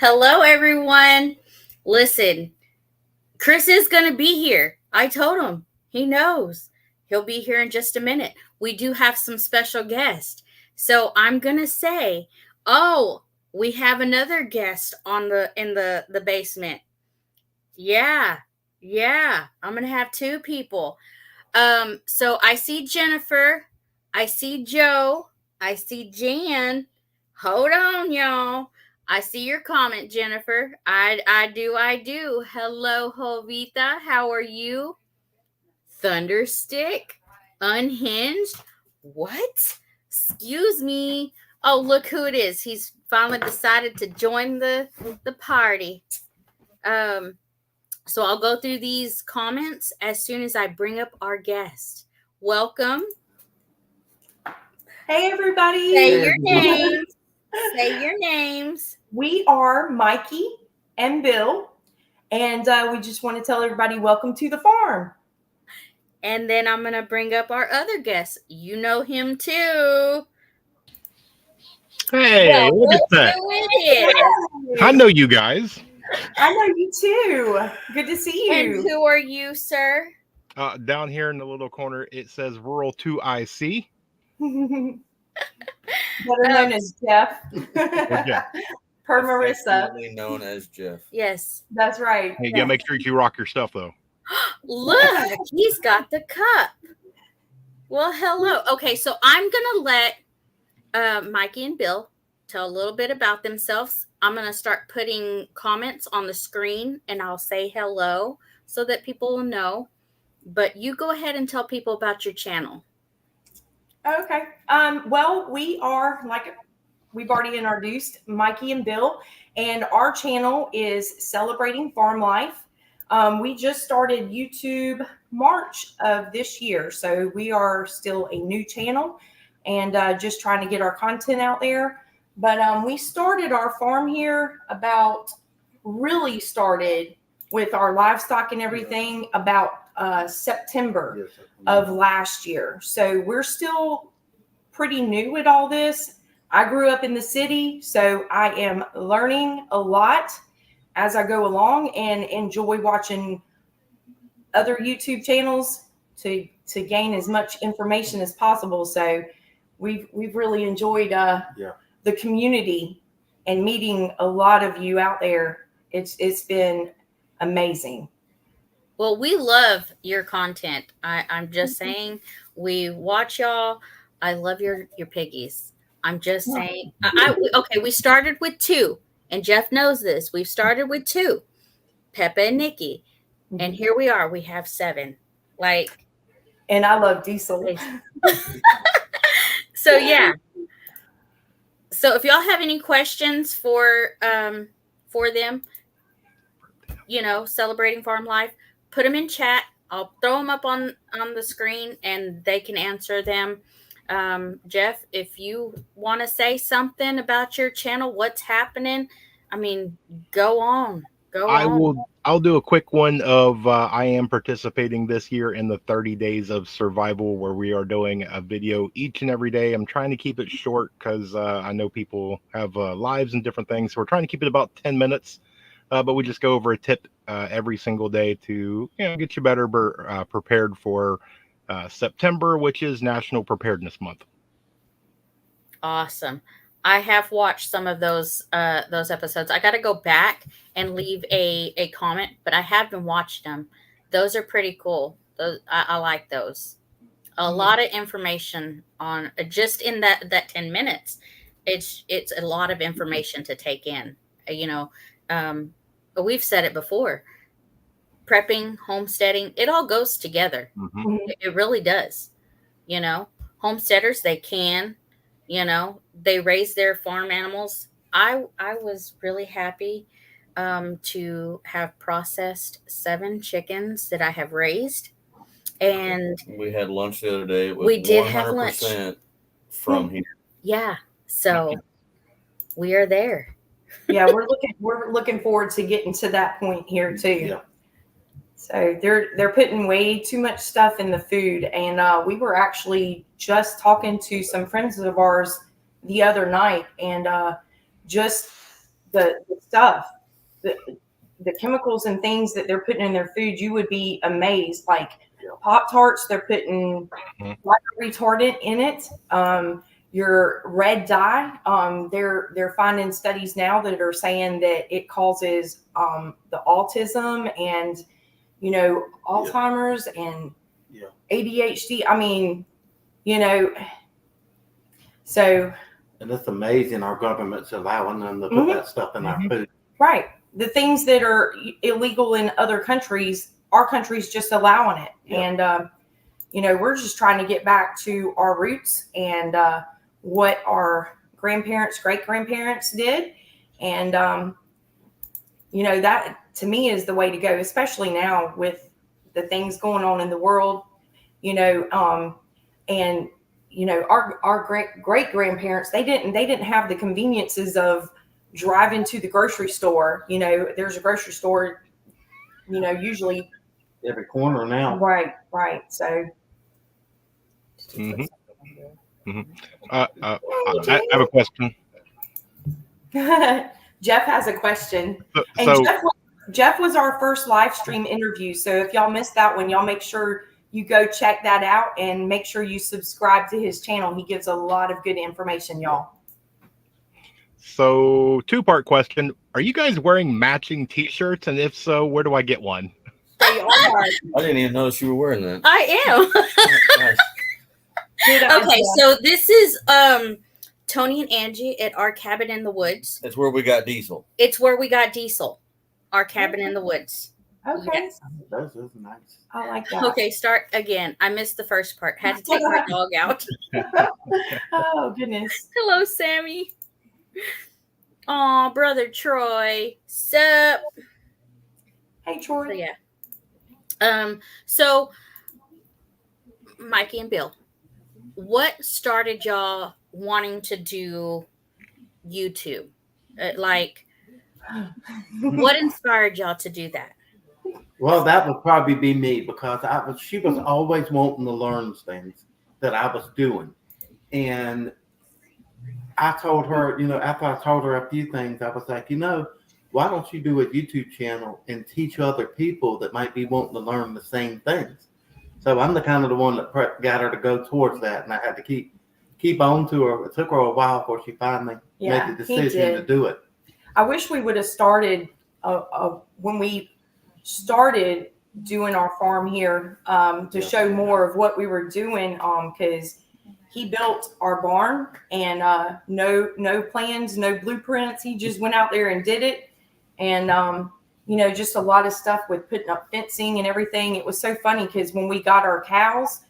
Hello, everyone. Listen, Chris is going to be here. I told him. He knows. He'll be here in just a minute. We do have some special guests. So I'm going to say, oh, we have another guest in the basement. Yeah. I'm going to have two people. So I see Jennifer. I see Joe. I see Jan. Hold on, y'all. I see your comment, Jennifer. I do. Hello, Jovita. How are you? Thunderstick? Unhinged? What? Excuse me. Oh, look who it is. He's finally decided to join the party. So I'll go through these comments as soon as I bring up our guest. Welcome. Hey, everybody. Say your names. Say your names. We are Mikey and Bill, and we just want to tell everybody welcome to the farm. And then I'm going to bring up our other guest. You know him too. Hey, look at that. I know you guys. I know you too. Good to see you. And who are you, sir? Down here in the little corner, it says Rural 2IC. Better known as Jeff. Per Marissa. Known as Jeff. Yes. That's right. Hey, you gotta make sure you rock your stuff, though. Look, he's got the cup. Well, hello. Okay, so I'm going to let Mikey and Bill tell a little bit about themselves. I'm going to start putting comments on the screen, and I'll say hello so that people will know. But you go ahead and tell people about your channel. Okay. Well, we are, like we've already introduced, Mikey and Bill, and our channel is Celebrating Farm Life. We just started YouTube March of this year, so we are still a new channel and just trying to get our content out there. But we started our farm here really started with our livestock and everything about September of last year. So we're still pretty new at all this. I grew up in the city, so I am learning a lot as I go along and enjoy watching other YouTube channels to gain as much information as possible. So we've really enjoyed the community and meeting a lot of you out there. It's been amazing. Well, we love your content. I'm just saying, we watch y'all. I love your piggies. I'm just saying. Okay, we started with 2, and Jeff knows this. We've started with 2, Peppa and Nikki, and here we are. We have 7. And I love Diesel. So yeah. So if y'all have any questions for them, Celebrating Farm Life, put them in chat. I'll throw them up on the screen and they can answer them. Jeff, if you want to say something about your channel, what's happening, go on. I'll do a quick one of I am participating this year in the 30 days of survival, where we are doing a video each and every day. I'm trying to keep it short because I know people have lives and different things. So we're trying to keep it about 10 minutes. But we just go over a tip every single day to get you better prepared for September, which is National Preparedness Month. Awesome. I have watched some of those episodes. I got to go back and leave a comment, but I haven't watched them. Those are pretty cool. I like those. A lot of information on just in that 10 minutes. It's a lot of information to take in. We've said it before. Prepping, homesteading, it all goes together. Mm-hmm. It really does. Homesteaders, they can. They raise their farm animals. I was really happy to have processed 7 chickens that I have raised. And we had lunch the other day. We did have lunch from here. Yeah. So we are there. Yeah, we're looking forward to getting to that point here too. Yeah. So they're putting way too much stuff in the food, and we were actually just talking to some friends of ours the other night, and just the stuff, the chemicals and things that they're putting in their food, you would be amazed. Like Pop-Tarts, they're putting water retardant in it. Your red dye, they're finding studies now that are saying that it causes the autism and Alzheimer's and ADHD. I mean, so. And it's amazing our government's allowing them to put that stuff in our food. Right. The things that are illegal in other countries, our country's just allowing it. Yeah. And, we're just trying to get back to our roots and what our grandparents, great-grandparents did. And, that to me is the way to go, especially now with the things going on in the world, and our great grandparents, they didn't have the conveniences of driving to the grocery store. There's a grocery store, usually every corner now. Right. So I have a question. Jeff has a question. And So Jeff was our first live stream interview. So if y'all missed that one, y'all make sure you go check that out and make sure you subscribe to his channel. He gives a lot of good information, y'all. So, two-part question. Are you guys wearing matching t-shirts? And if so, where do I get one? They are. I didn't even notice you were wearing that. I am. Nice. Okay, so this is Tony and Angie at Our Cabin in the Woods. That's where we got Diesel. It's where we got Diesel. Our Cabin in the Woods. Okay. Yes. Those are nice. I like that. Okay, start again. I missed the first part. Had to take my dog out. Oh, goodness. Hello, Sammy. Oh, brother Troy. Sup? Hey, Troy. So, yeah. So Mikey and Bill, what started y'all wanting to do YouTube? What inspired y'all to do that? Well, that would probably be me because she was always wanting to learn things that I was doing. And I told her, after I told her a few things, I was like, why don't you do a YouTube channel and teach other people that might be wanting to learn the same things? So I'm the one that got her to go towards that. And I had to keep on to her. It took her a while before she finally made the decision to do it. I wish we would have started when we started doing our farm here to show more of what we were doing because he built our barn and no plans, no blueprints. He just went out there and did it. And, just a lot of stuff with putting up fencing and everything. It was so funny because when we got our cows,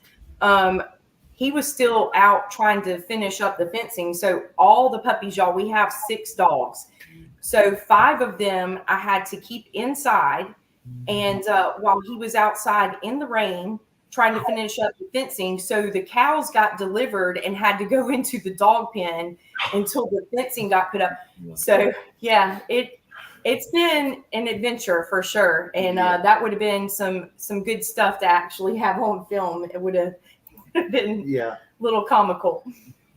he was still out trying to finish up the fencing. So all the puppies, y'all, we have 6 dogs. So 5 of them I had to keep inside. And while he was outside in the rain trying to finish up the fencing, so the cows got delivered and had to go into the dog pen until the fencing got put up. So yeah, it's been an adventure for sure, and that would have been some good stuff to actually have on film. It would have been a little comical.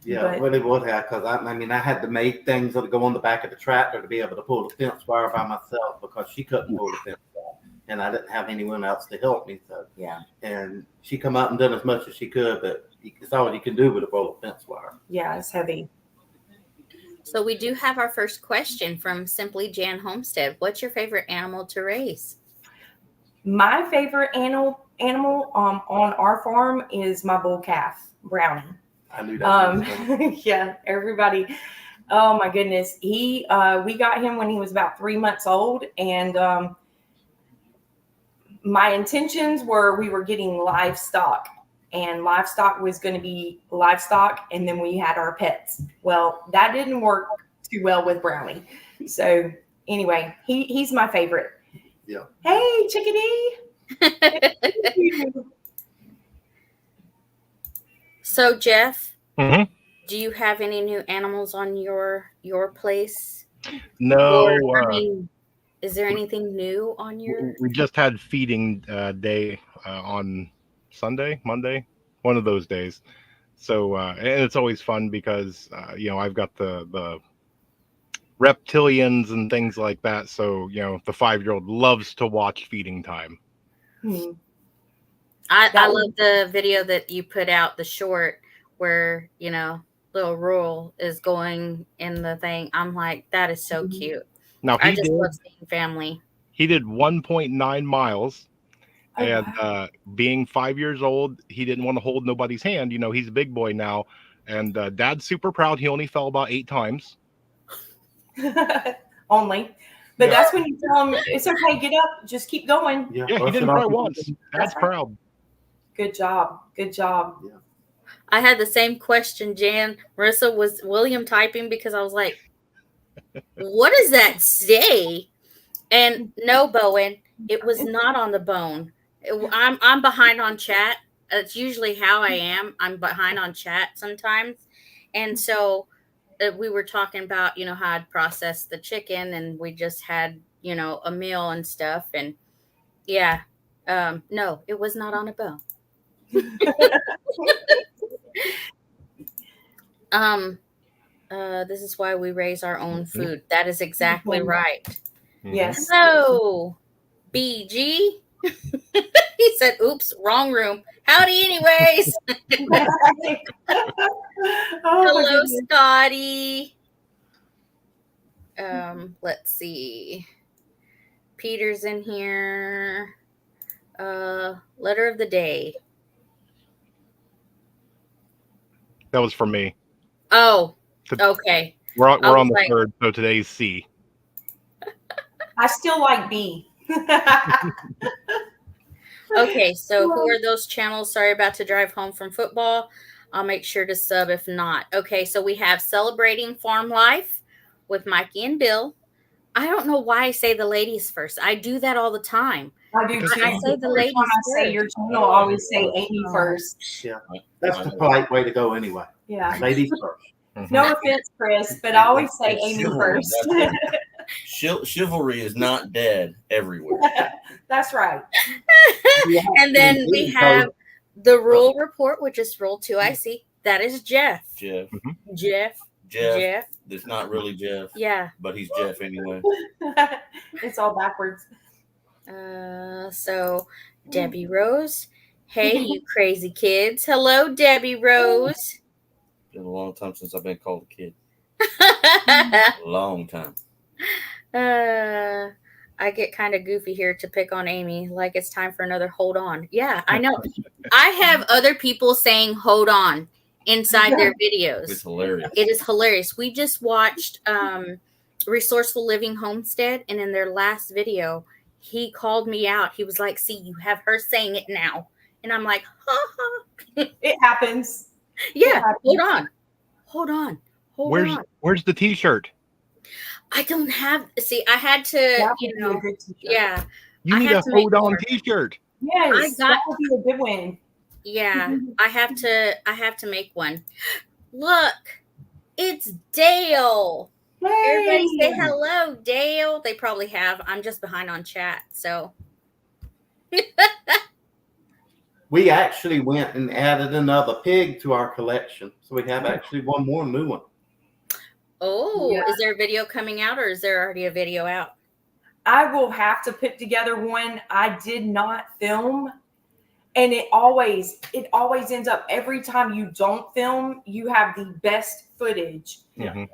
Yeah, well, it would have because I had to make things that go on the back of the tractor to be able to pull the fence wire by myself because she couldn't pull the fence wire. And I didn't have anyone else to help me. So and she come out and done as much as she could, but it's all you can do with a roll of fence wire. Yeah, it's heavy. So we do have our first question from Simply Jan Homestead. What's your favorite animal to raise? My favorite animal on our farm is my bull calf, Brownie. I knew that. Yeah, everybody. Oh my goodness. We got him when he was about 3 months old, and my intentions were we were getting livestock, and livestock was going to be livestock, and then we had our pets. Well, that didn't work too well with Brownie. So anyway, he's my favorite. Yeah. Hey, chickadee. So Jeff, Mm-hmm. do you have any new animals on your place? No. Is there anything new on your? We just had feeding day on Monday, one of those days. So and it's always fun because I've got the reptilians and things like that. So, you know, the 5-year-old loves to watch Feeding Time. Hmm. I love the video that you put out, the short, where, you know, little Rural is going in the thing. I'm like, that is so cute. Now I just love seeing family. He did 1.9 miles. Oh, And wow. being 5 years old, he didn't want to hold nobody's hand. You know, he's a big boy now. And Dad's super proud. He only fell about 8 times. Only. But Yeah. that's when you tell him, it's okay, get up, just keep going. Yeah, he didn't cry once. Dad's proud. Good job. Good job. Yeah. I had the same question, Jan. Marissa, was William typing? Because I was like, what does that say? And no, Bowen, it was not on the bone. I'm behind on chat. It's usually how I am. I'm behind on chat sometimes. And so we were talking about, you know, how I'd processed the chicken, and we just had, you know, a meal and stuff. And yeah, no, it was not on a bone. This is why we raise our own food. That is exactly right. Yes. Hello, BG. He said, oops, wrong room. Howdy, anyways. Hello, Scotty. Let's see. Peter's in here. Letter of the day. That was from me. Oh, okay. We're on the like, 3rd, so today's C. I still like B. Okay, so who are those channels? Sorry, about to drive home from football. I'll make sure to sub if not. Okay, so we have Celebrating Farm Life with Mikey and Bill. I don't know why I say the ladies first. I do that all the time. I do too. I say the ladies When I say first. your channel, I always say Amy first. Yeah, that's the polite way to go anyway. Yeah. Ladies first. No offense, Chris, but I always say Amy first. Chivalry is not dead everywhere. That's right. And then we have the Rule Report, which is Rule 2 IC. That is Jeff. Jeff. It's not really Jeff. Yeah. But he's Jeff anyway. It's all backwards. So Debbie Rose. Hey, you crazy kids. Hello, Debbie Rose. It's been a long time since I've been called a kid. A long time. I get kind of goofy here to pick on Amy, like it's time for another hold on. Yeah, I know. I have other people saying hold on inside their videos. It's hilarious. It is hilarious. We just watched Resourceful Living Homestead, and in their last video, he called me out. He was like, see, you have her saying it now. And I'm like, ha ha. It happens. Yeah, hold on. Where's the t-shirt? I don't have. See, I had to. Yeah. You need a hold on t-shirt. Yes, that would be a good one. Yeah, I have to make one. Look, it's Dale. Hey. Everybody say hello, Dale. They probably have. I'm just behind on chat, so. We actually went and added another pig to our collection, so we have actually one more new one. Oh, yeah. Is there a video coming out, or is there already a video out? I will have to put together one. I did not film, and it always ends up every time you don't film, you have the best footage. Mm-hmm.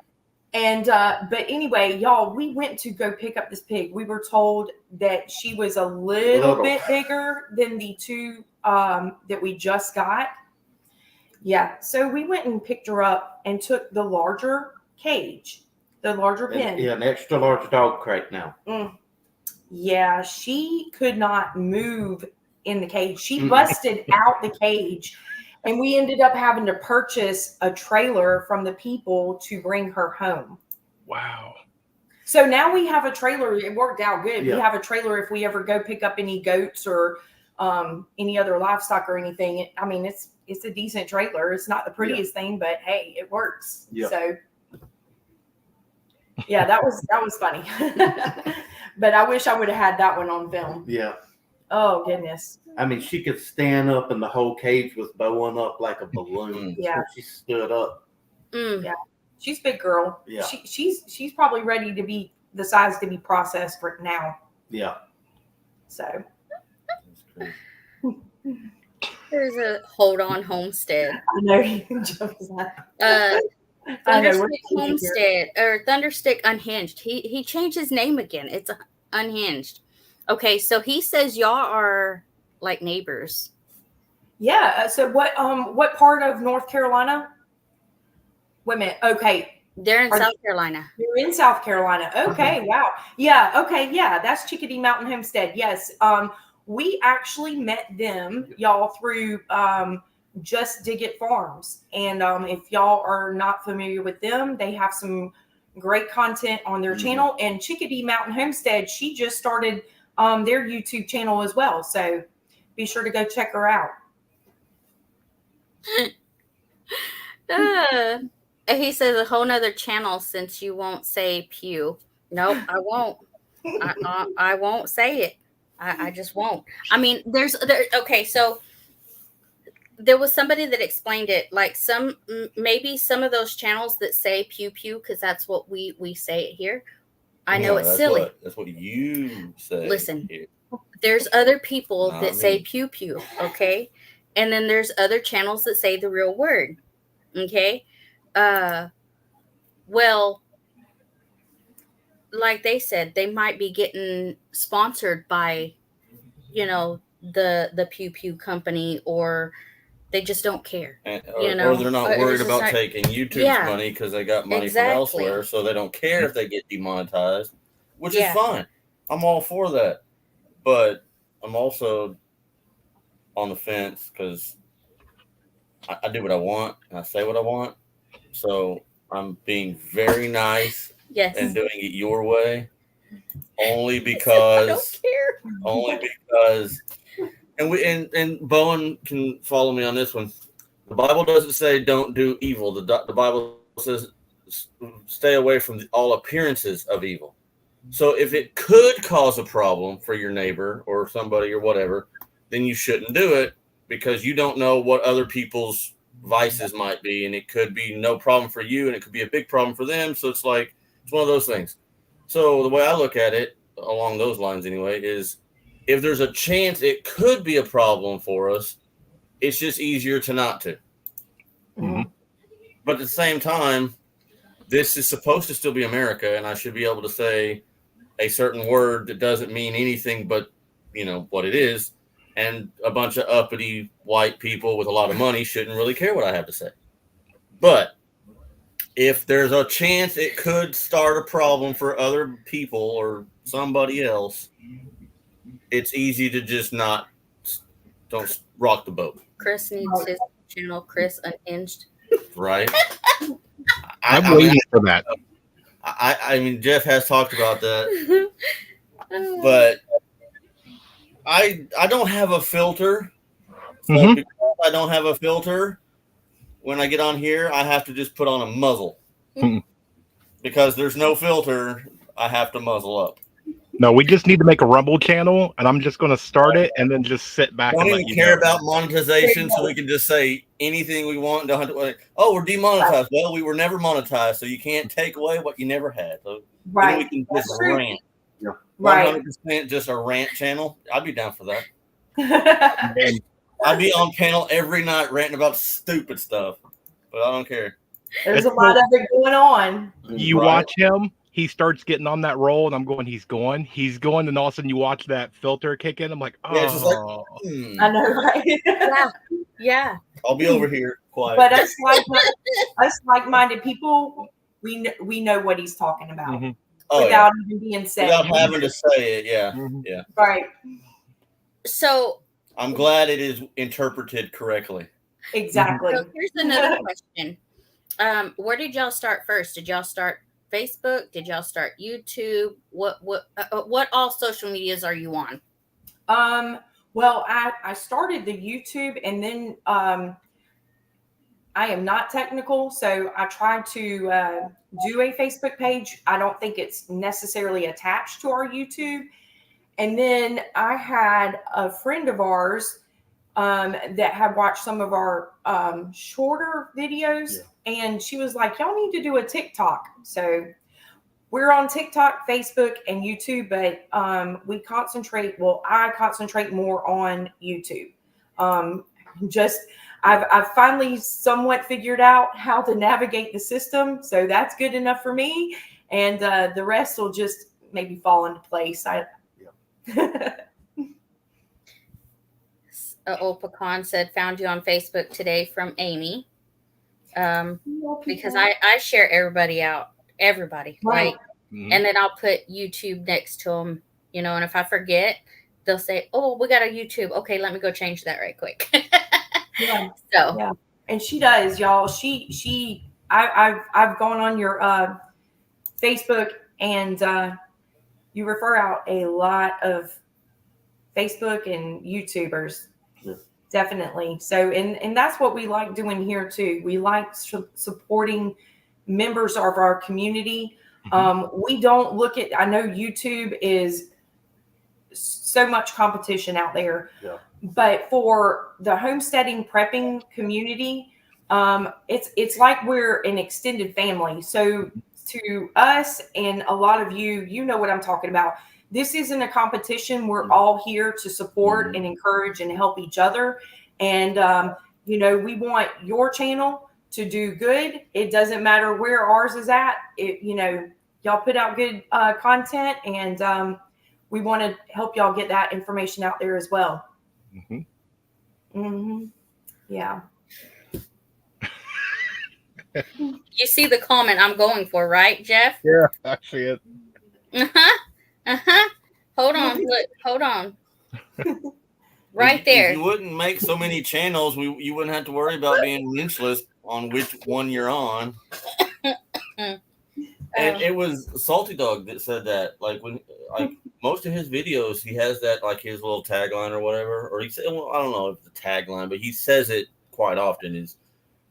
And but anyway, y'all, we went to go pick up this pig. We were told that she was a little bit bigger than the two that we just got. Yeah, so we went and picked her up and took the larger cage, the larger pen. Yeah, an extra large dog crate now. Yeah, she could not move in the cage. She busted out the cage, and we ended up having to purchase a trailer from the people to bring her home. Wow. So now we have a trailer. It worked out good. Yeah. We have a trailer if we ever go pick up any goats or any other livestock or anything. I mean, it's a decent trailer. It's not the prettiest thing, but hey, it works. Yeah. So yeah, that was funny. But I wish I would have had that one on film. Yeah. Oh goodness. I mean, she could stand up and the whole cage was bowing up like a balloon. Yeah. So she stood up. Yeah. She's a big girl. Yeah. She's probably ready to be the size to be processed for now. Yeah. So That's crazy. There's a Hold On Homestead. I know you jumps that. Uh, I know we're Thunderstick Homestead or Thunderstick Unhinged. He changed his name again. It's Unhinged. Okay, so he says y'all are like neighbors. Yeah. So what part of North Carolina? Wait a minute. Okay. They're in Are South Carolina. You're in South Carolina. Okay. Wow. Yeah. Okay. Yeah. That's Chickadee Mountain Homestead. Yes. We actually met them, y'all, through Just Dig It Farms. And if y'all are not familiar with them, they have some great content on their channel. And Chickadee Mountain Homestead, she just started their YouTube channel as well. So be sure to go check her out. He says a whole nother channel since you won't say pew. Nope, I won't. I won't say it. I just won't. I mean, okay, so there was somebody that explained it, like maybe some of those channels that say pew pew, because that's what we say it here. I know it's silly. That's what you say. Listen, here. There's other people Not that say me. pew pew, okay? And then there's other channels that say the real word. Okay. Well, like they said, they might be getting sponsored by, the Pew Pew company, or they just don't care. Or they're not worried about taking YouTube's money because they got money from elsewhere, so they don't care if they get demonetized, which is fine. I'm all for that. But I'm also on the fence because I do what I want and I say what I want. So I'm being very nice and doing it your way, only because and Bowen can follow me on this one. The Bible doesn't say don't do evil. The Bible says stay away from all appearances of evil. So if it could cause a problem for your neighbor or somebody or whatever, then you shouldn't do it because you don't know what other people's vices might be, and it could be no problem for you and it could be a big problem for them. So it's one of those things. So the way I look at it, along those lines anyway, is if there's a chance it could be a problem for us, it's just easier to not to. Mm-hmm. But at the same time, this is supposed to still be America, and I should be able to say a certain word that doesn't mean anything but what it is. And a bunch of uppity white people with a lot of money shouldn't really care what I have to say. But if there's a chance it could start a problem for other people or somebody else, it's easy to just don't rock the boat. Chris needs his channel, Chris Unhinged. Right? I'm waiting for that. I mean, Jeff has talked about that. But I don't have a filter. So because I don't have a filter, when I get on here, I have to just put on a muzzle. Because there's no filter, I have to muzzle up. No, we just need to make a Rumble channel, and I'm just going to start it and then just sit back Don't and let even you care know. about monetization, so we can just say anything we want. Don't have to, we're demonetized. Well, we were never monetized, so you can't take away what you never had. So Right. we can just rant. Yeah. 100% just a rant channel. I'd be down for that. I'd be on panel every night ranting about stupid stuff, but I don't care. There's a lot of it going on. You watch him, he starts getting on that roll, and I'm going, he's going, and all of a sudden you watch that filter kick in. I'm like, oh. Yeah, it's just like, I know, right? Yeah. I'll be over here quiet. But us like-minded people, we know what he's talking about without even being said. Without having to say it, yeah. Right. So I'm glad it is interpreted correctly. Exactly. So here's another question. Where did y'all start first? Did y'all start Facebook? Did y'all start YouTube? What all social medias are you on? Well, I started the YouTube, and then I am not technical, so I tried to do a Facebook page. I don't think it's necessarily attached to our YouTube. And then I had a friend of ours that had watched some of our shorter videos, and she was like, "Y'all need to do a TikTok." So we're on TikTok, Facebook, and YouTube, but we concentrate. Well, I concentrate more on YouTube. I've finally somewhat figured out how to navigate the system, so that's good enough for me. And the rest will just maybe fall into place. Pecan said, "Found you on Facebook today," from Amy. Because I share everybody, Right. right? And then I'll put YouTube next to them, and if I forget, they'll say, "Oh, we got a YouTube. Okay, let me go change that right quick." Yeah. So Yeah. And she does, y'all. I've gone on your Facebook, and you refer out a lot of Facebook and YouTubers. Yes. Definitely. So, and that's what we like doing here too. We like supporting members of our community. We don't look at, I know YouTube is so much competition out there, but for the homesteading prepping community, it's like we're an extended family. So to us, and a lot of you know what I'm talking about. This isn't a competition. We're all here to support and encourage and help each other. And, we want your channel to do good. It doesn't matter where ours is at. Y'all put out good content, and we want to help y'all get that information out there as well. Yeah. you see the comment I'm going for, right, Jeff? Yeah, I see it. Hold on, look, hold on. Right there. If you wouldn't make so many channels, you wouldn't have to worry about being lynchless on which one you're on. And it was Salty Dog that said that. Like most of his videos, he has that, like, his little tagline or whatever. Or he said, well, I don't know if it's a tagline, but he says it quite often. Is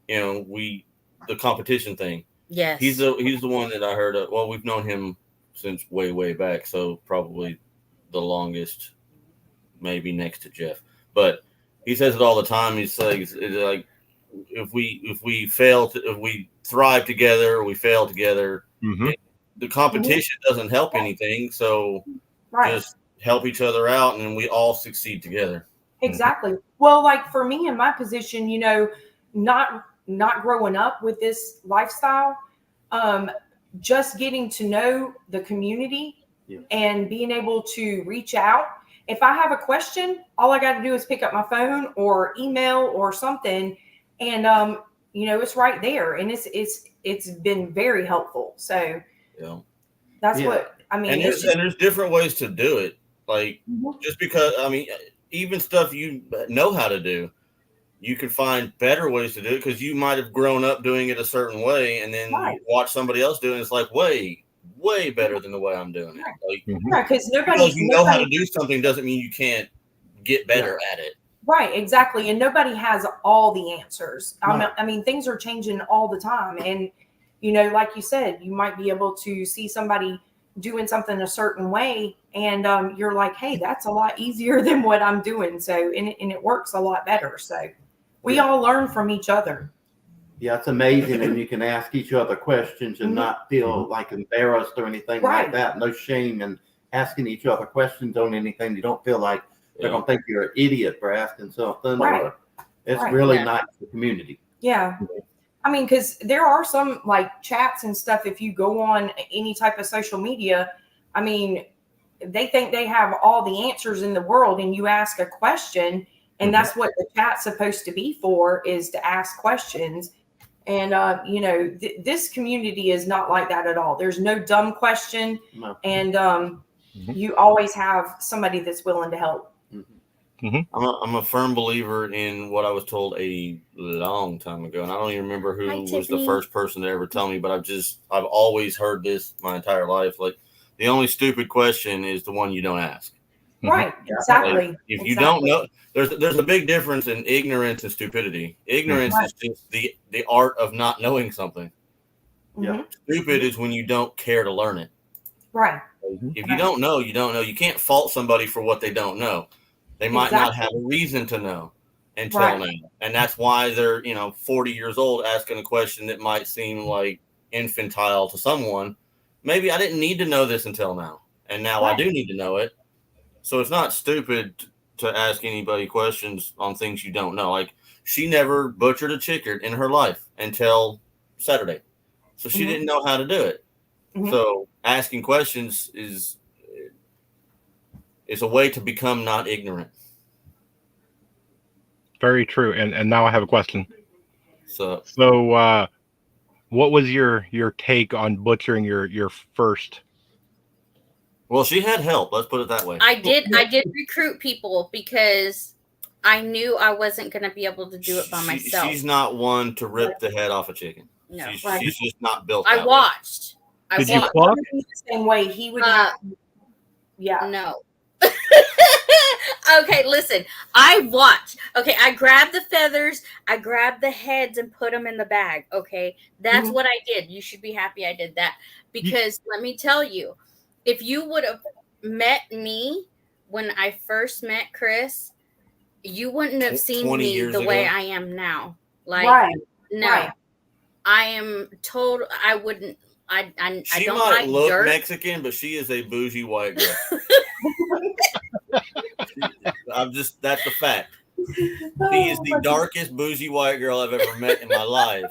the competition thing. Yes. He's the one that I heard of. Well, we've known him since way back, so probably the longest, maybe next to Jeff. But he says it all the time. He says, like, if we thrive together, we fail together. The competition doesn't help anything, so just help each other out, and then we all succeed together. Exactly. Well, like for me in my position, not growing up with this lifestyle, just getting to know the community and being able to reach out. If I have a question, all I got to do is pick up my phone or email or something, and it's right there, and it's been very helpful. So that's what I mean. And there's different ways to do it. Like, just because, even stuff you know how to do, you can find better ways to do it because you might have grown up doing it a certain way, and then you watch somebody else do it, and it's like way better than the way I'm doing it. Like, because you know how to do something doesn't mean you can't get better at it. Right, exactly. And nobody has all the answers. Things are changing all the time. And, like you said, you might be able to see somebody doing something a certain way, and you're like, hey, that's a lot easier than what I'm doing. So, and it works a lot better. So we all learn from each other. Yeah, it's amazing. And you can ask each other questions and not feel like embarrassed or anything like that. No shame in asking each other questions on anything. You don't feel like they're going to think you're an idiot for asking something. Or it's really nice for the community. Yeah. Because there are some like chats and stuff. If you go on any type of social media, they think they have all the answers in the world, and you ask a question, and that's what the chat's supposed to be for, is to ask questions. And, this community is not like that at all. There's no dumb question. No. And you always have somebody that's willing to help. I'm a firm believer in what I was told a long time ago, and I don't even remember who was the first person to ever tell me, but I've always heard this my entire life. Like, the only stupid question is the one you don't ask. Right, exactly. Like, if you don't know, there's a big difference in ignorance and stupidity. Ignorance is just the art of not knowing something. Stupid is when you don't care to learn it. Right. If you don't know, you don't know. You can't fault somebody for what they don't know. They might not have a reason to know. until now. And that's why they're, 40 years old asking a question that might seem like infantile to someone. Maybe I didn't need to know this until now. And now I do need to know it. So it's not stupid to ask anybody questions on things you don't know. Like, she never butchered a chicken in her life until Saturday. So she didn't know how to do it. So asking questions is a way to become not ignorant. Very true. And now I have a question. So what was your take on butchering your first? Well, she had help. Let's put it that way. I did recruit people because I knew I wasn't going to be able to do it by myself. She's not one to rip the head off a chicken. No. She's just not built. I watched. Did you pluck? The same way he would have. Yeah. No. Okay, listen. I watched. Okay, I grabbed the feathers, I grabbed the heads and put them in the bag. Okay, that's what I did. You should be happy I did that. Because let me tell you, if you would have met me when I first met Chris, you wouldn't have seen me the way I am now. Like, no. I am told I wouldn't. I she don't might like look dirt. Mexican, but she is a bougie white girl. That's the fact. She is the darkest bougie white girl I've ever met in my life.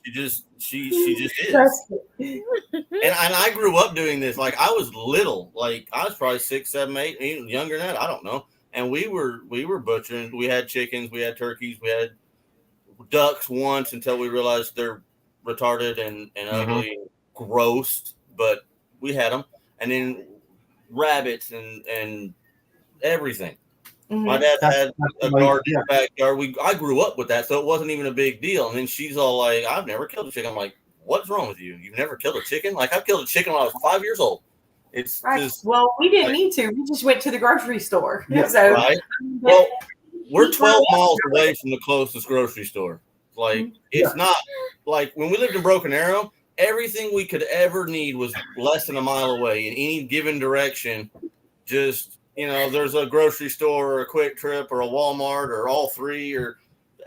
She just is. And I grew up doing this. Like, I was little. Like, I was probably 6, 7, 8, even younger than that. I don't know. And we were butchering. We had chickens, we had turkeys, we had ducks once until we realized they're retarded and ugly and gross, but we had them. And then rabbits and everything. My dad had a garden in the backyard. I grew up with that, so it wasn't even a big deal. And then she's all like, I've never killed a chicken. I'm like, what's wrong with you? You've never killed a chicken? Like, I've killed a chicken when I was 5 years old. It's just, well, we didn't need to. We just went to the grocery store. Yeah, so, right. Well, we're 12 miles away from the closest grocery store. Like, it's not like when we lived in Broken Arrow, everything we could ever need was less than a mile away in any given direction. Just, there's a grocery store or a Quick Trip or a Walmart or all three or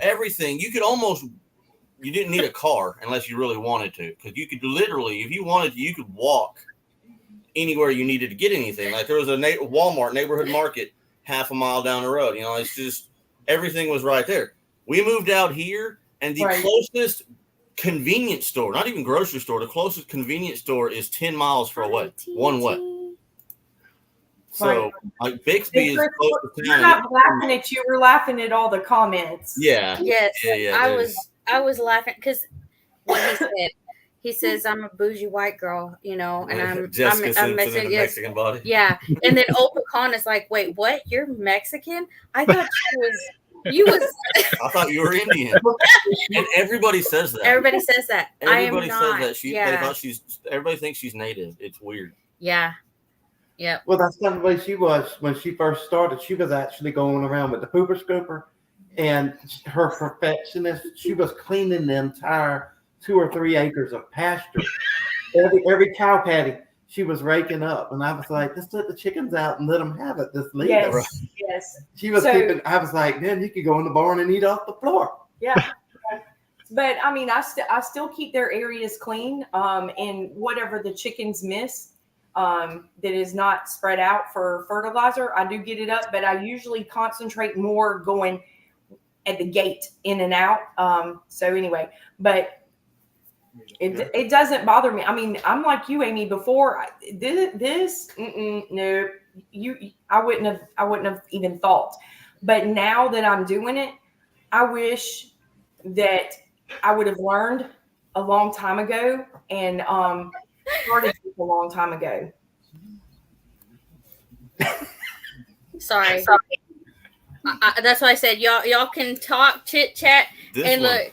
everything. You didn't need a car unless you really wanted to, because you could literally, if you wanted to, you could walk anywhere you needed to get anything. Like, there was a Walmart neighborhood market half a mile down the road. It's just, everything was right there. We moved out here, and the closest convenience store, not even grocery store, the closest convenience store is 10 miles away, one way. So, like, Bixby is close to town. We're not laughing at you. We're laughing at all the comments. Yeah. Yes. Yeah, I was laughing because what he said. He says, I'm a bougie white girl, and I'm Mexican body. Yeah. And then Old Pecan is like, wait, what? You're Mexican? I thought you was I thought you were Indian. And everybody says that. Everybody says that. Everybody I am says that. Everybody thinks she's native. It's weird. Yeah. Yep. Well, that's kind of the way she was when she first started. She was actually going around with the pooper scooper, and her perfectionist. She was cleaning the entire 2 or 3 acres of pasture. Every cow patty she was raking up, and I was like, "Just let the chickens out and let them have it. Just leave it." Yes. She was keeping. I was like, "Man, you could go in the barn and eat off the floor." Yeah. But I mean, I still keep their areas clean. And whatever the chickens miss, that is not spread out for fertilizer, I do get it up. But I usually concentrate more going at the gate in and out. So anyway, but it doesn't bother me. I mean, I'm like you, Amy. Before no, I wouldn't have even thought. But now that I'm doing it, I wish that I would have learned a long time ago and started a long time ago. Sorry. That's why I said y'all can talk, chit chat, and look.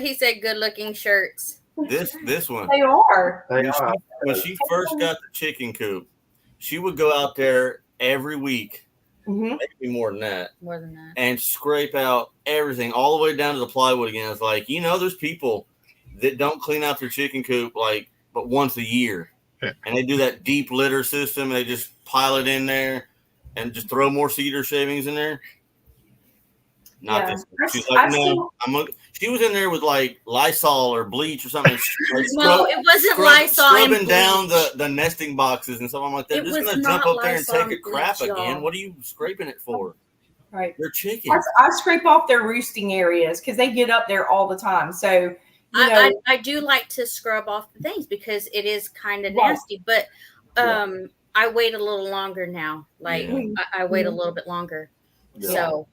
He said good looking shirts. This one. They are. When she first got the chicken coop, she would go out there every week, maybe more than that, and scrape out everything all the way down to the plywood again. It's like, there's people that don't clean out their chicken coop but once a year, and they do that deep litter system. They just pile it in there and just throw more cedar shavings in there. Not Yeah. this one. She's like, no, she was in there with like Lysol or bleach or something. Like No, it wasn't Lysol and scrubbing down bleach. the nesting boxes and stuff. I'm like, they're It just was gonna not jump up there and Lysol take a and crap bleach, again. y'all. What are you scraping it for? Right. They're chickens. I scrape off their roosting areas because they get up there all the time. So you know, I do like to scrub off the things because it is kind of Right. nasty, but I wait a little longer now. Like I wait a little bit longer. Yeah. So,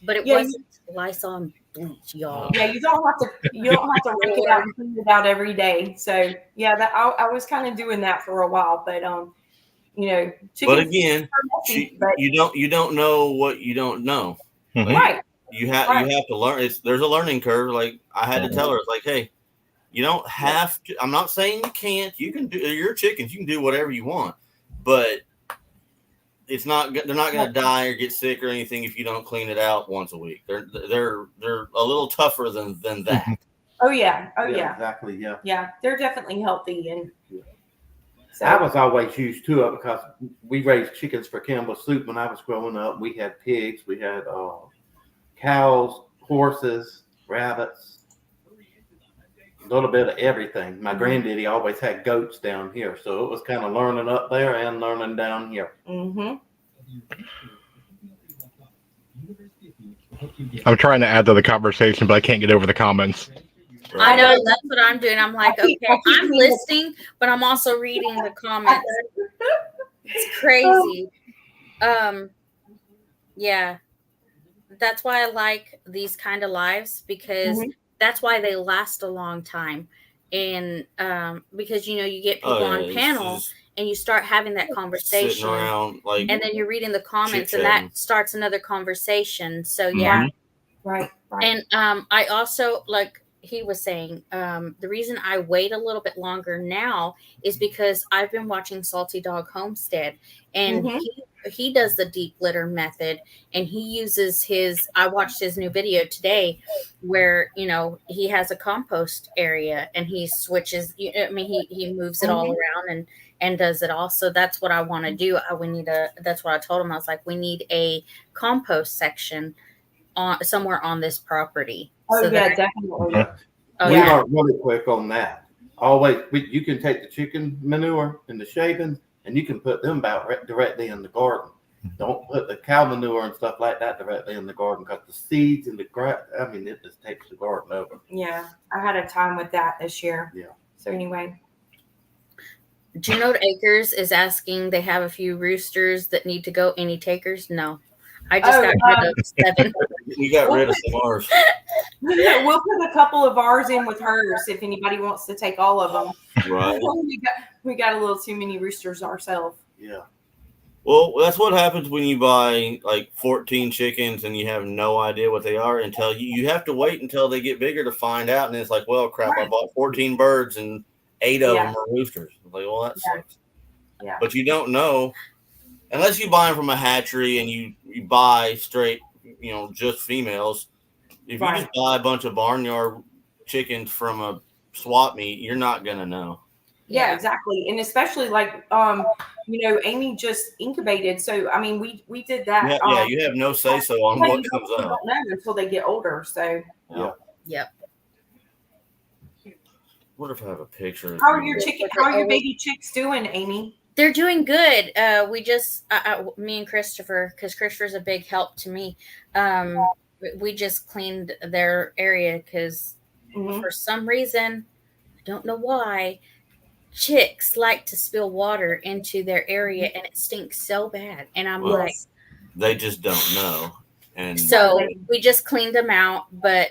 but it Yeah, wasn't Lysol and bleach, y'all. yeah, you don't have to rake it out and clean it out every day. So yeah, that I was kind of doing that for a while, but you know, But again, messy, but, you don't know what you don't know. Mhm. Like, right. you have to learn. There's a learning curve. Like I had to tell her, it's like, hey, you don't have to. I'm not saying you can't. You can do. You're chickens. You can do whatever you want, but it's not. They're not going to die or get sick or anything if you don't clean it out once a week. They're a little tougher than that. Oh yeah. Oh yeah. Exactly. Yeah. Yeah, they're definitely healthy, and so I was always used to it because we raised chickens for Campbell's soup when I was growing up. We had pigs, we had cows, horses, rabbits, a little bit of everything. My granddaddy always had goats down here, so it was kind of learning up there and learning down here. mm-hmm. I'm trying to add to the conversation, but I can't get over the comments. I know, that's what I'm doing. I'm like, okay, I'm listening, but I'm also reading the comments. It's crazy. Yeah. That's why I like these kind of lives, because that's why they last a long time. And because you get people on panel and you start having that conversation around, like, and then you're reading the comments and that starts another conversation. So yeah. Right. And I also, like he was saying, the reason I wait a little bit longer now is because I've been watching Salty Dog Homestead, and he does the deep litter method, and he uses I watched his new video today where, he has a compost area and he switches, he moves it all around and does it all. So that's what I want to do. That's what I told him. I was like, we need a compost section somewhere on this property. Oh, so yeah, definitely. We are really quick on that. Always, you can take the chicken manure and the shavings, and you can put them directly in the garden. Don't put the cow manure and stuff like that directly in the garden, because the seeds and the grass, it just takes the garden over. Yeah, I had a time with that this year. Yeah. So anyway. Juno Acres is asking, they have a few roosters that need to go. Any takers? No. I just got rid of 7. We got rid of some ours. We'll put a couple of ours in with hers if anybody wants to take all of them. Right. We got a little too many roosters ourselves. Yeah. Well, that's what happens when you buy like 14 chickens and you have no idea what they are until you have to wait until they get bigger to find out. And it's like, well, crap, I bought 14 birds and 8 of them are roosters. I'm like, well, that sucks. Yeah. But you don't know unless you buy them from a hatchery and you buy straight, just females. If you just buy a bunch of barnyard chickens from a swap meet, you're not going to know. Yeah, exactly. And especially like, Amy just incubated. So, we did that. Yeah, you have no say so on what comes out. Don't know until they get older. So, Yep. What if I have a picture? How are your baby chicks doing, Amy? They're doing good. We just, me and Christopher, because Christopher's a big help to me. We just cleaned their area because for some reason, I don't know why, chicks like to spill water into their area and it stinks so bad. And I'm like, they just don't know. And so we just cleaned them out. But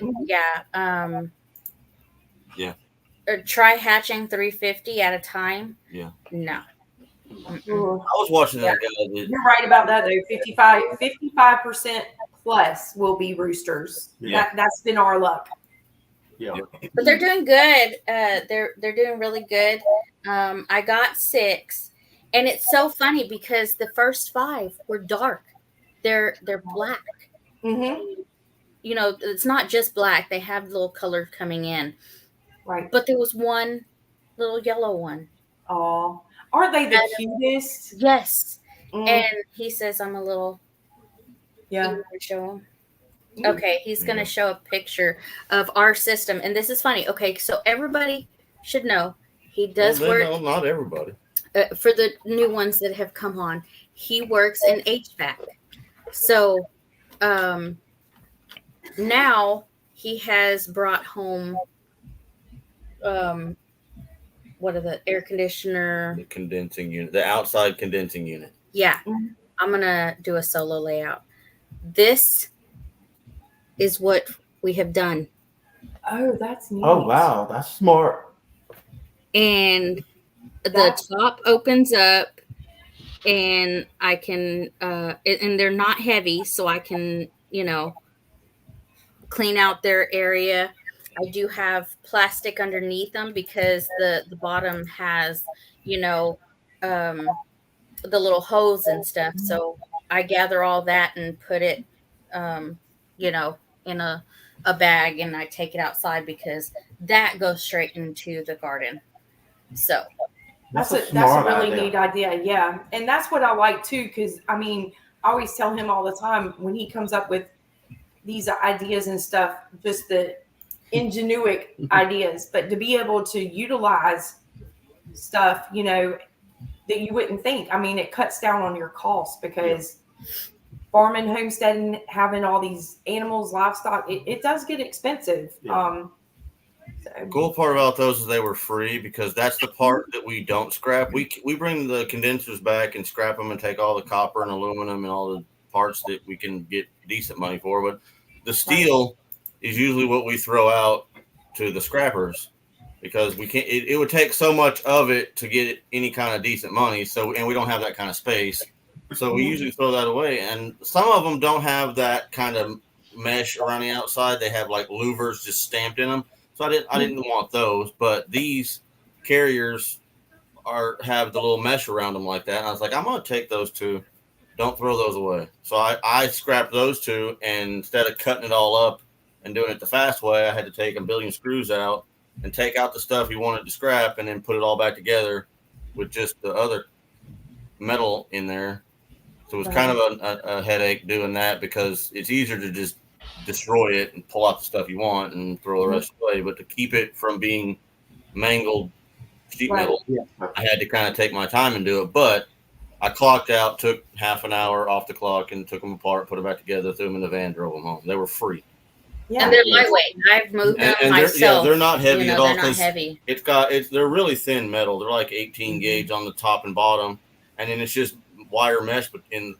try hatching 350 at a time. Yeah. No. I was watching that guy. You're right about that though. 55% plus will be roosters. Yeah. That's been our luck. Yeah. But they're doing good. They're doing really good. I got 6, and it's so funny because the first 5 were dark. They're black. It's not just black. They have little color coming in. Right. But there was one little yellow one. Oh, aren't they the cutest? Yes. And he says, I'm a little. Yeah. Show him. Okay, he's going to show a picture of our system. And this is funny. Okay, so everybody should know he does work. No, not everybody. For the new ones that have come on, he works in HVAC. So now he has brought home what are the air conditioner? The condensing unit, the outside condensing unit. Yeah, I'm going to do a solo layout. This is what we have done. Oh, that's neat. Oh, wow. That's smart. And the top opens up, and I can, and they're not heavy, so I can, clean out their area. I do have plastic underneath them because the bottom has, the little hose and stuff. So I gather all that and put it, in a bag, and I take it outside because that goes straight into the garden. So that's a really neat idea. Yeah. And that's what I like too. Cause I always tell him all the time when he comes up with these ideas and stuff, just the ingenuitive ideas, but to be able to utilize stuff, that you wouldn't think. It cuts down on your costs because farming, homesteading, having all these animals, livestock, it does get expensive. Yeah. The cool part about those is they were free because that's the part that we don't scrap. We bring the condensers back and scrap them and take all the copper and aluminum and all the parts that we can get decent money for. But the steel is usually what we throw out to the scrappers because we can't. It would take so much of it to get any kind of decent money. So, and we don't have that kind of space. So we usually throw that away. And some of them don't have that kind of mesh around the outside. They have like louvers just stamped in them. So I didn't want those, but these carriers have the little mesh around them like that. And I was like, I'm going to take those two. Don't throw those away. So I scrapped those two, and instead of cutting it all up and doing it the fast way, I had to take a billion screws out and take out the stuff you wanted to scrap and then put it all back together with just the other metal in there. So it was kind of a headache doing that because it's easier to just destroy it and pull out the stuff you want and throw the rest away. But to keep it from being mangled sheet metal, I had to kind of take my time and do it. But I clocked out, took half an hour off the clock and took them apart, put them back together, threw them in the van, drove them home. They were free. Yeah, and they're lightweight. I've moved them myself. They're not heavy at all. They're not heavy. They're really thin metal. They're like 18 gauge on the top and bottom, and then it's just wire mesh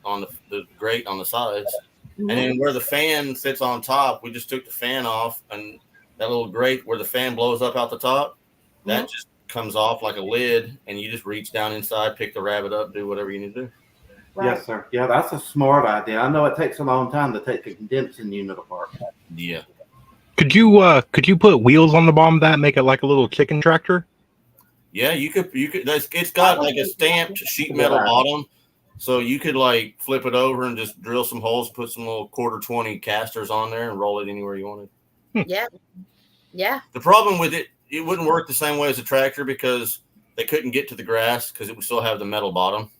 on the grate on the sides. And then where the fan sits on top, we just took the fan off, and that little grate where the fan blows up out the top, that just comes off like a lid, and you just reach down inside, pick the rabbit up, do whatever you need to do. Right. Yes, sir. Yeah, that's a smart idea. I know it takes a long time to take the condensing unit apart. Yeah. Could you put wheels on the bottom of that, make it like a little chicken tractor? Yeah, you could. It's got like a stamped sheet metal bottom. So you could like flip it over and just drill some holes, put some little 1/4-20 casters on there and roll it anywhere you wanted. Yeah. Yeah. The problem with it wouldn't work the same way as a tractor because they couldn't get to the grass because it would still have the metal bottom.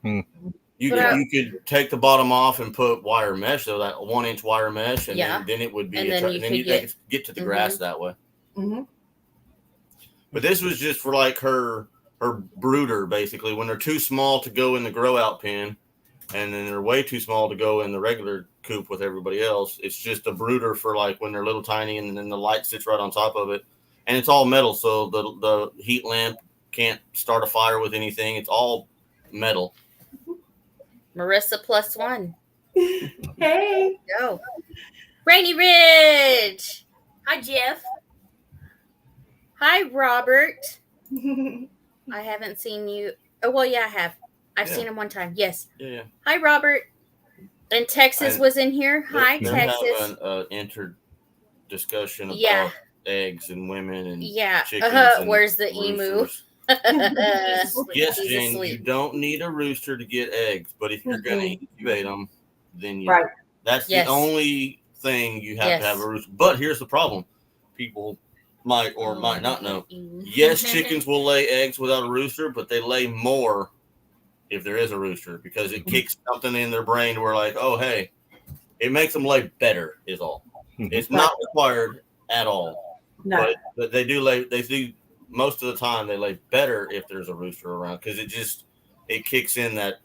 You could take the bottom off and put wire mesh, so that 1-inch wire mesh, and then it would be then you could get to the grass that way. Mm-hmm. But this was just for like her brooder, basically, when they're too small to go in the grow out pen and then they're way too small to go in the regular coop with everybody else. It's just a brooder for like when they're little tiny and then the light sits right on top of it. And it's all metal, so the heat lamp can't start a fire with anything. It's all metal. Marissa +1. Hey. Go. Rainy Ridge. Hi, Jeff. Hi, Robert. I haven't seen you. Oh, well, yeah, I have. I've seen him one time. Yes. Yeah. Hi, Robert. And Texas was in here. Hi, Texas. Having an discussion about eggs and women and chickens. Where's the emu? Yes, Jen, you don't need a rooster to get eggs, but if you're going to incubate them, then that's the only thing you have to have a rooster. But here's the problem. People might or might not know. Yes, chickens will lay eggs without a rooster, but they lay more if there is a rooster because it kicks something in their brain where like, oh, hey, It makes them lay better, is all. It's not required at all. No. But they do lay. They do most of the time. They lay better if there's a rooster around because it kicks in that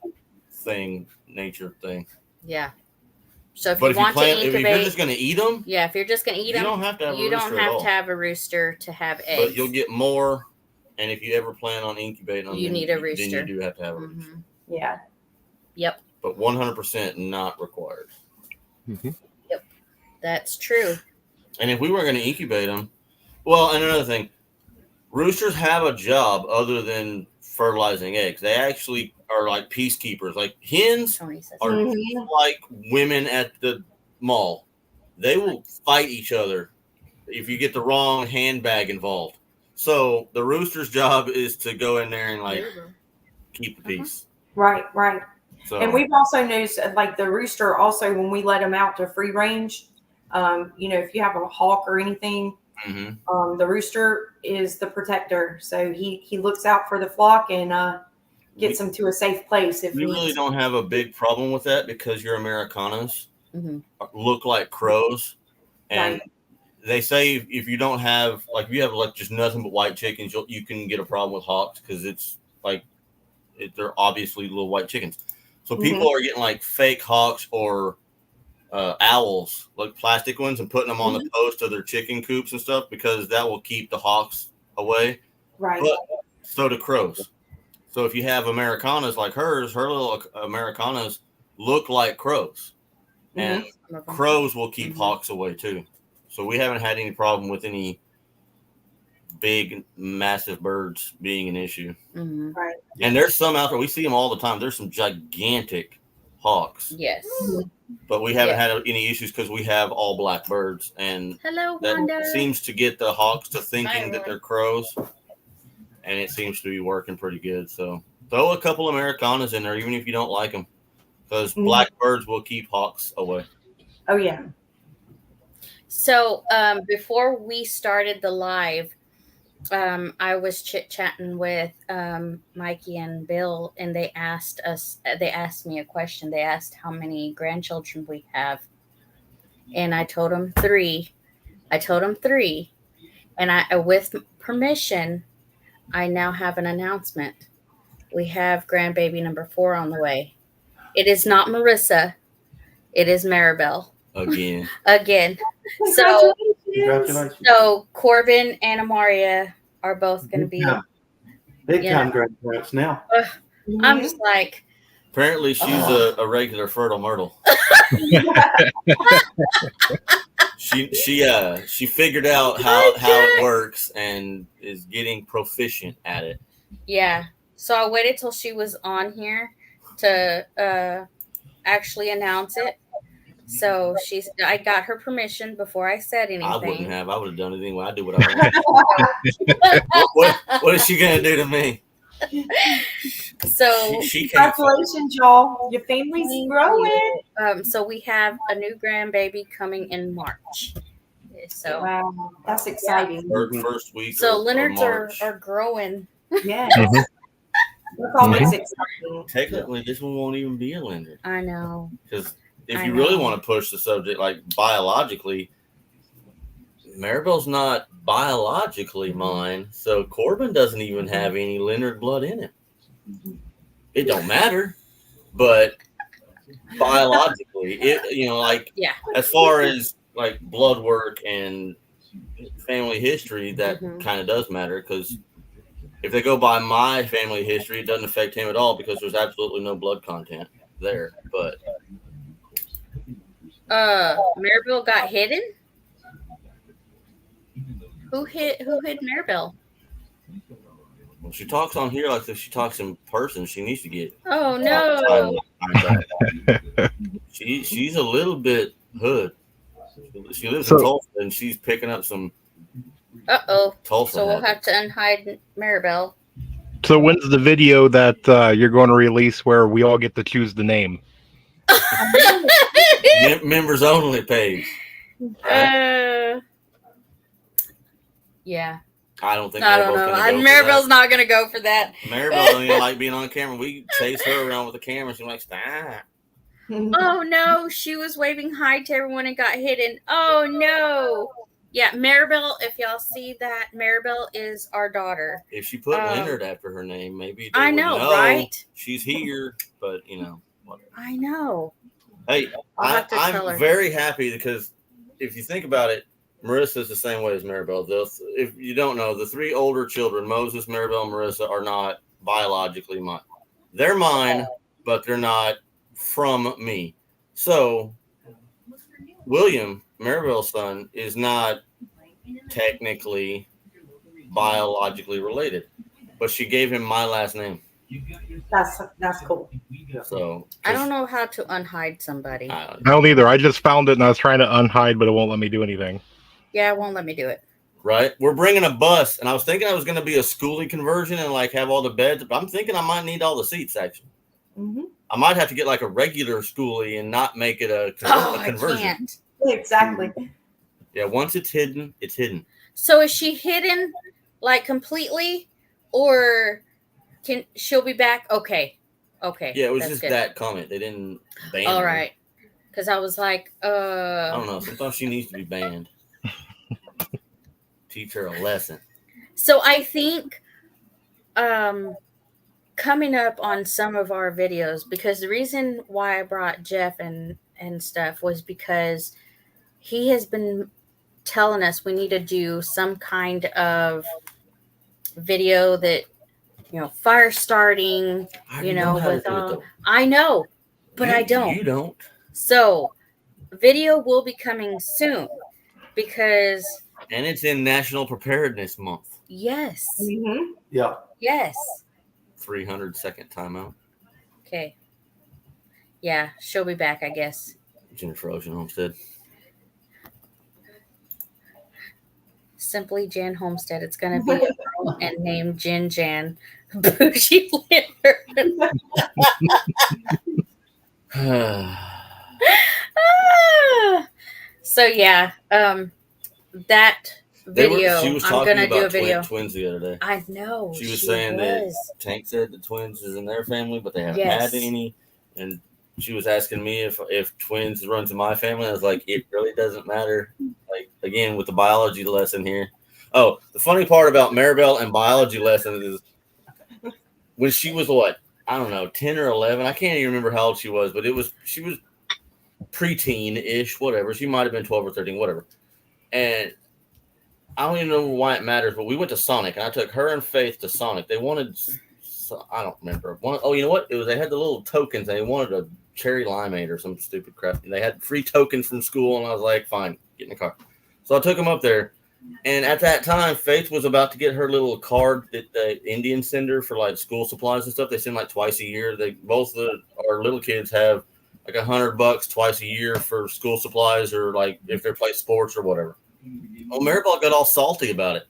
nature thing. Yeah. So if But you want to if you're incubate, just going to eat them, yeah, if you're just going to eat them, you don't have to have have a rooster to have eggs. But you'll get more. And if you ever plan on incubating them, you need a rooster. Then you do have to have a rooster. Yeah. Yep. But 100% not required. Yep. That's true. And if we were going to incubate them, well, and another thing, roosters have a job other than fertilizing eggs. They actually are like peacekeepers. Like hens are like women at the mall. They will fight each other if you get the wrong handbag involved. So the rooster's job is to go in there and like keep the peace. Right. So, and we've also noticed like the rooster also when we let him out to free range, if you have a hawk or anything, the rooster is the protector. So he looks out for the flock and gets them to a safe place. If we really don't have a big problem with that because your Americanas look like crows, and they say if you don't have if you have just nothing but white chickens, you can get a problem with hawks because it's they're obviously little white chickens. So people are getting like fake hawks or owls, like plastic ones, and putting them on the post of their chicken coops and stuff because that will keep the hawks away. Right. But so do crows. So if you have Americanas like her little Americanas look like crows, and crows will keep hawks away too. So we haven't had any problem with any big, massive birds being an issue. Right. And there's some out there. We see them all the time. There's some gigantic hawks. Yes. But we haven't had any issues because we have all black birds. And that seems to get the hawks to thinking that they're crows. And it seems to be working pretty good. So throw a couple Americanas in there, even if you don't like them. Because black birds will keep hawks away. Oh, yeah. So before we started the live, I was chit-chatting with Mikey and Bill, and they asked me a question. They asked how many grandchildren we have. And I told them 3. And with permission, I now have an announcement. We have grandbaby number 4 on the way. It is not Marissa. It is Maribel. Again. So, Congratulations. So Corbin and Amaria are both going to be big time grandparents now. I'm just like. Apparently, she's a regular fertile myrtle. She figured out how it works and is getting proficient at it. Yeah. So I waited till she was on here to actually announce it. So I got her permission before I said anything. I wouldn't have. I would have done it anyway. I do what I want. What is she gonna do to me? So she congratulations, y'all. Your family's growing. So we have a new grandbaby coming in March. So wow, that's exciting. First week. So Leonards are growing. Yeah. That's always exciting. Technically, this one won't even be a Leonard. I know. Because if you really want to push the subject, like biologically, Maribel's not biologically mine, so Corbin doesn't even have any Leonard blood in him. It don't matter, but biologically, as far as like blood work and family history, that kind of does matter because if they go by my family history, it doesn't affect him at all because there's absolutely no blood content there. But Maribel got hidden. Who hid Maribel? Well, she talks on here like if she talks in person. She needs to get. Oh no! She's a little bit hood. She lives in Tulsa and she's picking up some. Tulsa. So we'll have to unhide Maribel. So when's the video that you're going to release where we all get to choose the name? Members only page. Yeah. I don't think. I don't know. Maribel's not gonna go for that. Maribel doesn't like being on camera. We chase her around with the camera. She's like, stop. Oh no, she was waving hi to everyone and got hidden. Oh no. Yeah, Maribel, if y'all see that, Maribel is our daughter. If she put Leonard after her name, maybe they I would know, right? she's here. But whatever. I know. Hey, I'll have to tell her. I'm very happy because if you think about it, Marissa's the same way as Maribel. If you don't know, the 3 older children, Moses, Maribel, and Marissa, are not biologically mine. They're mine, but they're not from me. So William, Maribel's son, is not technically biologically related, but she gave him my last name. That's cool. So I don't know how to unhide somebody. I don't either. I just found it and I was trying to unhide, but it won't let me do anything. Yeah, it won't let me do it. Right? We're bringing a bus, and I was thinking I was going to be a schoolie conversion and like have all the beds, but I'm thinking I might need all the seats actually. Mm-hmm. I might have to get like a regular schoolie and not make it a conversion. I can't. Exactly. Yeah, once it's hidden, it's hidden. So is she hidden like completely, or she'll be back? Okay. Yeah, it was just good. that comment. They didn't ban All her. right. Because I was like, I don't know. Sometimes she needs to be banned. Teach her a lesson. So I think coming up on some of our videos, because the reason why I brought Jeff and stuff was because he has been telling us we need to do some kind of video that, fire starting, with all. I know, but I don't. You don't. So video will be coming soon because. And it's in National Preparedness Month. Yes. Mm-hmm. Yeah. Yes. 300-second timeout. Okay. Yeah, she'll be back, I guess. Jennifer Ocean Homestead. Simply Jan Homestead. It's going to be a girl and named Jen Jan. Bougie Leonard. So yeah, that video. She was I'm talking gonna do a about video. twins the other day. I know. She was saying that Tank said the twins is in their family, but they haven't had any. And she was asking me if twins runs in my family. I was like, it really doesn't matter. Like, again, with the biology lesson here. Oh, the funny part about Maribel and biology lessons is when she was what? I don't know, 10 or 11. I can't even remember how old she was, but she was preteen-ish, whatever. She might have been 12 or 13, whatever. And I don't even know why it matters, but we went to Sonic, and I took her and Faith to Sonic. They wanted, I don't remember. You know what? They had the little tokens, and they wanted a cherry limeade or some stupid crap. And they had free tokens from school, and I was like, fine, get in the car. So I took them up there. And at that time, Faith was about to get her little card that the Indians send her for like school supplies and stuff. They send like twice a year. Our little kids have like $100 twice a year for school supplies, or like if they play sports or whatever. Well, Maribel got all salty about it.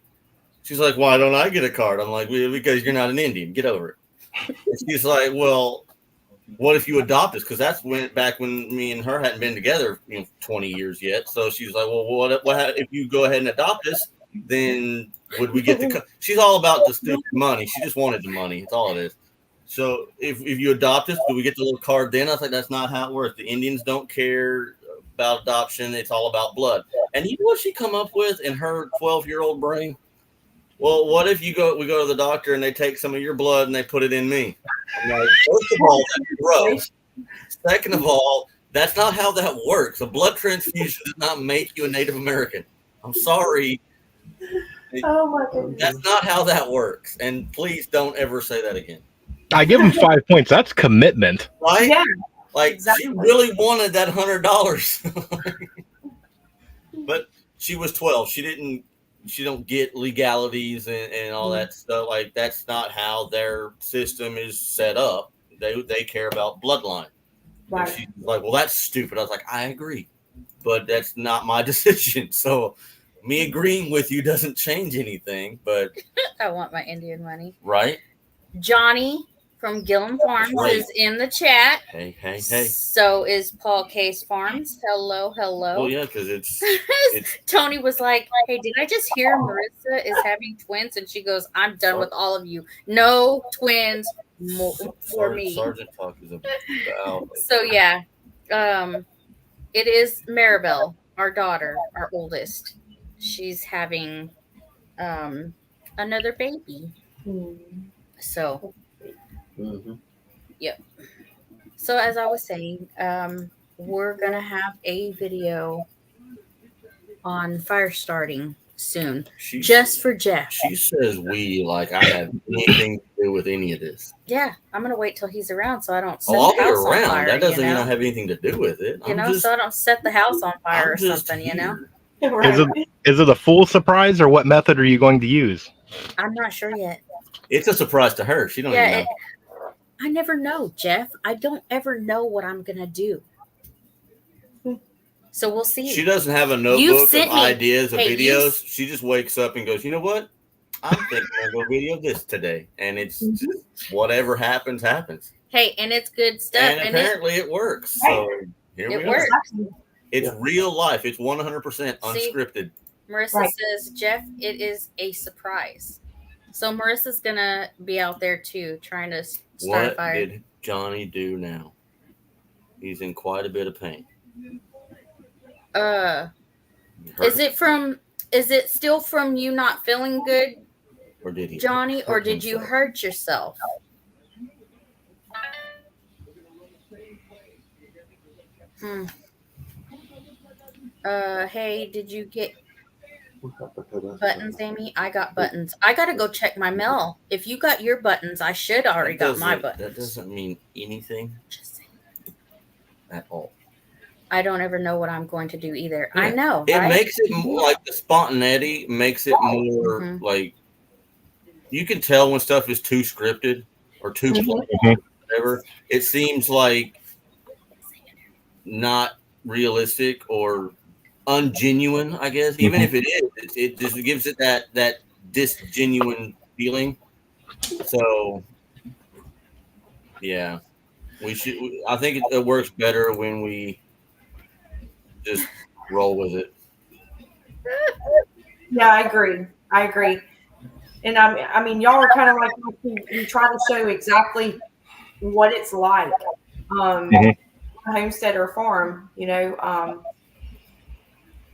She's like, "Why don't I get a card?" I'm like, well, "Because you're not an Indian. Get over it." And she's like, "Well, what if you adopt us?" Because that's back when me and her hadn't been together 20 years yet. So she's like, "Well, what if you go ahead and adopt us? Then would we get the?" She's all about the stupid money. She just wanted the money. That's all it is. So if you adopt us, do we get the little card then? I was like, that's not how it works. The Indians don't care about adoption. It's all about blood. And you know what she come up with in her 12-year-old brain? Well, what if we go to the doctor and they take some of your blood and they put it in me? I'm like, first of all, that's gross. Second of all, that's not how that works. A blood transfusion does not make you a Native American. I'm sorry. Oh my goodness. That's not how that works. And please don't ever say that again. I give him 5 points. That's commitment. Right? Yeah. Like, exactly. She really wanted that $100. But she was 12. She don't get legalities and all that stuff. Like, that's not how their system is set up. They care about bloodline. Right. And she's like, well, that's stupid. I was like, I agree, but that's not my decision. So me agreeing with you doesn't change anything, but I want my Indian money. Right. Johnny from Gillum Farms is in the chat. Hey. So is Paul Case Farms. Hello. Well, yeah, because it's Tony was like, hey, did I just hear Marissa is having twins? And she goes, I'm done with all of you. No twins for me. Sergeant talk is about. So, yeah. It is Maribel, our daughter, our oldest. She's having another baby. So, yep. So as I was saying, we're gonna have a video on fire starting soon, just for Jeff. She says we like I have anything to do with any of this. Yeah, I'm gonna wait till he's around so I don't set I'll the be house on around. fire. That doesn't you know? mean I have anything to do with it. So I don't set the house on fire or something. Here. Is it a full surprise, or what method are you going to use? I'm not sure yet. It's a surprise to her. She don't even know. I never know, Jeff. I don't ever know what I'm gonna do. So we'll see. She doesn't have a notebook of ideas of videos. She just wakes up and goes, you know what? I'm thinking I'll go video this today. And it's just whatever happens, happens. Hey, and it's good stuff. And apparently it works. So here we are. It's real life. It's 100% unscripted. Marissa says, Jeff, it is a surprise. So Marissa's going to be out there too, trying to start a fire. What did Johnny do now? He's in quite a bit of pain. Is it still from you not feeling good, or did he, Johnny, or did you hurt yourself? Hey, did you get buttons, Amy? I got buttons. I gotta go check my mail. If you got your buttons, I should already got my buttons. That doesn't mean anything at all. I don't ever know what I'm going to do either. Yeah. I know. It makes it more like the spontaneity makes it more like you can tell when stuff is too scripted or too planned, whatever. It seems like not realistic or ungenuine, I guess. Even if it is, it just gives it that disgenuine feeling. So yeah, we should. I think it works better when we just roll with it. Yeah, I agree. And I mean, y'all are kind of like we try to show exactly what it's like, homestead or farm,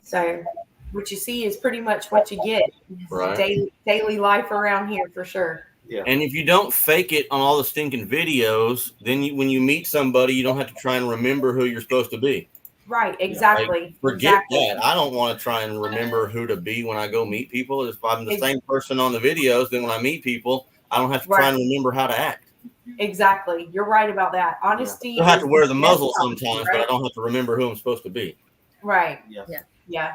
so what you see is pretty much what you get. Right. Daily life around here for sure. Yeah. And if you don't fake it on all the stinking videos, then when you meet somebody, you don't have to try and remember who you're supposed to be. Right, exactly. Like, forget that. I don't want to try and remember who to be when I go meet people. If I'm the same person on the videos, then when I meet people, I don't have to try and remember how to act. Exactly. You're right about that. Honesty. I have to wear the muzzle sometimes, but I don't have to remember who I'm supposed to be. Right. Yeah.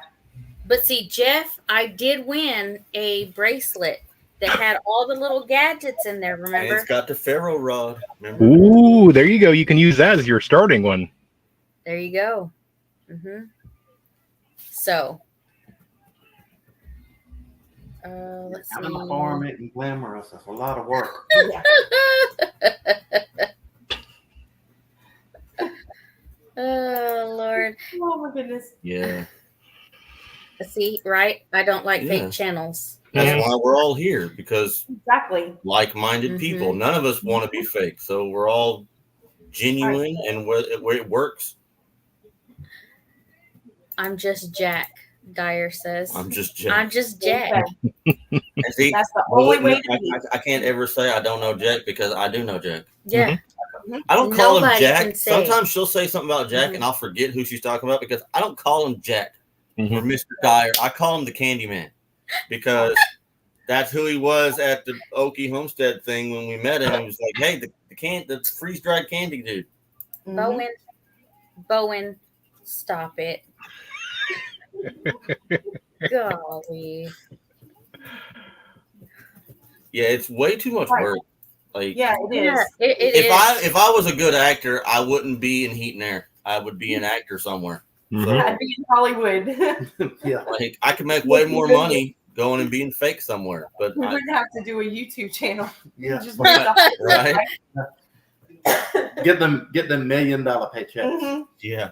But see, Jeff, I did win a bracelet that had all the little gadgets in there, remember? And it's got the ferro rod. Remember? Ooh, there you go. You can use that as your starting one. There you go. So, let's see. I'm farm it and glamorous. That's a lot of work. Oh, Lord. Oh, my goodness. Yeah. See, right? I don't like fake channels. That's why we're all here, because like-minded people. None of us want to be fake. So we're all genuine, and where it works. I'm just Jack, Dyer says. I'm just Jack. I'm just Jack. See, that's the only way to be. I can't ever say I don't know Jack, because I do know Jack. Yeah. I don't call him Jack. Sometimes she'll say something about Jack, and I'll forget who she's talking about, because I don't call him Jack or Mr. Dyer. I call him the Candyman, because that's who he was at the Okie Homestead thing when we met him. He was like, "Hey, the freeze-dried candy dude." Bowen, stop it. Golly. Yeah, it's way too much work. Like, yeah, it is. If I was a good actor, I wouldn't be in Heat and Air. I would be an actor somewhere. So, I'd be in Hollywood. Like, I could make way more money going and being fake somewhere. But we wouldn't have to do a YouTube channel. Yeah, just right. Get them $1 million paychecks. Yeah.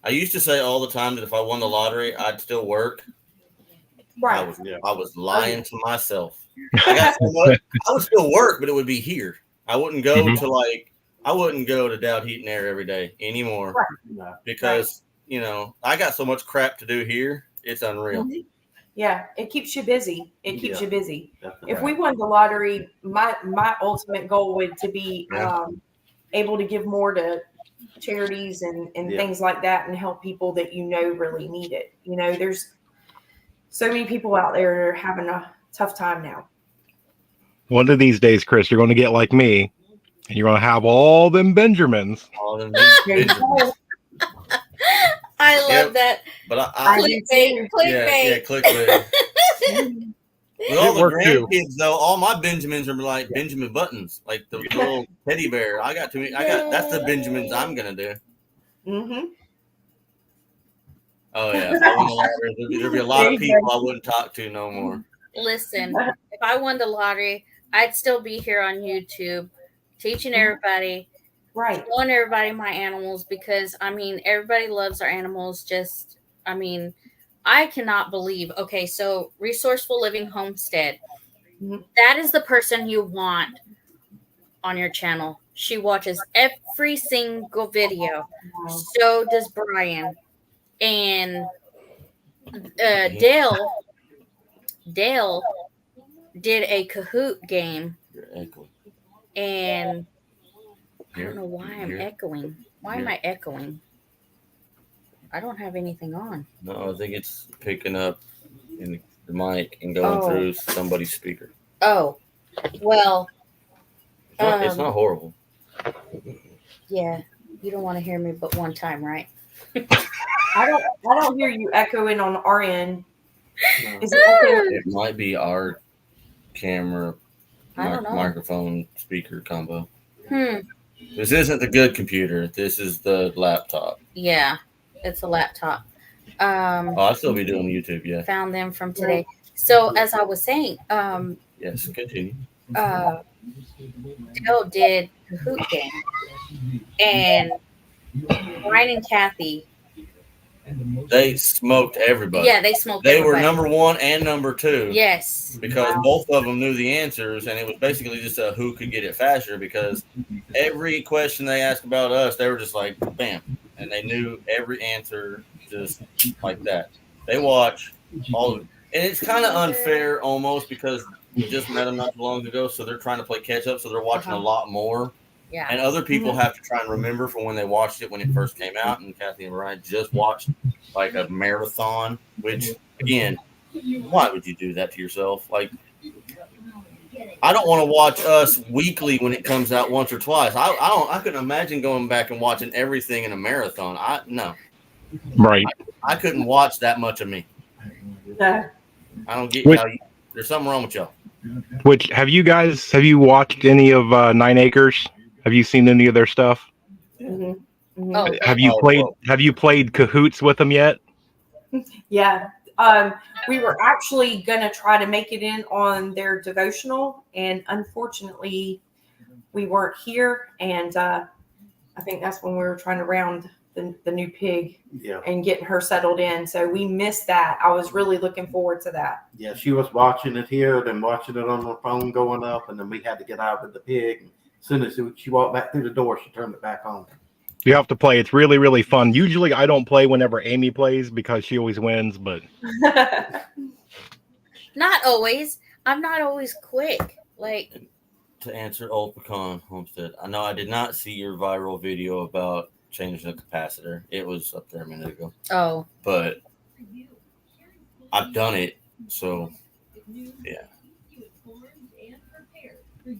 I used to say all the time that if I won the lottery, I'd still work. Right. I was lying to myself. I would still work, but it would be here. I wouldn't go to like I wouldn't go to Dowd Heat and Air every day anymore Right. because I got so much crap to do here. It's unreal. Mhm. Yeah, it keeps you busy. It keeps Yeah. you busy. Definitely. If we won the lottery, my ultimate goal would to be Yeah. able to give more to charities and Yeah. things like that and help people that really need it. There's so many people out there that are having a tough time now. One of these days, Chris, you're going to get like me, and you're going to have all them Benjamins. All them There you Benjamins. go. I love that. But I do Clickbait. too. yeah, Clickbait. clickbait. With all It the worked too. grandkids, though, all my Benjamins are like Benjamin Buttons, like the little teddy bear. That's the Benjamins I'm gonna do. Mm-hmm. Oh yeah, if I won the lottery, there'd be a lot of people I wouldn't talk to no more. Listen, if I won the lottery, I'd still be here on YouTube teaching everybody, Right. showing everybody my animals because, everybody loves our animals. I cannot believe. Okay, so Resourceful Living Homestead. Mhm. That is the person you want on your channel. She watches every single video. Wow. So does Brian. And Dale did a Kahoot game, You're echoing. and I Here, don't know why I'm here. echoing. Why am I echoing? I don't have anything on. No, I think it's picking up in the mic and going through somebody's speaker. Oh, well, It's not horrible. yeah, you don't want to hear me but one time, right? I don't hear you echoing on our end. No. Is it echoing? It might be our camera I don't know. microphone speaker combo. Hmm. This isn't the good computer. This is the laptop. Yeah, it's a laptop. I'll still be doing YouTube. Yeah. Found them from today. So as I was saying, Yes. Continue. Dale did Kahoot game, and Brian and Kathy. They smoked everybody. Yeah, they smoked. They everybody. were number 1 and number 2. Yes, Because both of them knew the answers, and it was basically just a who could get it faster. Because every question they asked about us, they were just like, bam, and they knew every answer just like that. They watch all of it, and it's kind of unfair almost because we just met them not too long ago, so they're trying to play catch up, so they're watching a lot more. Yeah. And other people have to try and remember from when they watched it when it first came out. And Kathy and Brian just watched like a marathon, which again, why would you do that to yourself? Like, I don't want to watch us weekly when it comes out once or twice. I couldn't imagine going back and watching everything in a marathon. No. Right. I couldn't watch that much of me. No. I don't get Which- how there's something wrong with y'all. Which have you watched any of 9 Acres? Have you seen any of their stuff? Mhm. Mhm. Oh, Have you played Cahoots with them yet? Yeah. We were actually going to try to make it in on their devotional, and unfortunately, we weren't here. And I think that's when we were trying to round the new pig Yeah. and getting her settled in. So we missed that. I was really looking forward to that. Yeah, she was watching it here, then watching it on her phone going up, and then we had to get out with the pig. As soon as she walked back through the door, she turned it back on. You have to play. It's really, really fun. Usually I don't play whenever Amy plays because she always wins, but not always. I'm not always quick. Like, To answer Old Pecan Homestead, I know I did not see your viral video about changing the capacitor. It was up there a minute ago. oh, But I've done it, so yeah.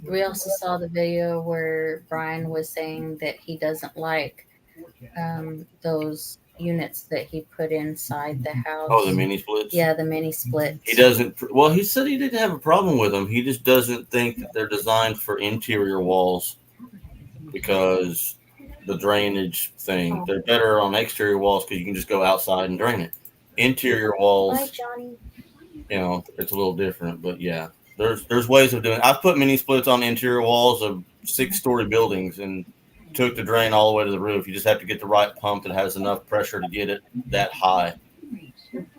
we also saw the video where Brian was saying that he doesn't like those units that he put inside the house. Oh, the mini splits? Yeah, the mini splits. He doesn't, well, he said he didn't have a problem with them. He just doesn't think that they're designed for interior walls because the drainage thing. They're better on exterior walls because you can just go outside and drain it. Interior walls, Bye, Johnny. it's a little different, but yeah. There's ways of doing it. I've put mini splits on interior walls of 6-story buildings and took the drain all the way to the roof. You just have to get the right pump that has enough pressure to get it that high.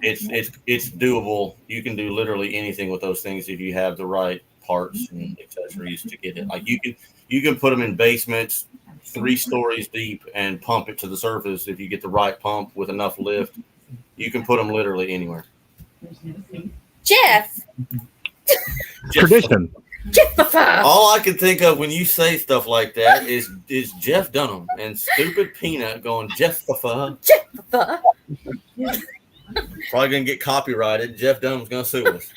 It's doable. You can do literally anything with those things if you have the right parts and accessories to get it. Like you can put them in basements 3 stories deep and pump it to the surface. If you get the right pump with enough lift, you can put them literally anywhere. Jeff. Tradition. Jeff. All I can think of when you say stuff like that is Jeff Dunham and Stupid Peanut going Jeff. Jeff. Probably gonna get copyrighted. Jeff Dunham's gonna sue us.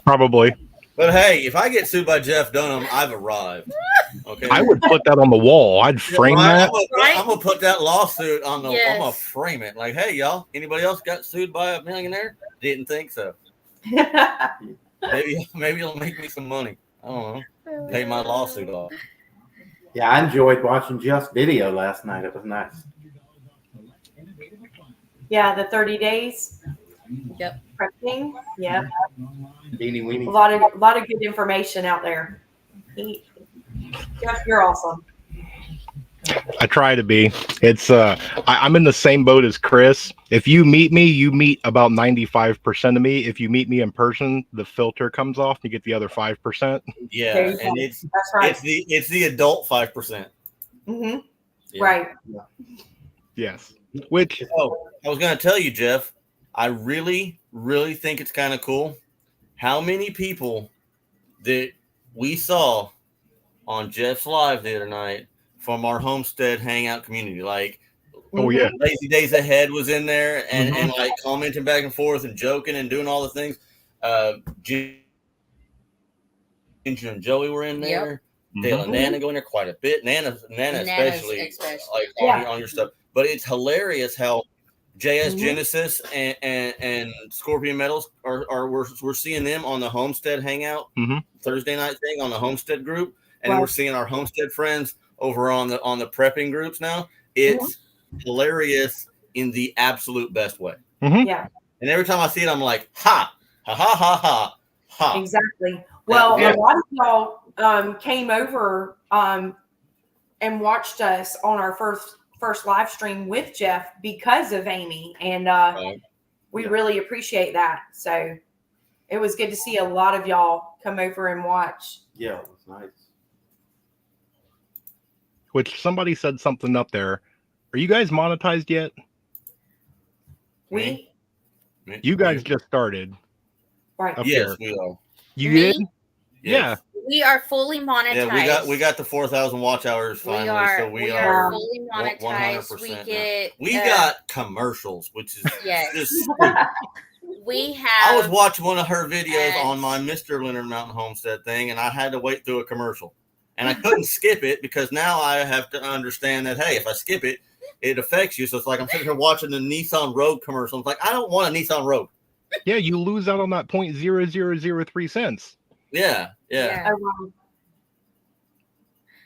Probably. But hey, if I get sued by Jeff Dunham, I've arrived. Okay. I would put that on the wall. I'd frame that. I'm gonna put that lawsuit on the. Yes. I'm gonna frame it. Like, hey, y'all. Anybody else got sued by a millionaire? Didn't think so. Maybe it'll make me some money. I don't know. Pay my lawsuit off. Yeah, I enjoyed watching Jeff's video last night. It was nice. Yeah, the 30 days. Yep. Prepping. Yeah. Beanie weenie. A lot of good information out there. Jeff, you're awesome. I try to be. It's I'm in the same boat as Chris. If you meet me, you meet about 95% of me. If you meet me in person, the filter comes off. You get the other 5%. Yeah, There you and go. it's That's right. it's the adult 5%. Mm-hmm. Yeah. Right. Yes. Which Oh, I was gonna tell you, Jeff. I really, really think it's kind of cool how many people that we saw on Jeff's live the other night from our Homestead Hangout community. Like, oh yeah. Lazy Days Ahead was in there and like commenting back and forth and joking and doing all the things. Ginger and Joey were in there. Dale and Nana go in there quite a bit. Nana especially. Like on your stuff. But it's hilarious how JS Genesis and Scorpion Metals we're seeing them on the Homestead Hangout Thursday night thing on the Homestead group, and then we're seeing our Homestead friends over on the prepping groups now. It's hilarious in the absolute best way. Yeah. And every time I see it, I'm like, ha ha ha ha ha ha. Exactly. Well, a lot of y'all came over and watched us on our first live stream with Jeff because of Amy, and we really appreciate that. So it was good to see a lot of y'all come over and watch. Yeah, it was nice. Which somebody said something up there. Are you guys monetized yet? You guys just started. Right. Yes, we are. You did? Yeah. We are fully monetized. Yeah, we got the 4,000 watch hours finally. We are fully monetized. 100%. We got commercials, which is just we have. I was watching one of her videos on my Mr. Leonard Mountain Homestead thing, and I had to wait through a commercial. And I couldn't skip it because now I have to understand that, hey, if I skip it, it affects you. So it's like I'm sitting here watching the Nissan Rogue commercial. It's like, I don't want a Nissan Rogue. Yeah, you lose out on that 0.0003 cents. Yeah.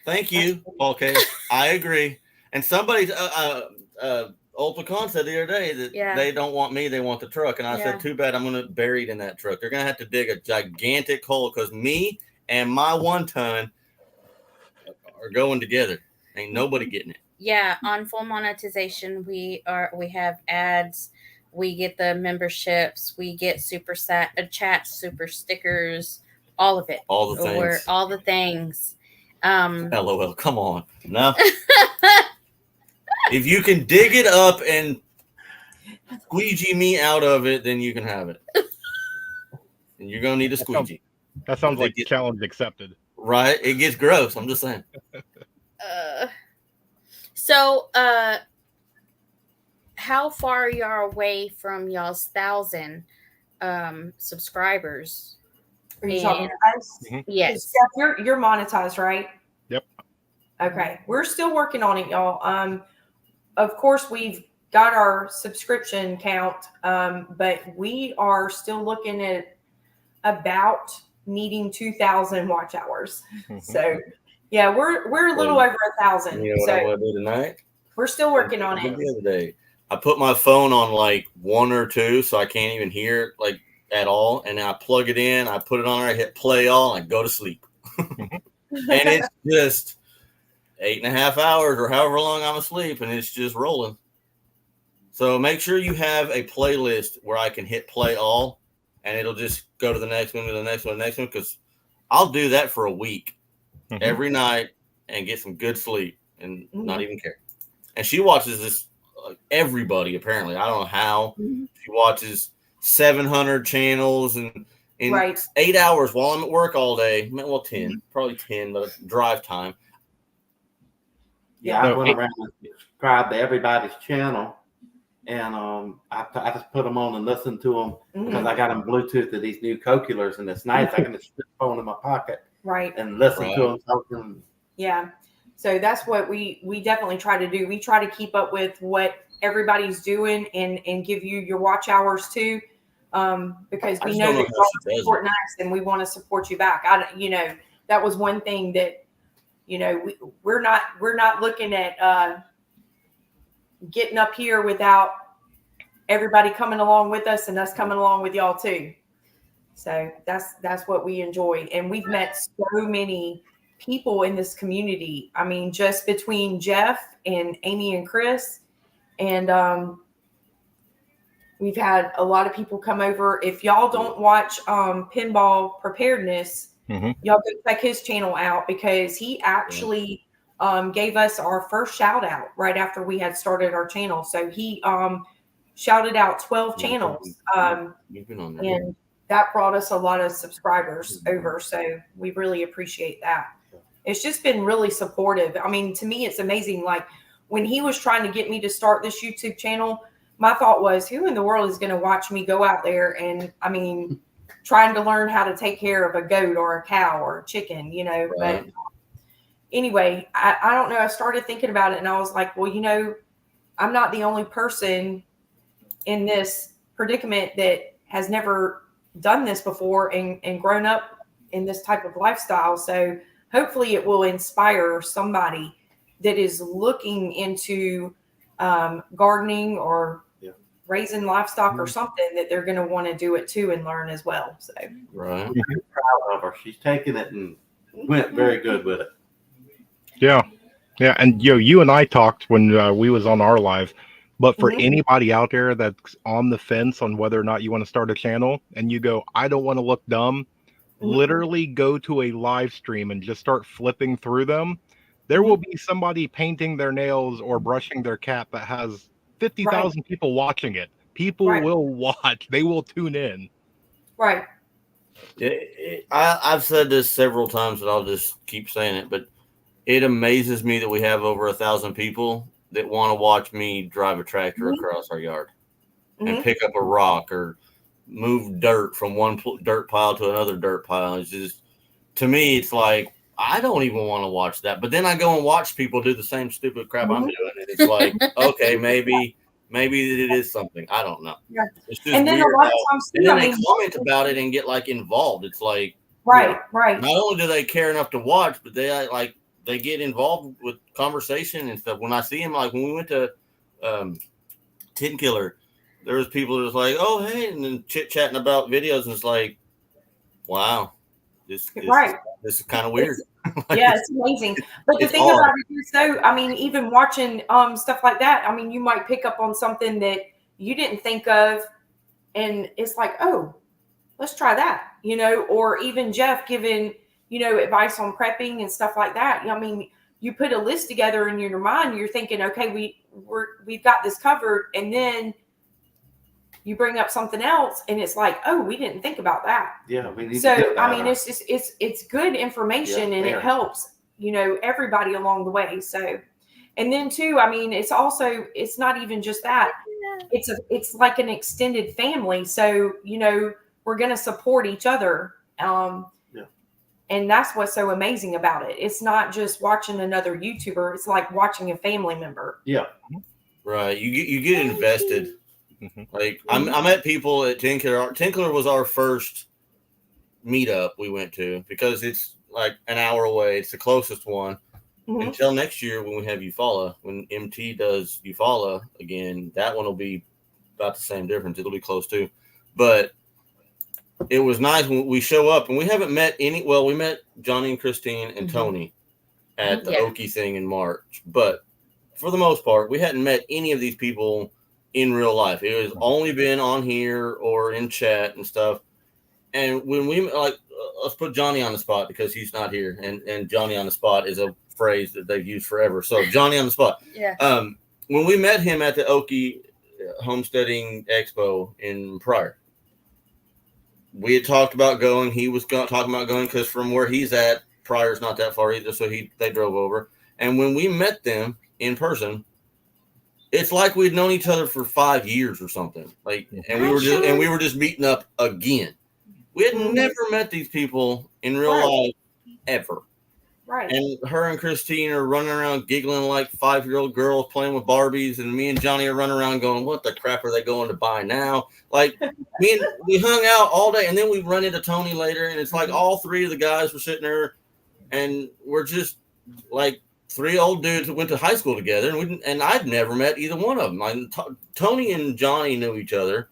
Thank you, Paul K. I agree. And somebody, Old Pecan said the other day that they don't want me, they want the truck. And I said, too bad, I'm going to bury it in that truck. They're going to have to dig a gigantic hole because me and my 1 ton are going together. Ain't nobody getting it. Yeah, on full monetization, we have ads, we get the memberships, we get super chat, super stickers, all of it. All the things. LOL, come on. No. If you can dig it up and squeegee me out of it, then you can have it. And you're going to need a squeegee. That sounds like challenge accepted. Right? It gets gross. I'm just saying. So, how far are y'all away from y'all's 1,000 subscribers? Are you talking to us? Yes. Jeff, you're monetized, right? Yep. Okay. We're still working on it, y'all. Of course, we've got our subscription count, but we are still looking at about needing 2,000 watch hours. So, yeah, we're a little over 1,000. You know what I want to do tonight? We're still working on it. The other day, I put my phone on like 1 or 2, so I can't even hear it like at all. And then I plug it in, I put it on there, I hit play all, and I go to sleep. And it's just 8.5 hours or however long I'm asleep, and it's just rolling. So make sure you have a playlist where I can hit play all, and it'll just go to the next one, to the next one, the next one, because I'll do that for a week every night and get some good sleep. and not even care. And she watches this everybody apparently. I don't know how. She watches 700 channels and in 8 hours while I'm at work all day. Well, 10, probably 10, but drive time. Yeah, I went around and subscribed to everybody's channel, and I just put them on and listen to them because I got them Bluetooth to these new Coculars, and it's nice. I can just put the phone in my pocket, and listen to them talking. Yeah, so that's what we definitely try to do. We try to keep up with what everybody's doing and give you your watch hours too, because we know that you're supporting us and we want to support you back. That was one thing that. We're not looking at getting up here without everybody coming along with us and us coming along with y'all too. So that's what we enjoy. And we've met so many people in this community. I mean, just between Jeff and Amy and Chris, and we've had a lot of people come over. If y'all don't watch Pinball Preparedness, y'all go check his channel out, because he actually gave us our first shout out right after we had started our channel. So he shouted out 12 channels, and that brought us a lot of subscribers over. So we really appreciate that. It's just been really supportive. I mean, to me, it's amazing. Like when he was trying to get me to start this YouTube channel, my thought was, who in the world is going to watch me go out there and, trying to learn how to take care of a goat or a cow or a chicken, but anyway, I don't know. I started thinking about it and I was like, well, I'm not the only person in this predicament that has never done this before and grown up in this type of lifestyle. So hopefully it will inspire somebody that is looking into gardening or raising livestock or something, that they're going to want to do it too and learn as well. So I'm proud of her. She's taken it and went very good with it. Yeah, and you and I talked when we was on our live. But for anybody out there that's on the fence on whether or not you want to start a channel, and you go, I don't want to look dumb, literally go to a live stream and just start flipping through them. There will be somebody painting their nails or brushing their cat that has 50,000 people watching it. People will watch. They will tune in. Right. I've said this several times, and I'll just keep saying it, but it amazes me that we have over 1,000 people that want to watch me drive a tractor across our yard and pick up a rock or move dirt from one dirt pile to another dirt pile. It's just, to me, it's like, I don't even want to watch that. But then I go and watch people do the same stupid crap I'm doing. And it's like, okay, maybe it is something. I don't know. Yeah. It's just and then weird. A lot of times too, and then they comment about it and get like involved. It's like, right. Not only do they care enough to watch, but they get involved with conversation and stuff. When I see them, like when we went to Tin Killer, there was people that was like, oh, hey, and then chit-chatting about videos. And it's like, wow, this is kind of weird. Yeah, it's amazing. But the thing about it is, though, even watching stuff like that, you might pick up on something that you didn't think of. And it's like, oh, let's try that, or even Jeff giving, advice on prepping and stuff like that. You put a list together in your mind, you're thinking, okay, we've got this covered. And then you bring up something else and it's like, oh, we didn't think about that. Yeah. We need so, to get that it's just, it's good information and it helps, everybody along the way. So, and then too, it's also, it's not even just that. It's like an extended family. So, we're going to support each other. And that's what's so amazing about it. It's not just watching another YouTuber. It's like watching a family member. Yeah. Right. You get invested. Like I met people at Tin Killer. Tin Killer was our first meetup we went to because it's like an hour away. It's the closest one. Until next year when we have Eufaula, when MT does Eufaula again, that one will be about the same difference. It'll be close too. But it was nice when we show up and we haven't met any. Well, we met Johnny and Christine and Tony at the Okie thing in March. But for the most part, we hadn't met any of these people in real life. It was only been on here or in chat and stuff. And when we let's put Johnny on the spot because he's not here. And Johnny on the spot is a phrase that they've used forever. So Johnny on the spot. Yeah. When we met him at the Okie Homesteading Expo in Pryor, we had talked about going. He was talking about going because from where he's at, Pryor's not that far either. So they drove over. And when we met them in person, it's like we'd known each other for 5 years or something. And we were just meeting up again. We had never met these people in real life ever. Right. And her and Christine are running around giggling like 5-year-old girls playing with Barbies, and me and Johnny are running around going, "What the crap are they going to buy now?" Like we hung out all day, and then we run into Tony later, and it's like all three of the guys were sitting there, and we're just like 3 old dudes that went to high school together, and I'd never met either one of them. Tony and Johnny knew each other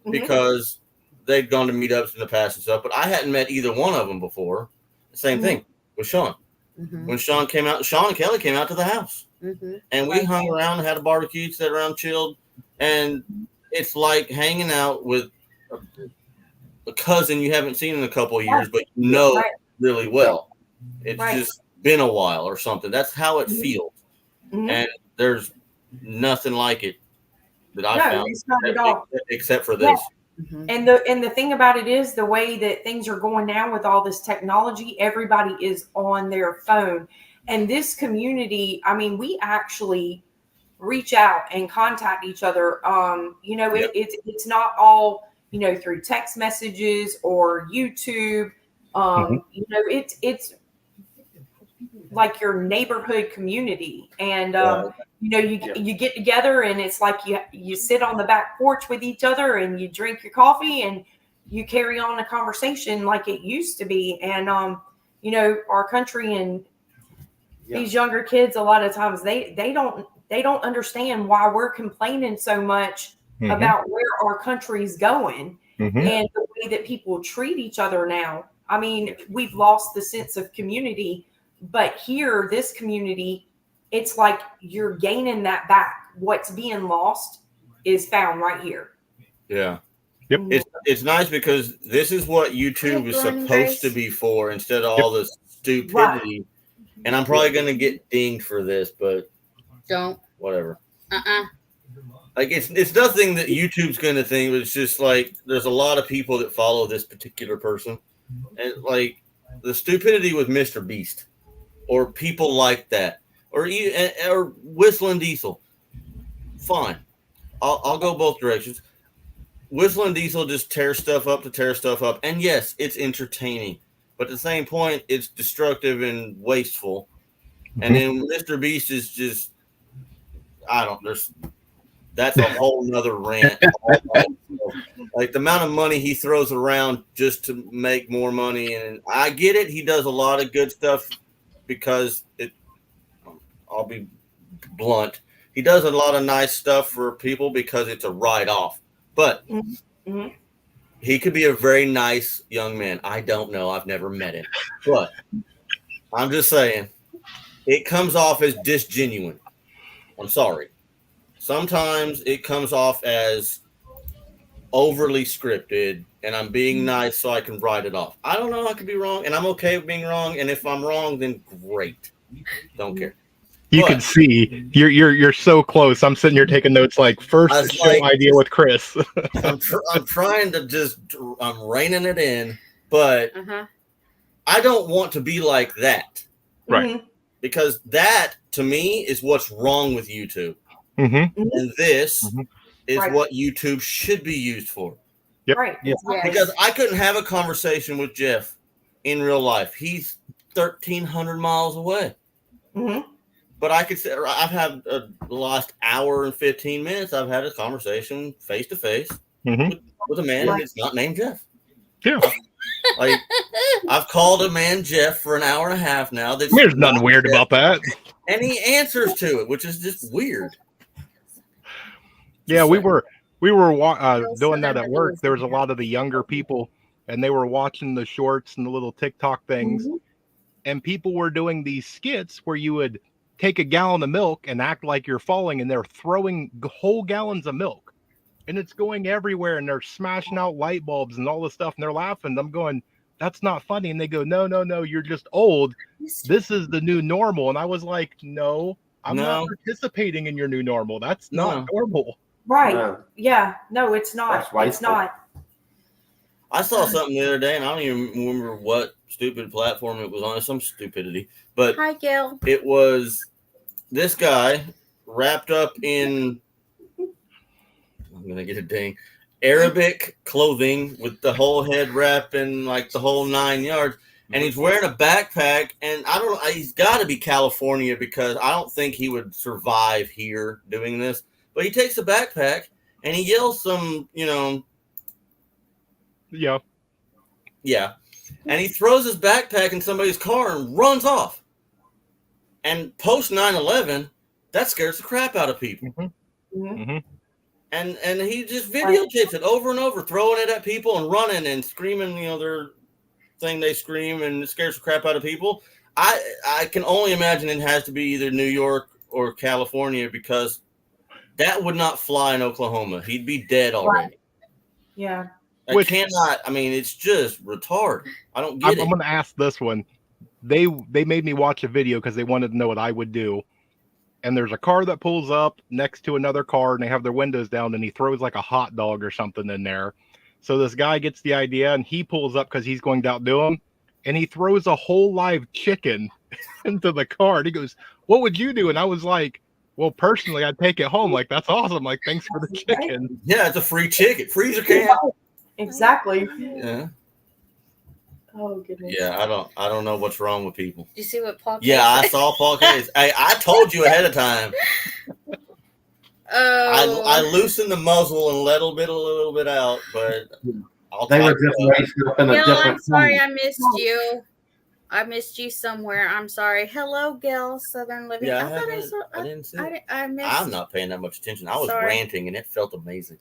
because they'd gone to meetups in the past and stuff, but I hadn't met either one of them before. Same thing with Sean. When Sean came out, Sean and Kelly came out to the house, and we hung around, had a barbecue, sat around, chilled, and it's like hanging out with a cousin you haven't seen in a couple of years, but you know really well. It's just been a while or something. That's how it feels, and there's nothing like it that I found. It's not at all. Except for this. And the thing about it is the way that things are going now with all this technology, everybody is on their phone. And this community, I mean, we actually reach out and contact each other. It's not all, through text messages or YouTube. It's like your neighborhood community. And you get together and it's like you sit on the back porch with each other and you drink your coffee and you carry on a conversation like it used to be. And our country and these younger kids, a lot of times they don't understand why we're complaining so much about where our country's going and the way that people treat each other now. I mean, we've lost the sense of community, but here, this community, it's like you're gaining that back. What's being lost is found right here. Yeah. Yep. It's nice because this is what YouTube is supposed to be for instead of all this stupidity. Right. And I'm probably going to get dinged for this, but don't. Whatever. Like it's nothing that YouTube's going to think, but it's just like there's a lot of people that follow this particular person. And like the stupidity with Mr. Beast or people like that. Or Whistling Diesel. Fine. I'll go both directions. Whistling Diesel just tears stuff up to tear stuff up. And yes, it's entertaining. But at the same point, it's destructive and wasteful. And then Mr. Beast is just, that's a whole nother rant. Like the amount of money he throws around just to make more money. And I get it. He does a lot of good stuff because I'll be blunt. He does a lot of nice stuff for people because it's a write-off. But he could be a very nice young man. I don't know. I've never met him. But I'm just saying, it comes off as disgenuine. I'm sorry. Sometimes it comes off as overly scripted, and I'm being nice so I can write it off. I don't know. I could be wrong, and I'm okay with being wrong. And if I'm wrong, then great. Don't care. You can see you're so close. I'm sitting here taking notes like first show idea with Chris. I'm trying to I'm reining it in, but I don't want to be like that. Right. Because that to me is what's wrong with YouTube. And this is what YouTube should be used for. Yep. Right. Yep. Because I couldn't have a conversation with Jeff in real life. He's 1,300 miles away. But I could say I've had the last hour and 15 minutes. I've had a conversation face to face with a man, and it's not named Jeff. Yeah, like I've called a man Jeff for an hour and a half now. There's nothing weird about that, and he answers to it, which is just weird. Yeah, we were doing that at work. There was a lot of the younger people, and they were watching the shorts and the little TikTok things, and people were doing these skits where you would take a gallon of milk and act like you're falling, and they're throwing whole gallons of milk and it's going everywhere and they're smashing out light bulbs and all this stuff and they're laughing. I'm going, that's not funny. And they go, no, you're just old. This is the new normal. And I was like, no, I'm not No. participating in your new normal. That's not No. normal. Right. No. Yeah. No, it's not. That's wasteful. It's not. I saw something the other day, and I don't even remember what stupid platform it was on. Some stupidity, but Hi, Gail. it was this guy wrapped up in, I'm gonna get a ding, Arabic clothing with the whole head wrap and like the whole 9 yards, and he's wearing a backpack. And I don't know, he's got to be California because I don't think he would survive here doing this. But he takes a backpack and he yells some, Yeah. yeah. And he throws his backpack in somebody's car and runs off. And post 9/11, that scares the crap out of people. And he just videotapes it over and over, throwing it at people and running and screaming, their thing they scream, and it scares the crap out of people. I can only imagine it has to be either New York or California, because that would not fly in Oklahoma. He'd be dead already. Yeah. Which cannot. I mean, it's just retarded. I don't get it. I'm going to ask this one. They made me watch a video because they wanted to know what I would do. And there's a car that pulls up next to another car, and they have their windows down, and he throws like a hot dog or something in there. So this guy gets the idea, and he pulls up because he's going to outdo him, and he throws a whole live chicken into the car. And he goes, "What would you do?" And I was like, well, personally, I'd take it home. Like, that's awesome. Like, thanks for the chicken. Yeah, it's a free chicken. Freezer can. Exactly. Yeah. Oh goodness. Yeah, I don't know what's wrong with people. Did you see what Paul? Yeah, I saw Paul Case. I told you ahead of time. Oh. I loosened the muzzle and let a little bit out, but They were just raised up in a Gil, different. I'm sorry I missed you. I missed you somewhere. I'm sorry. Hello, Gil, Southern Living. Yeah, I didn't see it. I missed. I'm not paying that much attention. I was Sorry. ranting, and it felt amazing.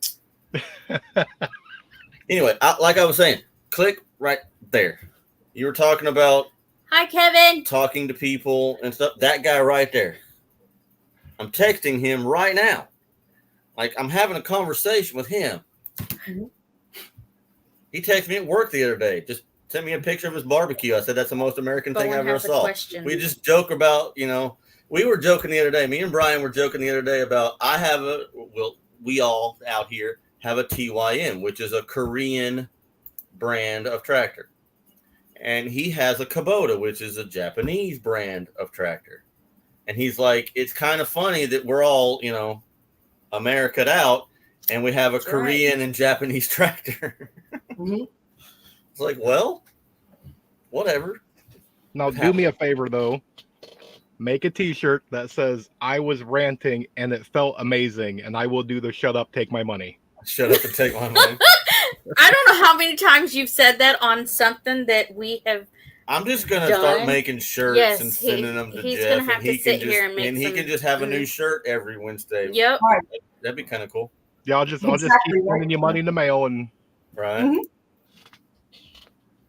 Anyway, like I was saying, click right there. You were talking about Hi, Kevin. talking to people and stuff. That guy right there. I'm texting him right now. Like, I'm having a conversation with him. Mhm. He texted me at work the other day. Just sent me a picture of his barbecue. I said, that's the most American thing I ever saw. We just joke about, we were joking the other day. Me and Brian were joking the other day about we all out here have a TYM, which is a Korean brand of tractor. And he has a Kubota, which is a Japanese brand of tractor. And he's like, it's kind of funny that we're all, America'd out, and we have a Korean and Japanese tractor. Mhm. It's like, well, whatever. Now, do me a favor, though. Make a t-shirt that says, I was ranting and it felt amazing, and I will do the shut up, take my money. Shut up and take my money. I don't know how many times you've said that on something that we have. I'm just going to start making shirts and sending them to he's Jeff. Gonna have to sit here and make he can just have a new shirt every Wednesday. Yep. That'd be kind of cool. Yeah, I'll just keep sending you money in the mail. And right. Mhm.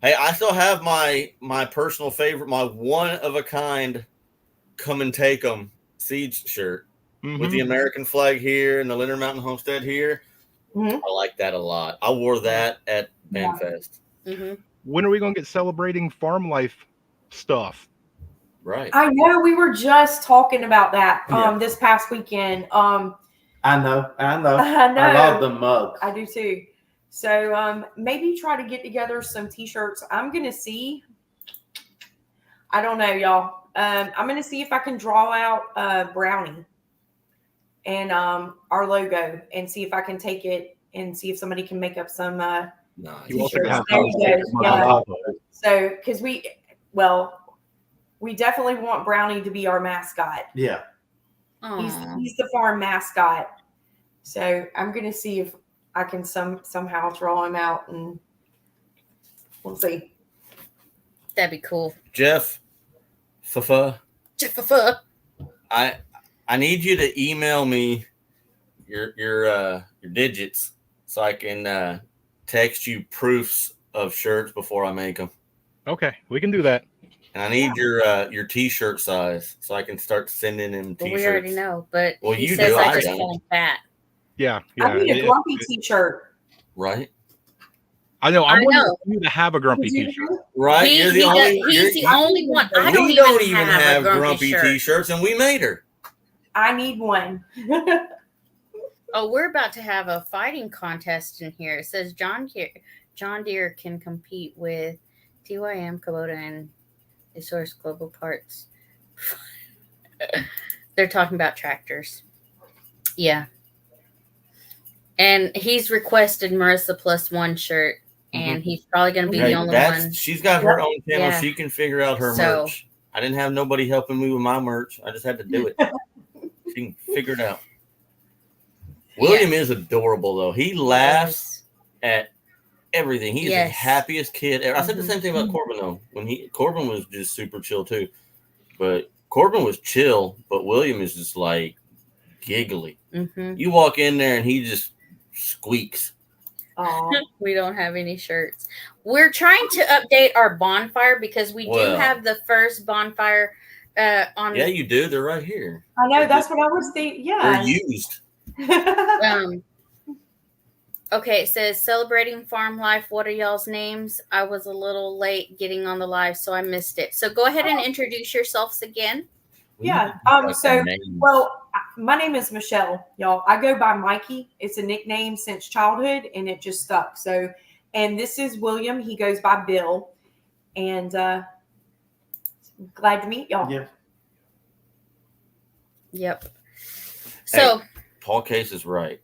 Hey, I still have my personal favorite, my one-of-a-kind come and take 'em Siege shirt with the American flag here and the Leonard Mountain Homestead here. Mhm. I like that a lot. I wore that at Bandfest. Mm-hmm. When are we going to get celebrating farm life stuff? Right. I know we were just talking about that Yeah. this past weekend. I know. I know. I love the mugs. I do too. So maybe try to get together some t-shirts. I'm gonna see. I don't know, y'all. I'm gonna see if I can draw out Brownie and our logo and see if I can take it and see if somebody can make up some Nice. You also t-shirts. have There you go. Yeah. So because we definitely want Brownie to be our mascot. Yeah. He's the farm mascot. So I'm gonna see if I can somehow draw him out, and we'll see. That'd be cool. Jeff, Jeff, I need you to email me your digits so I can text you proofs of shirts before I make them. Okay, we can do that. And I need your t-shirt size so I can start sending him t-shirts. we already know, but Well, he you says do, I I just don't. call him fat. Yeah. I need a grumpy t-shirt. Right? I know. I'm I waiting know. for you to have a grumpy T-shirt. Right? He's the only one. I we don't even have a grumpy shirt. T-shirts, and we made her. I need one. Oh, we're about to have a fighting contest in here. It says John Deere can compete with TYM, Kubota, and Source Global Parts. They're talking about tractors. Yeah. And he's requested Marissa plus one shirt, and he's probably going to be the only one. She's got her own channel. Yeah. She can figure out her merch. I didn't have nobody helping me with my merch. I just had to do it. She can figure it out. William is adorable, though. He laughs at everything. He's the happiest kid ever. I said the same thing about Corbin, though. Corbin was just super chill, too. But Corbin was chill, but William is just like giggly. You walk in there and he just squeaks. We don't have any shirts. We're trying to update our bonfire because we do have the first bonfire on. Yeah, you do. They're right here. I know. That's what I was thinking. Yeah. They're used. Okay, it says celebrating farm life. What are y'all's names? I was a little late getting on the live, so I missed it. So go ahead and introduce yourselves again. Yeah. My name is Michelle, y'all. I go by Mikey. It's a nickname since childhood, and it just stuck. So, and this is William. He goes by Bill, and glad to meet y'all. Yeah. Yep. So, Paul Case is right.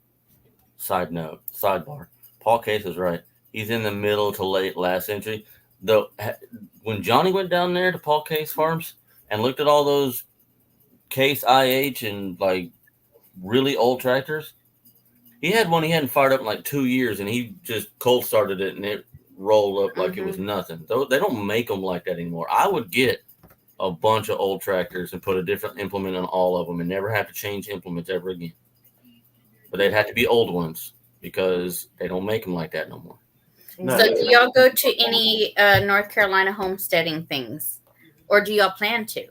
Sidebar. Paul Case is right. He's in the middle to late last century. Though, when Johnny went down there to Paul Case Farms and looked at all those Case IH and like really old tractors, he had one he hadn't fired up in like 2 years, and he just cold started it and it rolled up like it was nothing. They don't make them like that anymore. I would get a bunch of old tractors and put a different implement on all of them and never have to change implements ever again. But they'd have to be old ones because they don't make them like that no more. No. So do y'all go to any North Carolina homesteading things, or do y'all plan to?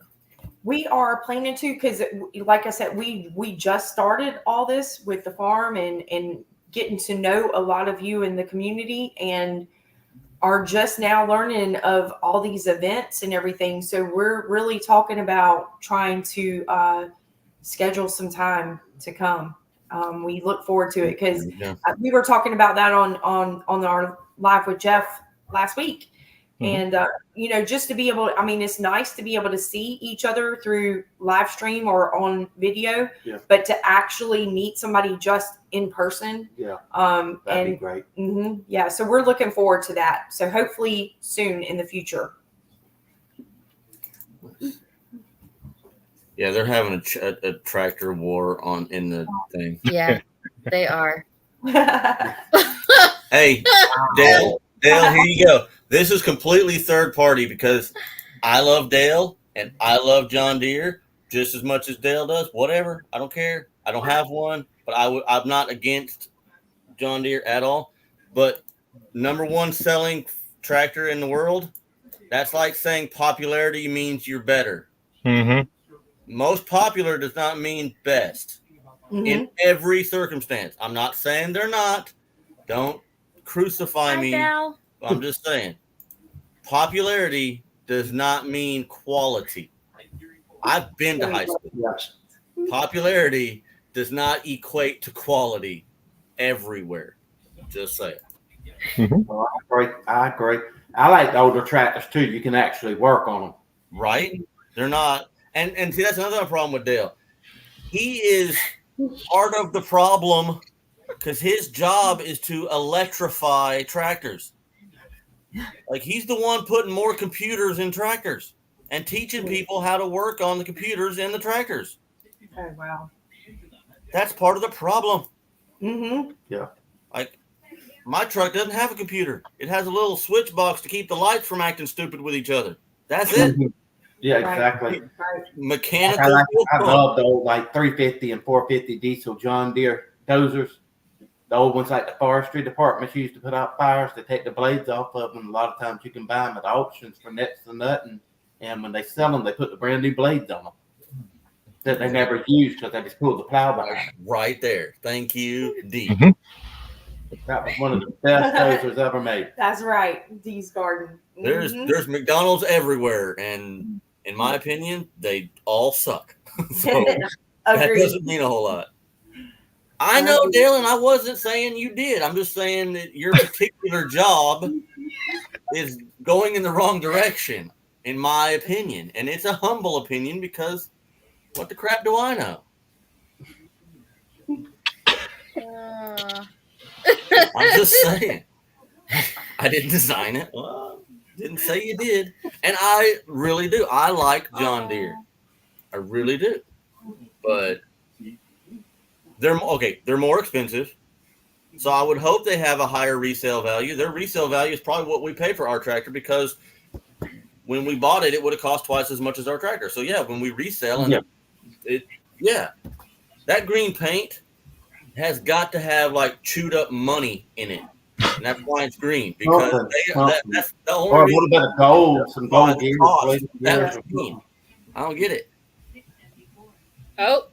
We are planning to, because like I said, we just started all this with the farm and getting to know a lot of you in the community, and are just now learning of all these events and everything. So we're really talking about trying to schedule some time to come. We look forward to it because we were talking about that on our live with Jeff last week. And, just to be able, it's nice to be able to see each other through live stream or on video, but to actually meet somebody just in person. Yeah. That'd be great. Yeah. So we're looking forward to that. So hopefully soon in the future. Yeah, they're having a tractor war in the thing. Yeah, they are. Hey, Dale, here you go. This is completely third party because I love Dale and I love John Deere just as much as Dale does. Whatever, I don't care. I don't have one, but I'm not against John Deere at all. But number one selling tractor in the world, that's like saying popularity means you're better. Most popular does not mean best in every circumstance. I'm not saying they're not. Don't crucify me. Val. I'm just saying popularity does not mean quality. I've been to high school. Popularity does not equate to quality everywhere. Just say it. Well, I agree. I like the older tractors too. You can actually work on them. Right? They're not. And see, that's another problem with Dale. He is part of the problem because his job is to electrify tractors. Like he's the one putting more computers in tractors and teaching people how to work on the computers in the tractors. Oh, wow. That's part of the problem. Yeah. Like my truck doesn't have a computer. It has a little switch box to keep the lights from acting stupid with each other. That's it. Yeah, exactly. Mechanical. I love the old 350 and 450 diesel John Deere dozers. The old ones like the forestry departments used to put out fires to take the blades off of them. A lot of times you can buy them at auctions for next to nothing. And when they sell them, they put the brand new blades on them that they never used because they just pulled the plow back. Right there. Thank you, D. That was one of the best toasters ever made. That's right. Dee's Garden. There's McDonald's everywhere, and in my opinion, they all suck. So that doesn't mean a whole lot. I know, Dylan, I wasn't saying you did. I'm just saying that your particular job is going in the wrong direction, in my opinion. And it's a humble opinion because what the crap do I know? I'm just saying. I didn't design it. Well, didn't say you did. And I really do. I like John Deere. I really do. But they're more expensive. So I would hope they have a higher resale value. Their resale value is probably what we pay for our tractor because when we bought it, it would have cost twice as much as our tractor. So yeah, when we resell and that green paint has got to have like chewed up money in it. And that's why it's green because that's the only Or reason. what about gold? Some gold gears. I don't get it. Oh,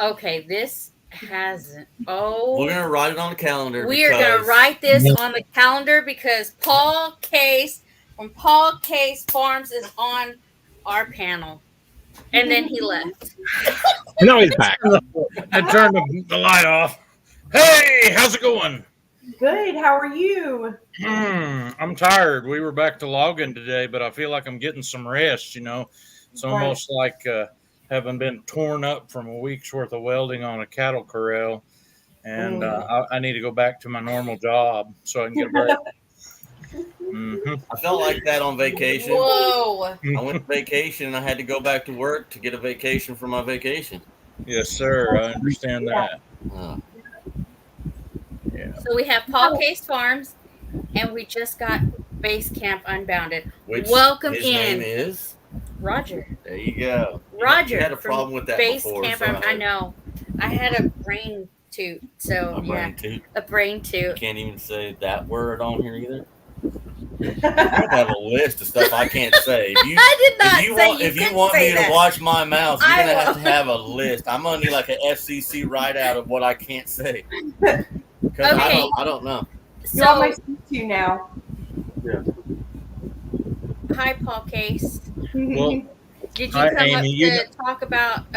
okay. This hasn't. Oh, We're gonna write it on the calendar. We are gonna write this on the calendar because Paul Case from Paul Case Farms is on our panel, and then he left. No, he's back. I turned the light off. Hey, how's it going? Good. How are you? I'm tired. We were back to logging today, but I feel like I'm getting some rest. You know, it's almost like having been torn up from a week's worth of welding on a cattle corral, and I need to go back to my normal job so I can get a break. I felt like that on vacation. Whoa! I went on vacation and I had to go back to work to get a vacation from my vacation. Yes, sir. I understand that. Yeah. So we have Paul Case Farms, and we just got Base Camp Unbounded. Welcome his in. Name is Roger. There you go. Roger. You had a problem with that Base before. Camp. So I know. I had a brain toot. So a brain toot. A brain toot. You can't even say that word on here either. I have a list of stuff I can't say. I did not say if you want me to watch my mouth, you're gonna have a list. I'm gonna need like an FCC write out of what I can't say. Because I don't know. You all my two now. Yeah. Hi, Paul Case. Well, did you come up to talk about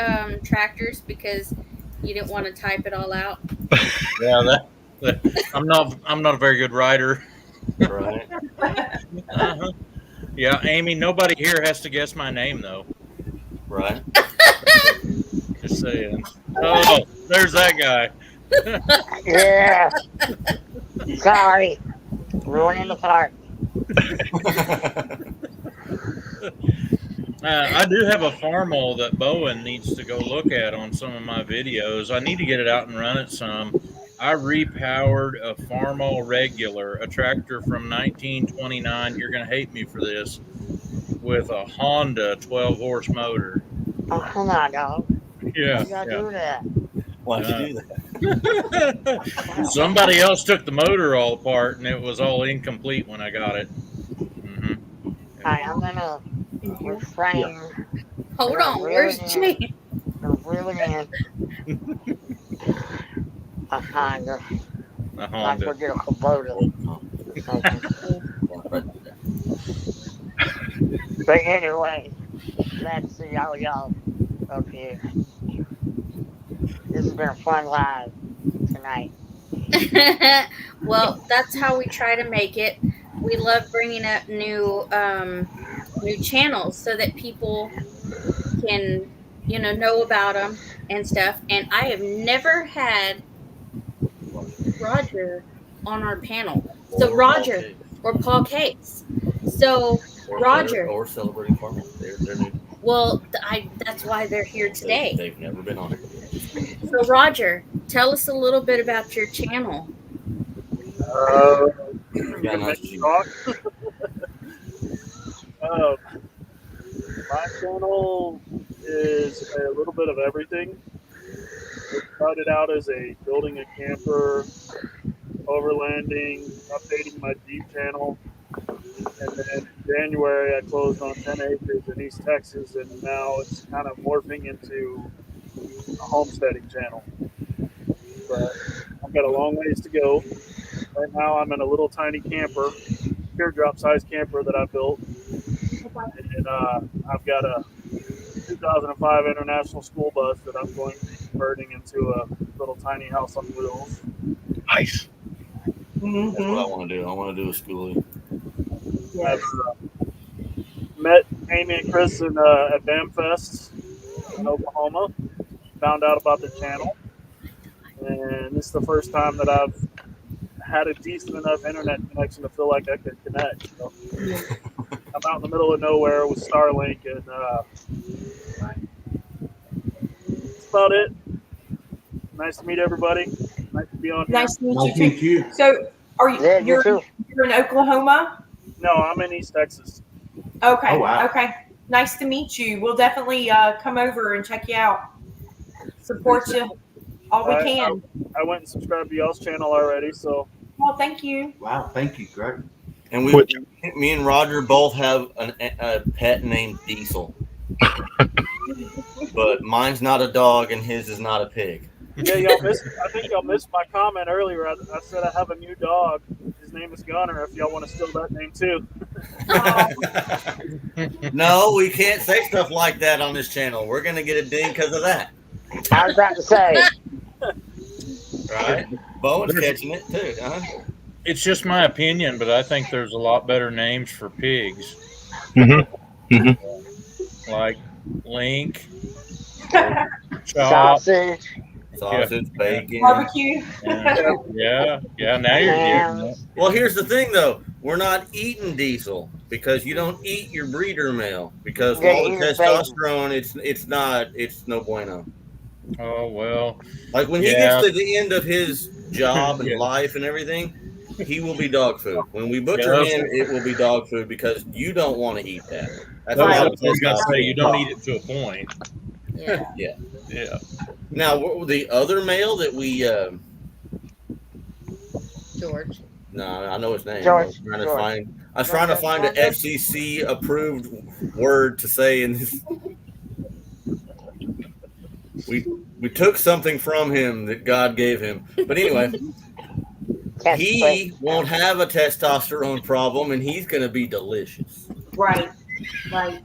tractors because you didn't want to type it all out? Yeah, I'm not a very good writer. Right. Yeah, Amy. Nobody here has to guess my name though. Right. Just saying. Oh, there's that guy. Yeah. Sorry. Ruining the park. I do have a Farmall that Bowen needs to go look at on some of my videos. I need to get it out and run it some. I repowered a Farmall regular, a tractor from 1929. You're going to hate me for this, with a Honda 12-horse motor. Oh, come on, dog. Yeah. You gotta do that. Why'd you do that? Somebody else took the motor all apart, and it was all incomplete when I got it. I'm gonna refrain. Hold on, where's Jane? Ruining a Honda. A Honda. Like we'll get a Kubota. But anyway, glad to see all y'all up here. This has been a fun live tonight. Well, that's how we try to make it. We love bringing up new channels so that people can, know about them and stuff. And I have never had Roger on our panel. So Roger or Paul Case. So Roger or Celebrating Farming. They're new. Well, that's why they're here today. They've never been on it. So Roger, tell us a little bit about your channel. My channel is a little bit of everything. It started out as a building a camper, overlanding, updating my Jeep channel. And then in January, I closed on 10 acres in East Texas, and now it's kind of morphing into a homesteading channel. But I've got a long ways to go. Right now, I'm in a little tiny camper, teardrop sized camper that I built, and I've got a 2005 International School Bus that I'm going to be converting into a little tiny house on wheels. Nice. That's what I want to do. I want to do a schoolie. I've met Amy and Chris at BAMFest in Oklahoma. Found out about the channel, and this is the first time that I've had a decent enough internet connection to feel like I could connect. So I'm out in the middle of nowhere with Starlink, and that's about it. Nice to meet everybody. Nice to be on here. Nice to meet Nice to you meet too. you. So, are you Yeah, you too. you're in Oklahoma? No, I'm in East Texas. Okay. Oh, wow. Okay. Nice to meet you. We'll definitely come over and check you out. Support you all we can. I went and subscribed to y'all's channel already, so Well, thank you. Wow, thank you, Greg. And me and Roger both have a pet named Diesel. But mine's not a dog and his is not a pig. yeah, I think y'all missed my comment earlier. I said I have a new dog. His name is Gunner. If y'all want to steal that name too. No, we can't say stuff like that on this channel. We're going to get a ding because of that. I was about to say. Right? Bowen's catching it too, huh? It's just my opinion, but I think there's a lot better names for pigs, like Link, Chop. Sausage. Sausage, bacon. Barbecue. Yeah. Now you're getting it. Well, here's the thing, though. We're not eating Diesel because you don't eat your breeder male because Yeah, all the eat his testosterone, it's no bueno. Oh well. Like when he gets to the end of his job and life and everything, he will be dog food. When we butcher him, it will be dog food because you don't want to eat that. That's I why was gonna say you don't eat it to a point. Yeah. Yeah. Now the other male that we George. no, I know his name. George. I was trying to find an FCC approved word to say in this. We took something from him that God gave him. But anyway, he won't have a testosterone problem and he's going to be delicious. Right. Right.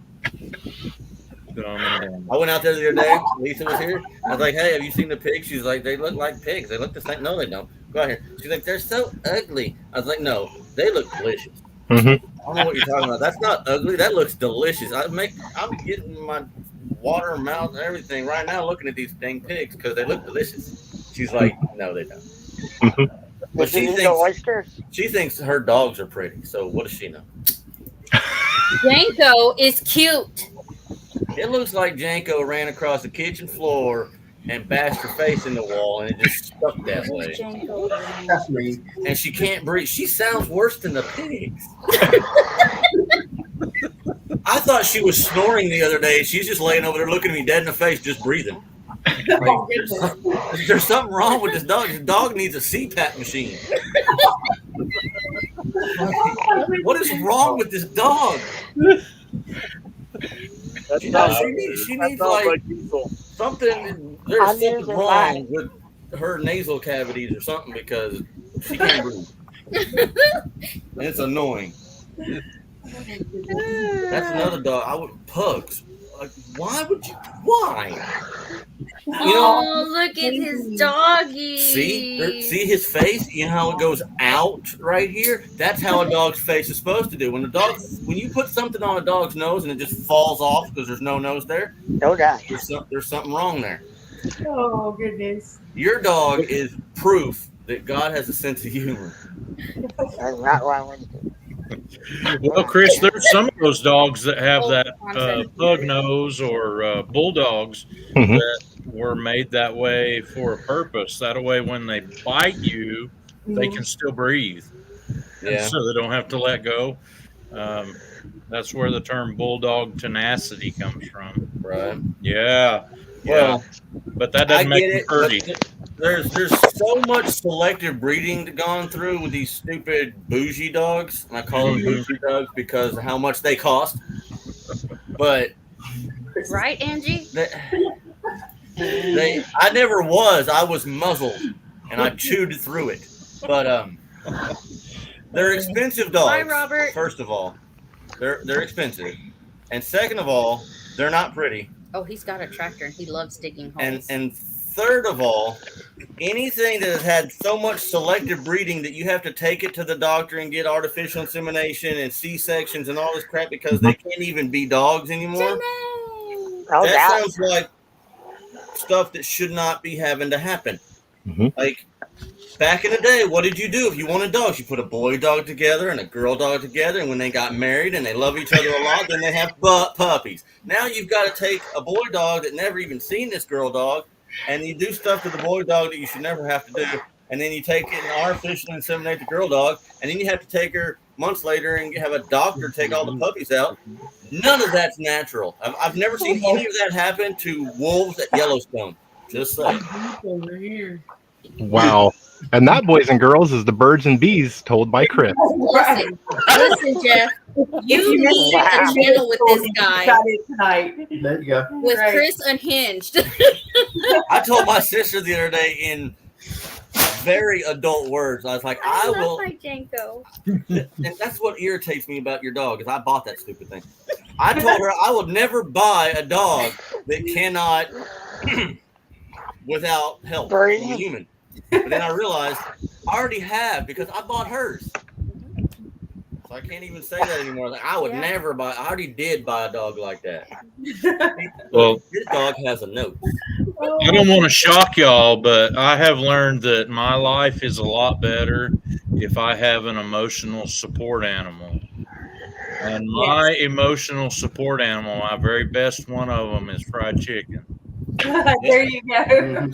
I went out there the other day. Lisa was here. I was like, hey, have you seen the pigs? She's like, they look like pigs. They look the same. No, they don't. Go out here. She's like, they're so ugly. I was like, no, they look delicious. I don't know what you're talking about. That's not ugly. That looks delicious. I'm getting my water mouth and everything right now looking at these dang pigs because they look delicious. She's like, no, they don't. But she thinks her dogs are pretty. So what does she know? Janko is cute. It looks like Janko ran across the kitchen floor and bashed her face in the wall and it just stuck that way. That's me. And she can't breathe. She sounds worse than the pigs. I thought she was snoring the other day. She's just laying over there looking at me dead in the face, just breathing. Like, there's something wrong with this dog. This dog needs a CPAP machine. What is wrong with this dog? She needs like something. There's something wrong with her nasal cavities or something because she can't breathe. And it's annoying. That's another dog. Pugs. Like, why would you? Why? You know, look at his doggy. See his face. You know how it goes out right here. That's how a dog's face is supposed to do. When you put something on a dog's nose and it just falls off because there's no nose there, there's something wrong there. Oh goodness. Your dog is proof that God has a sense of humor. That's not what I wanted to. Well, Chris, there's some of those dogs that have that pug nose or bulldogs that were made that way for a purpose. That way, when they bite you, they can still breathe. Yeah. So they don't have to let go. That's where the term bulldog tenacity comes from. Right. Yeah. Well, but that doesn't make it pretty. There's so much selective breeding gone through with these stupid bougie dogs. And I call them bougie dogs because of how much they cost. But right, Angie? I never was. I was muzzled. and I chewed through it. But they're expensive dogs. Bye, Robert. First of all, they're expensive, and second of all, they're not pretty. Oh, he's got a tractor and he loves digging holes. And third of all, anything that has had so much selective breeding that you have to take it to the doctor and get artificial insemination and C-sections and all this crap because they can't even be dogs anymore. That sounds like stuff that should not be having to happen. Like back in the day, what did you do if you wanted dogs? You put a boy dog together and a girl dog together, and when they got married and they love each other a lot, then they have puppies. Now you've got to take a boy dog that never even seen this girl dog, and you do stuff to the boy dog that you should never have to do, and then you take it and artificially inseminate the girl dog, and then you have to take her months later and have a doctor take all the puppies out. None of that's natural. I've never seen any of that happen to wolves at Yellowstone. Just saying. Over here. Wow. And that, boys and girls, is the birds and bees told by Chris. Listen, Jeff. You need a channel with this guy. Tonight. There you go. With Chris Unhinged. I told my sister the other day in very adult words. I was like, I love will. my Janko. And that's what irritates me about your dog, is I bought that stupid thing. I told her I will never buy a dog that cannot, without help from a human. But then I realized I already have because I bought hers. So I can't even say that anymore. Like, I would never buy. I already did buy a dog like that. Well, this dog has a note. I don't want to shock y'all, but I have learned that my life is a lot better if I have an emotional support animal. And my emotional support animal, my very best one of them, is fried chicken. There you go.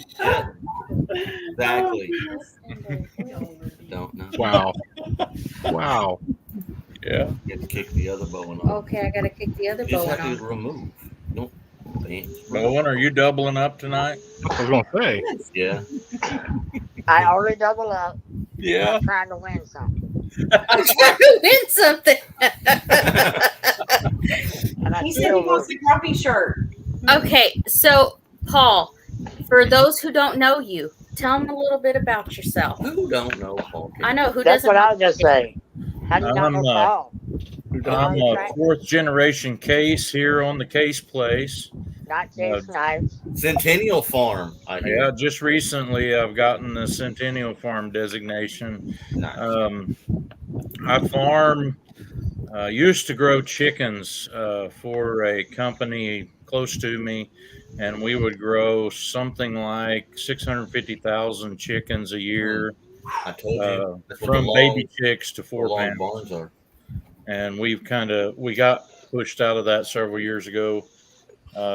Exactly. Don't know. Wow. Wow. Yeah. You have to kick the other Bowen off. Okay, I gotta kick the other You just Bowen have to off. remove. Don't. Bowen, are you doubling up tonight? I was going to say. Yeah. I already double up. Yeah. I'm trying to win something. I'm trying to win something. And I He said still he wants lose. a grumpy shirt. Okay, so Paul, for those who don't know you, tell them a little bit about yourself. Who don't know Paul? I know who That's doesn't. what I was just saying. How do you not I'm, know Paul? I'm a fourth generation Case here on the Case Place. Not Case Knights. Centennial Farm. I hear. Yeah, just recently I've gotten the Centennial Farm designation. Nice. I farm, used to grow chickens for a company close to me, and we would grow something like 650,000 chickens a year. I told you. That's what From the baby chicks to long 4 pounds. barns are. And we got pushed out of that several years ago.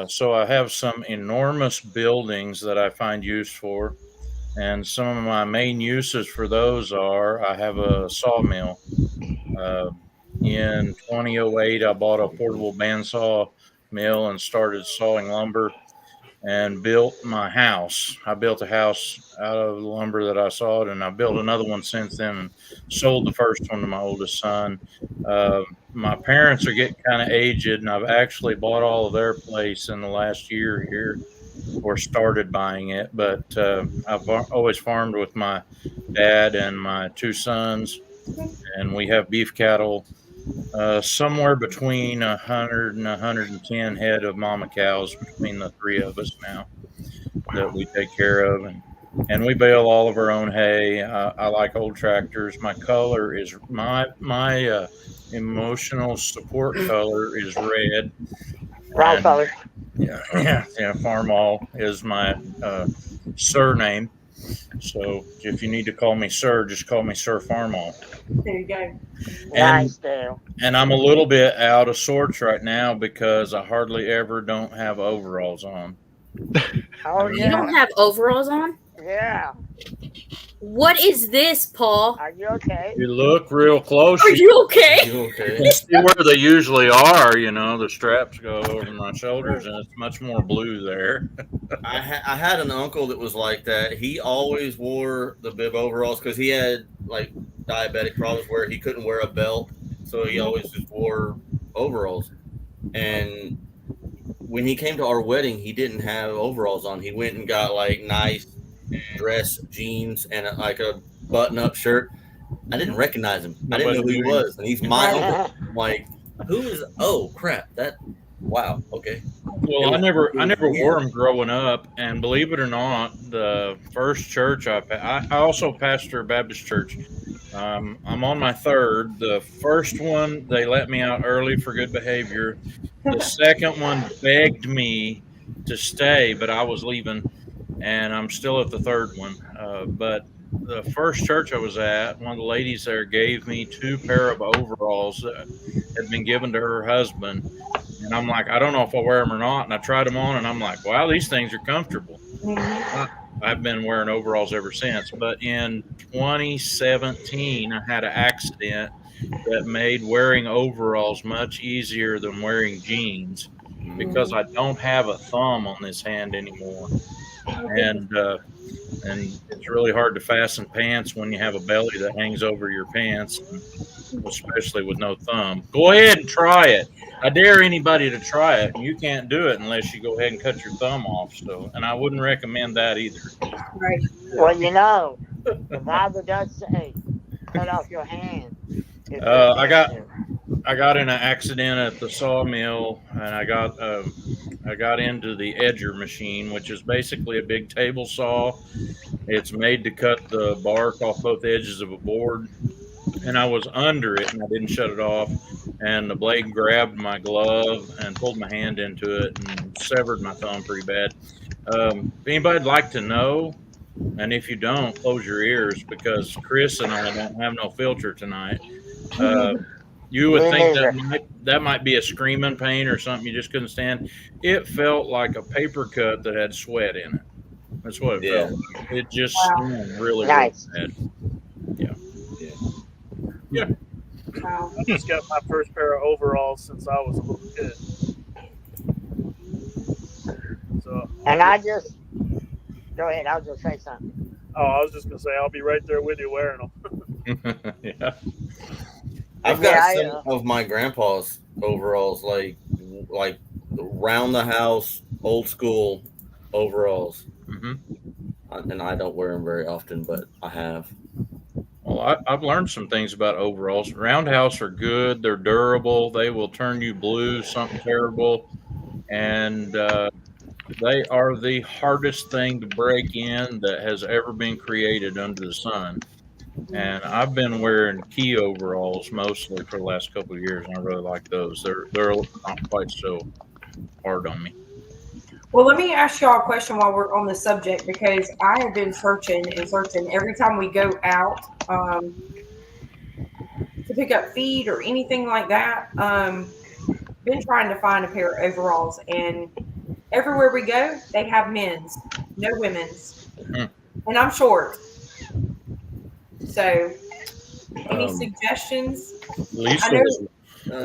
So I have some enormous buildings that I find use for. And some of my main uses for those are I have a sawmill. In 2008, I bought a portable bandsaw mill and started sawing lumber and built my house. I built a house out of the lumber that I sawed, and I built another one since then and sold the first one to my oldest son. My parents are getting kind of aged, and I've actually bought all of their place in the last year here, or started buying it. But I've always farmed with my dad and my 2 sons, and we have beef cattle. Somewhere between 100 and 110 head of mama cows between the 3 of us now that we take care of, and we bale all of our own hay. I like old tractors. My color is my emotional support color is red. Brown color. Yeah. Farmall is my surname. So if you need to call me sir, just call me Sir Farmall. There you go. Nice, Dale. And I'm a little bit out of sorts right now because I hardly ever don't have overalls on. Oh, You yeah. don't have overalls on? Yeah. What is this, Paul? Are you okay? You look real close. Are you okay? You okay? can see where they usually are. The straps go over my shoulders, and it's much more blue there. I had an uncle that was like that. He always wore the bib overalls because he had like diabetic problems where he couldn't wear a belt, so he always just wore overalls. And when he came to our wedding, he didn't have overalls on. He went and got like nice dress, jeans, and like a button-up shirt. I didn't recognize him. I didn't know who he Nobody knew. was, and he's my uncle. I'm like, who is? Oh crap! Wow. Okay. Well, I It never was wore weird. them growing up, and believe it or not, the first church I also pastor a Baptist church. I'm on my third. The first one they let me out early for good behavior. The second one begged me to stay, but I was leaving, and I'm still at the third one. But the first church I was at, one of the ladies there gave me two pair of overalls that had been given to her husband. And I'm like, I don't know if I'll wear them or not. And I tried them on, and I'm like, wow, these things are comfortable. I've been wearing overalls ever since. But in 2017, I had an accident that made wearing overalls much easier than wearing jeans because I don't have a thumb on this hand anymore. And it's really hard to fasten pants when you have a belly that hangs over your pants, especially with no thumb. Go ahead and try it. I dare anybody to try it, and you can't do it unless you go ahead and cut your thumb off. So, and I wouldn't recommend that either. Right. Well, you know, the Bible does say, cut off your hand if you I attempt got to. I got in an accident at the sawmill, and I got into the edger machine, which is basically a big table saw. It's made to cut the bark off both edges of a board, and I was under it, and I didn't shut it off, and the blade grabbed my glove and pulled my hand into it and severed my thumb pretty bad. If anybody'd like to know, and if you don't, close your ears because Chris and I don't have no filter tonight. Uh, you would Me think neither. that might be a screaming pain or something you just couldn't stand. It felt like a paper cut that had sweat in it. That's what it Yeah. felt like. It just Wow. stung really, Nice. really bad. Yeah. Wow. I just got my first pair of overalls since I was a little kid. So, And I just, go ahead, I was going to say something. I was just gonna say I'll be right there with you wearing them. Yeah. I've got Yeah, some of my grandpa's overalls, like round the house, old school overalls, hmm and I don't wear them very often, but I have. Well, I've learned some things about overalls. Roundhouse are good. They're durable. They will turn you blue, something terrible. And they are the hardest thing to break in that has ever been created under the sun. And I've been wearing key overalls mostly for the last couple of years, and I really like those. They're not quite so hard on me. Well, let me ask y'all a question while we're on the subject because I have been searching and searching every time we go out to pick up feed or anything like that. Been trying to find a pair of overalls, and everywhere we go, they have men's, no women's, and I'm short. So, any suggestions? I know.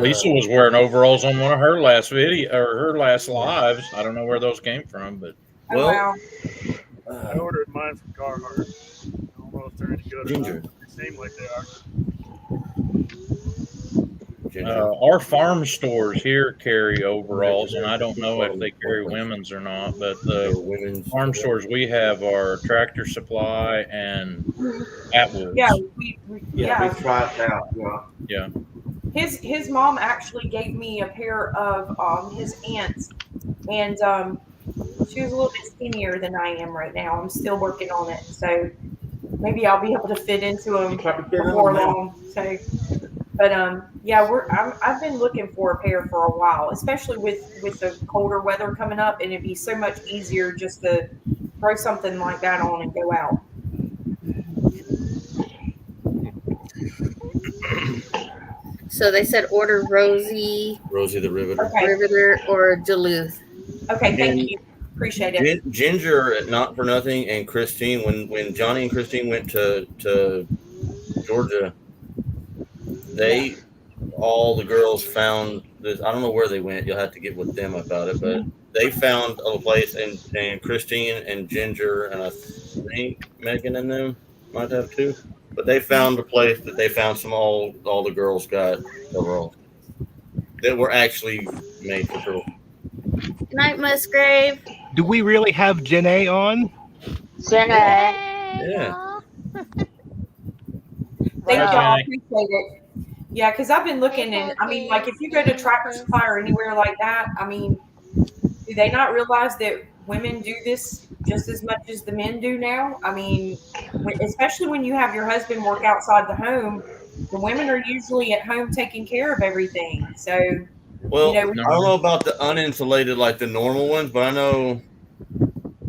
Lisa was wearing overalls on one of her last video or her last lives. I don't know where those came from, but Oh, Well, wow. I ordered mine from Carhartt. I don't know if they're any good or Ginger. not. They seem like they are. our farm stores here carry overalls, and I don't know if they carry women's or not. But the women's farm stores we have are Tractor Supply and Atwoods. Yeah, We yeah. tried that out. Yeah. Yeah. His mom actually gave me a pair of his aunts, and she was a little bit skinnier than I am right now. I'm still working on it, so maybe I'll be able to fit into them before long. So, but yeah, I've been looking for a pair for a while, especially with the colder weather coming up, and it'd be so much easier just to throw something like that on and go out. So they said order Rosie, Rosie the Riveter. Okay. Riveter, or Duluth. Okay, thank And you. Appreciate it. Ginger, not for nothing, and Christine. When Johnny and Christine went to Georgia, they all the girls found this. I don't know where they went. You'll have to get with them about it, but they found a place, and Christine and Ginger and I think Megan and them might have too. But they found a place that they found some all the girls got overalls that were actually made for girls. Good night, Musgrave. Do we really have Janae on? Send a Yay, Yeah. y'all. Thank Bye, y'all. I Jenny. appreciate it. Yeah, because I've been looking, and I mean, like if you go to Tractor Supply or anywhere like that, I mean, do they not realize that women do this just as much as the men do now? I mean, especially when you have your husband work outside the home, the women are usually at home taking care of everything. So, Well, you know, I don't know about the uninsulated like the normal ones, but I know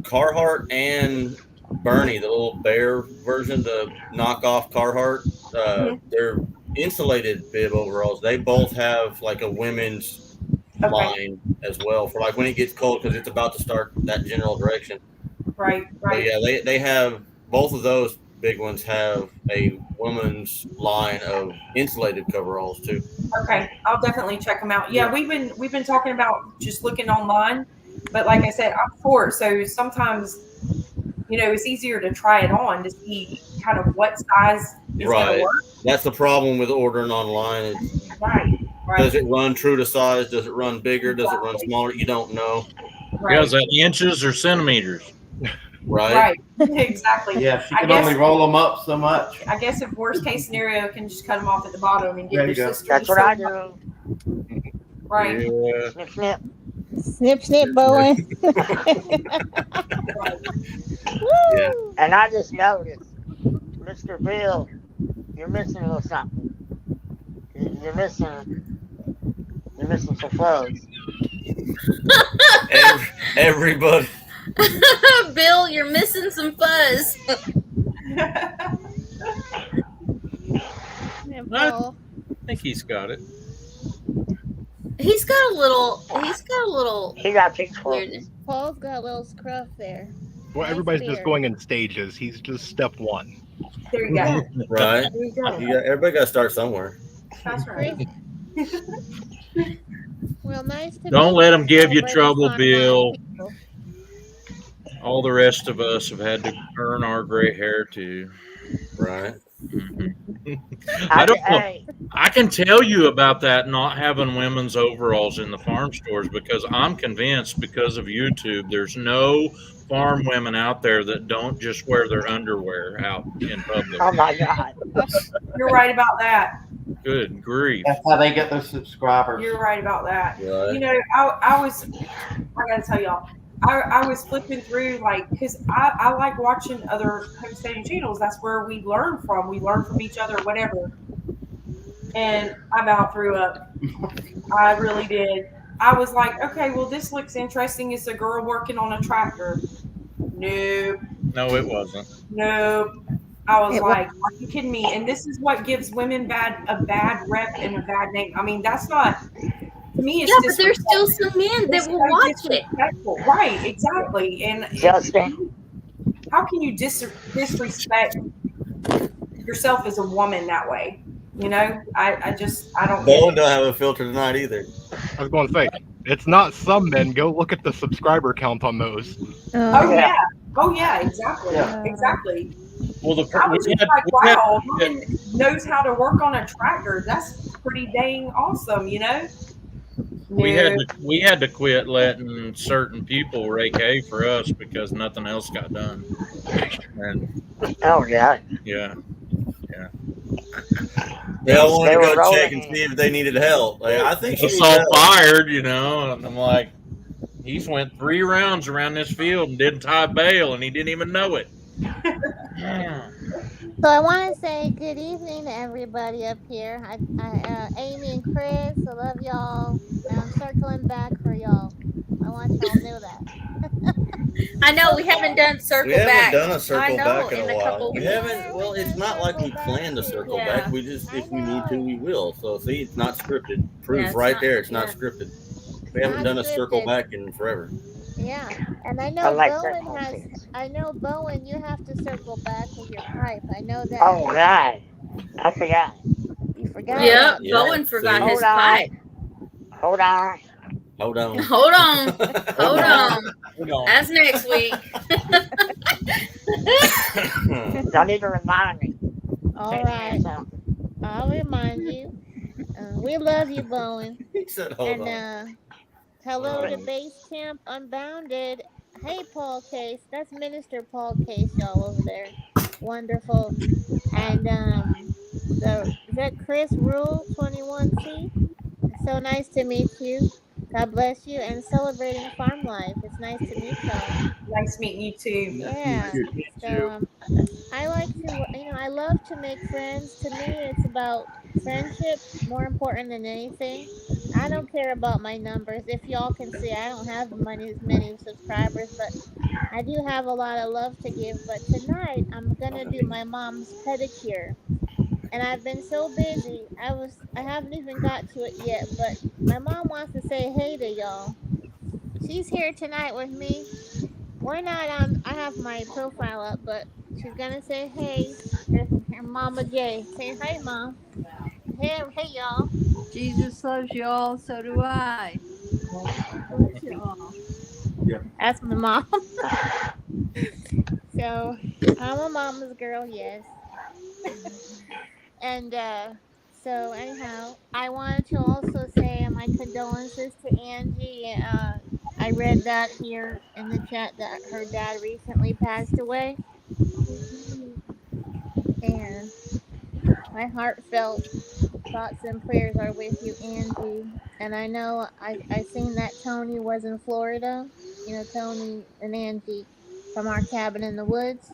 Carhartt and Bernie, the little bear version, the knockoff Carhartt, Mhm. they're insulated bib overalls. They both have like a women's Okay. line as well for like when it gets cold because it's about to start that general direction. Right, But right. yeah, they have both of those big ones have a woman's line of insulated coveralls too. Okay, I'll definitely check them out. Yeah, we've been talking about just looking online, but like I said, I'm short, so sometimes it's easier to try it on to see kind of what size is going to Right. work. That's the problem with ordering online. It's, Right, right. does it run true to size? Does it run bigger? Does it run Exactly. smaller? You don't know. Yeah, Right, is that inches or centimeters? Right. right. Exactly. Yeah, she I can guess only roll them up so much. I guess if worst case scenario, can just cut them off at the bottom and There get you your go. sister. That's to what I sew do. them. Right. Yeah. Snip, snip. Snip, snip, Bowen. Right. Yeah. Woo! And I just noticed, Mr. Bill, you're missing a little something. You're missing some clothes. Everybody. Bill, you're missing some fuzz. Simple. I think he's got it. He's got a little He got pink weirdness. Paul's got a little scruff there. Well, Nice everybody's just beard. going in stages. He's just step one. There you go. Right. There you go. Everybody got to start somewhere. That's right. Well, nice to Don't meet let him give you celebrating trouble, farm Bill. life people. All the rest of us have had to earn our gray hair too. Right. I don't know. Hey, I can tell you about that not having women's overalls in the farm stores because I'm convinced because of YouTube, there's no farm women out there that don't just wear their underwear out in public. oh my God. You're right about that. Good grief. That's how they get their subscribers. You're right about that. Right. I gotta tell y'all, I was flipping through, like, because I like watching other homesteading channels. That's where we learn from. We learn from each other, whatever. And I about threw up. I really did. I was like, okay, well, this looks interesting. It's a girl working on a tractor. Nope. No, it wasn't. Nope. I was It like, are you kidding me? And this is what gives women a bad rep and a bad name. I mean, that's not, to me, it's Yeah, but there's still some men that it's will so watch it. disrespectful. Right, exactly. And Justin. how can you disrespect yourself as a woman that way? I don't. Bowen don't have a filter tonight either. I was going to say, it's not some men. Go look at the subscriber count on those. Oh Yeah. yeah. Oh yeah. Exactly. Yeah. Exactly. Well, I was just like, wow, a woman knows how to work on a tractor. That's pretty dang awesome, we had to quit letting certain people rake hay for us because nothing else got done. And Oh yeah. yeah. They all wanted They to were go check rolling. and see if they needed help. Like, I think she It's needs all help. fired, and I'm like, he's went 3 rounds around this field and didn't tie bale, and he didn't even know it. Yeah. So I want to say good evening to everybody up here. Amy and Chris, I love y'all. And I'm circling back for y'all. I want y'all to know that. I know we haven't done circle We haven't back. done a I circle know, back in a while. couple We weeks. haven't. Well, it's not like we planned to circle Yeah. back. We just, if I we need to, know. we will. So see, it's not scripted. Proof Yeah, it's right not- there. It's not yeah. scripted. We haven't Not done a circle scripted. back in forever. Yeah, and I I know like Bowen circle has. things. I know Bowen, you have to circle back with your pipe. I know that. Oh God. I forgot. You forgot. Right. Yep, Yeah, Bowen forgot see? his Hold on. pipe. Hold on. Hold on. Hold on. Hold on. Hold on. That's next week. Y'all need to remind me. All Text me or right, something. I'll remind you. We love you, Bowen. He said, "Hold And on." hello to Um, Base Camp Unbounded. Hey, Paul Case. That's Minister Paul Case, y'all over there. Wonderful. And the is that Chris Rule 21C? So nice to meet you. God bless you and celebrating farm life. It's nice to meet y'all. Nice meeting you too. Me Yeah. too. Meet So you. I like to, I love to make friends. To me, it's about friendship more important than anything. I don't care about my numbers. If y'all can see, I don't have many subscribers, but I do have a lot of love to give. But tonight, I'm gonna do my mom's pedicure, and I've been so busy. I haven't even got to it yet. But my mom wants to say hey to y'all. She's here tonight with me. We're not on. I have my profile up, but she's gonna say hey. Her Mama J. Say hey, mom. Hey, y'all. Jesus loves you all, so do I. Bless you all. Yeah. That's my mom. So I'm a mama's girl, yes. And so anyhow, I wanted to also say my condolences to Angie. I read that here in the chat that her dad recently passed away, and my heartfelt thoughts and prayers are with you, Angie. And I know I seen that Tony was in Florida. You know, Tony and Angie from our cabin in the woods.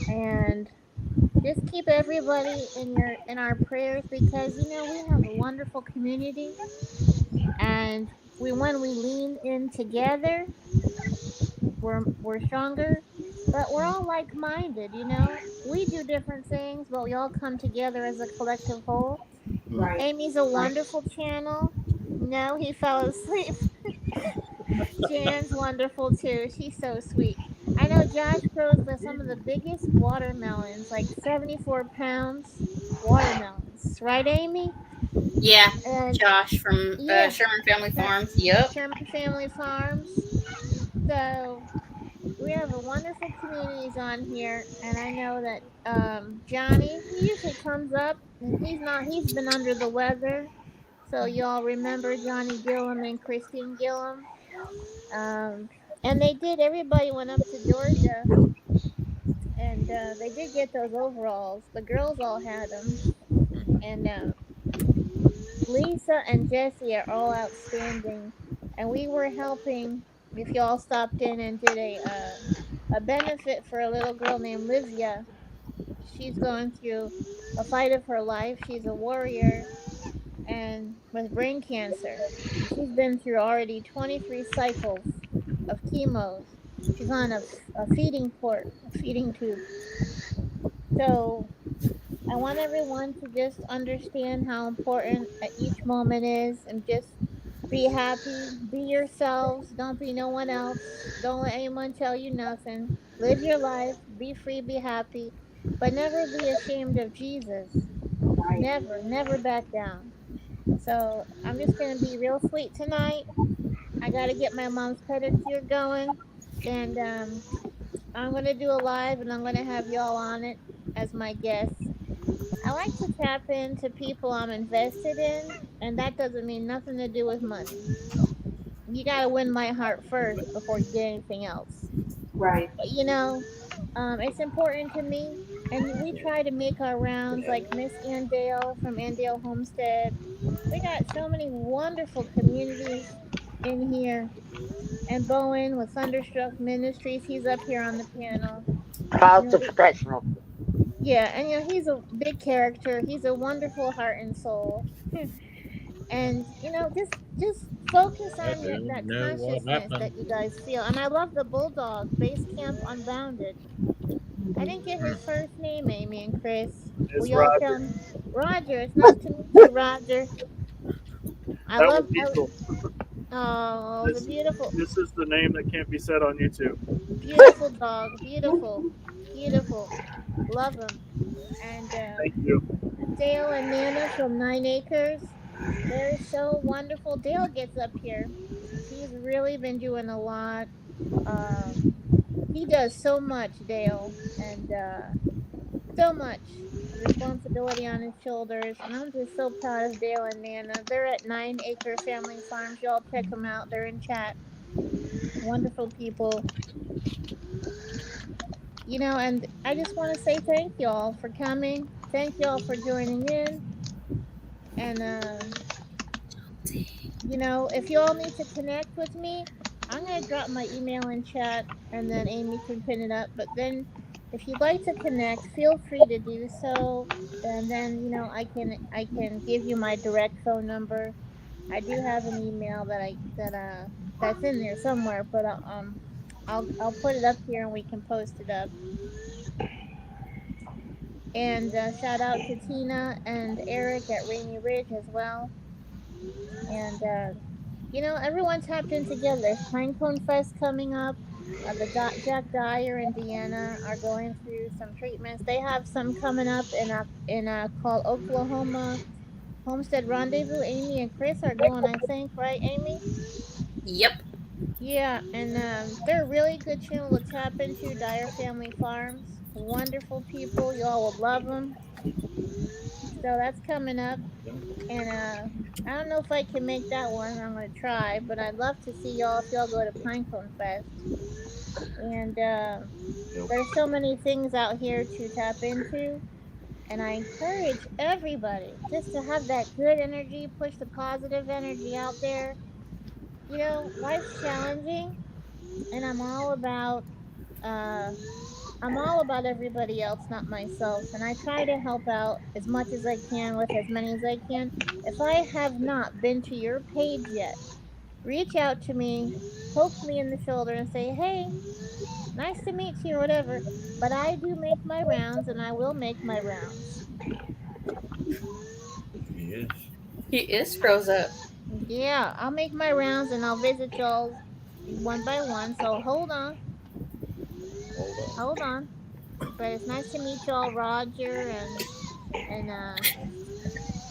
And just keep everybody in our prayers because we have a wonderful community, and when we lean in together, we're stronger. But we're all like minded. We do different things, but we all come together as a collective whole. Mm. Right. Amy's a Right. wonderful channel. No, he fell asleep. Jan's wonderful too. She's so sweet. I know Josh grows some of the biggest watermelons, like 74 pounds watermelons. Right, Amy? Yeah, And Josh from yeah, Sherman Family Sher- Farms. Yep. Sherman Family Farms. So we have a wonderful communities on here, and I know that Johnny, he usually comes up, and he's been under the weather. So y'all remember Johnny Gillum and Christine Gillum. Um, and everybody went up to Georgia, and they did get those overalls. The girls all had them. And Lisa and Jesse are all outstanding. And we were helping, if y'all stopped in and did a benefit for a little girl named Livia. She's going through a fight of her life. She's a warrior and with brain cancer. And she's been through already 23 cycles of chemos. She's on a feeding port, a feeding tube. So I want everyone to just understand how important each moment is and just be happy, be yourselves, don't be no one else, don't let anyone tell you nothing. Live your life, be free, be happy, but never be ashamed of Jesus. Right. Never, never back down. So I'm just gonna be real sweet tonight. I gotta get my mom's pedicure going, and I'm gonna do a live, and I'm gonna have y'all on it as my guests. I like to tap into people I'm invested in, and that doesn't mean nothing to do with money. You gotta win my heart first before you get anything else. Right. But it's important to me, and we try to make our rounds like Miss Andale from Andale Homestead. We got so many wonderful communities in here. And Bowen with Thunderstruck Ministries, he's up here on the panel. You Call know, to we, professional. yeah, and he's a big character. He's a wonderful heart and soul. And just focus I on don't that know what consciousness happened. that you guys feel. And I love the bulldog, Base Camp Unbounded. I didn't get his first name, Amy and Chris. Will It's y'all Roger. tell me? Roger, it's nice to meet you, Roger. I That was love. Diesel. Oh, the This beautiful, this is the name that can't be said on YouTube. beautiful dog, beautiful, beautiful. Love him. And Thank you. Dale and Nana from 9 Acres. They're so wonderful. Dale gets up here. He's really been doing a lot. Um, he does so much, Dale, and so much responsibility on his shoulders. And I'm just so proud of Dale and Nana. They're at 9 Acre Family Farms. Y'all check them out. They're in chat. wonderful people. And I just want to say thank y'all for coming. Thank y'all for joining in. And if you all need to connect with me, I'm going to drop my email in chat and then Amy can pin it up. But then if you'd like to connect, feel free to do so. And then, I can give you my direct phone number. I do have an email that's in there somewhere, but I'll put it up here and we can post it up. And shout out to Tina and Eric at Rainy Ridge as well. And everyone tapped in together. There's Pinecone Fest coming up. Jack Dyer and Deanna are going through some treatments. They have some coming up in called Oklahoma Homestead Rendezvous. Amy and Chris are going, I think, right, Amy? Yep. Yeah, and they're a really good channel to tap into. Dyer Family Farms, wonderful people. Y'all would love them. So that's coming up. And I don't know if I can make that one. I'm gonna try, but I'd love to see y'all if y'all go to Pinecone Fest. And there's so many things out here to tap into, and I encourage everybody just to have that good energy, push the positive energy out there. Life's challenging, and uh, I'm all about everybody else, not myself, and I try to help out as much as I can with as many as I can. If I have not been to your page yet, reach out to me, poke me in the shoulder, and say, "Hey, nice to meet you," or whatever. But I do make my rounds, and I will make my rounds. Yes. He is froze up. Yeah, I'll make my rounds, and I'll visit y'all one by one. So hold on, Hold on. hold on. But it's nice to meet y'all, Roger, and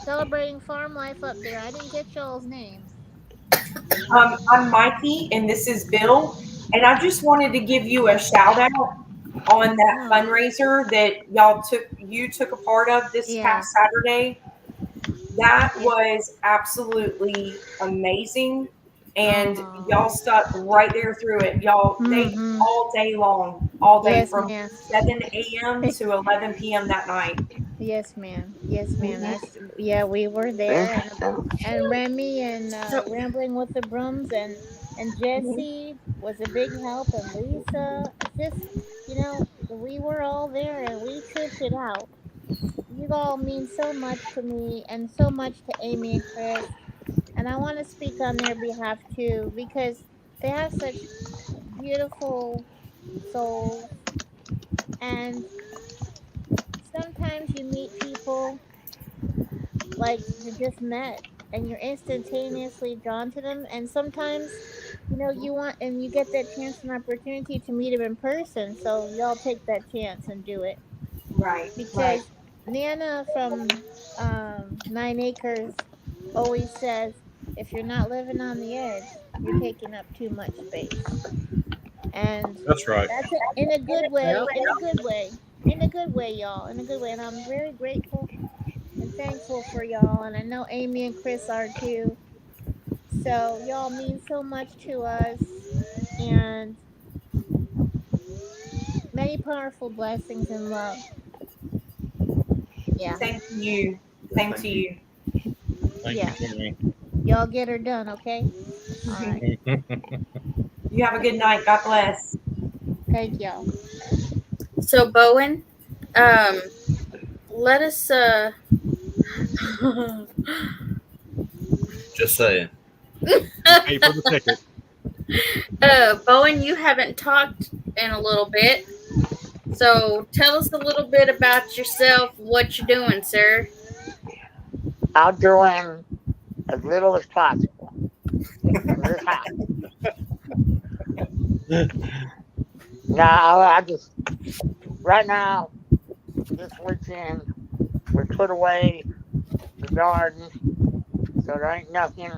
celebrating farm life up there. I didn't get y'all's names. I'm Mikey, and this is Bill. And I just wanted to give you a shout out on that Oh, fundraiser that you took a part of this yeah. past Saturday. That Yeah. was absolutely amazing. And Oh. y'all stuck right there through it. Y'all, they Mm-hmm. all day long, all day Yes, from ma'am. 7 a.m. to 11 p.m. that night. Yes, ma'am. Yes, ma'am. Mhm. Yeah, we were there, and Remy and So Rambling with the Brooms and Mhm. Jesse was a big help, and Lisa. Just we were all there, and we trooped it out. You all mean so much to me, and so much to Amy and Chris, and I want to speak on their behalf too because they have such beautiful souls, and sometimes you meet people like you just met and you're instantaneously drawn to them, and sometimes you want and you get that chance and opportunity to meet them in person, so y'all take that chance and do it Right, right. because Nana from 9 Acres always says if you're not living on the edge, you're taking up too much space. And That's right. that's it, in a good way, yep. in a good way, in a good way, y'all, in a good way. And I'm very grateful and thankful for y'all. And I know Amy and Chris are too. So y'all mean so much to us. And many powerful blessings and love. Yeah. Same to you. Yeah, Same to thank you. you. Thank you, Yeah. Tammy. Y'all get her done, okay? All right. You have a good night. God bless. Thank y'all. So Bowen, um, let us Just saying. Pay for the ticket. Bowen, you haven't talked in a little bit. So tell us a little bit about yourself, what you're doing, sir. I'm doing as little as possible for this house. Now, I just, right now, this weekend, we put away the garden, so there ain't nothing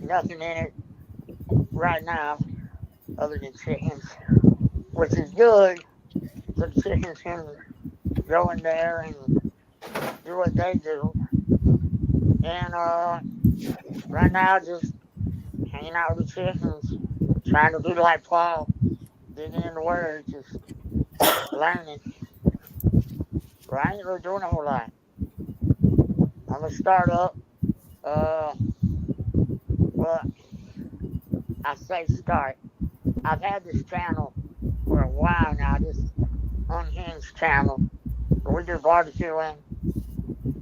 in it right now other than chickens, which is good, so the chickens can go in there and do what they do. And right now, just hanging out with the chickens, trying to do like Paul, digging in the word, just learning. But I ain't really doing a whole lot. I'm gonna start up. Well, I say start. I've had this channel for a while now, this unhinged channel. We do barbecuing.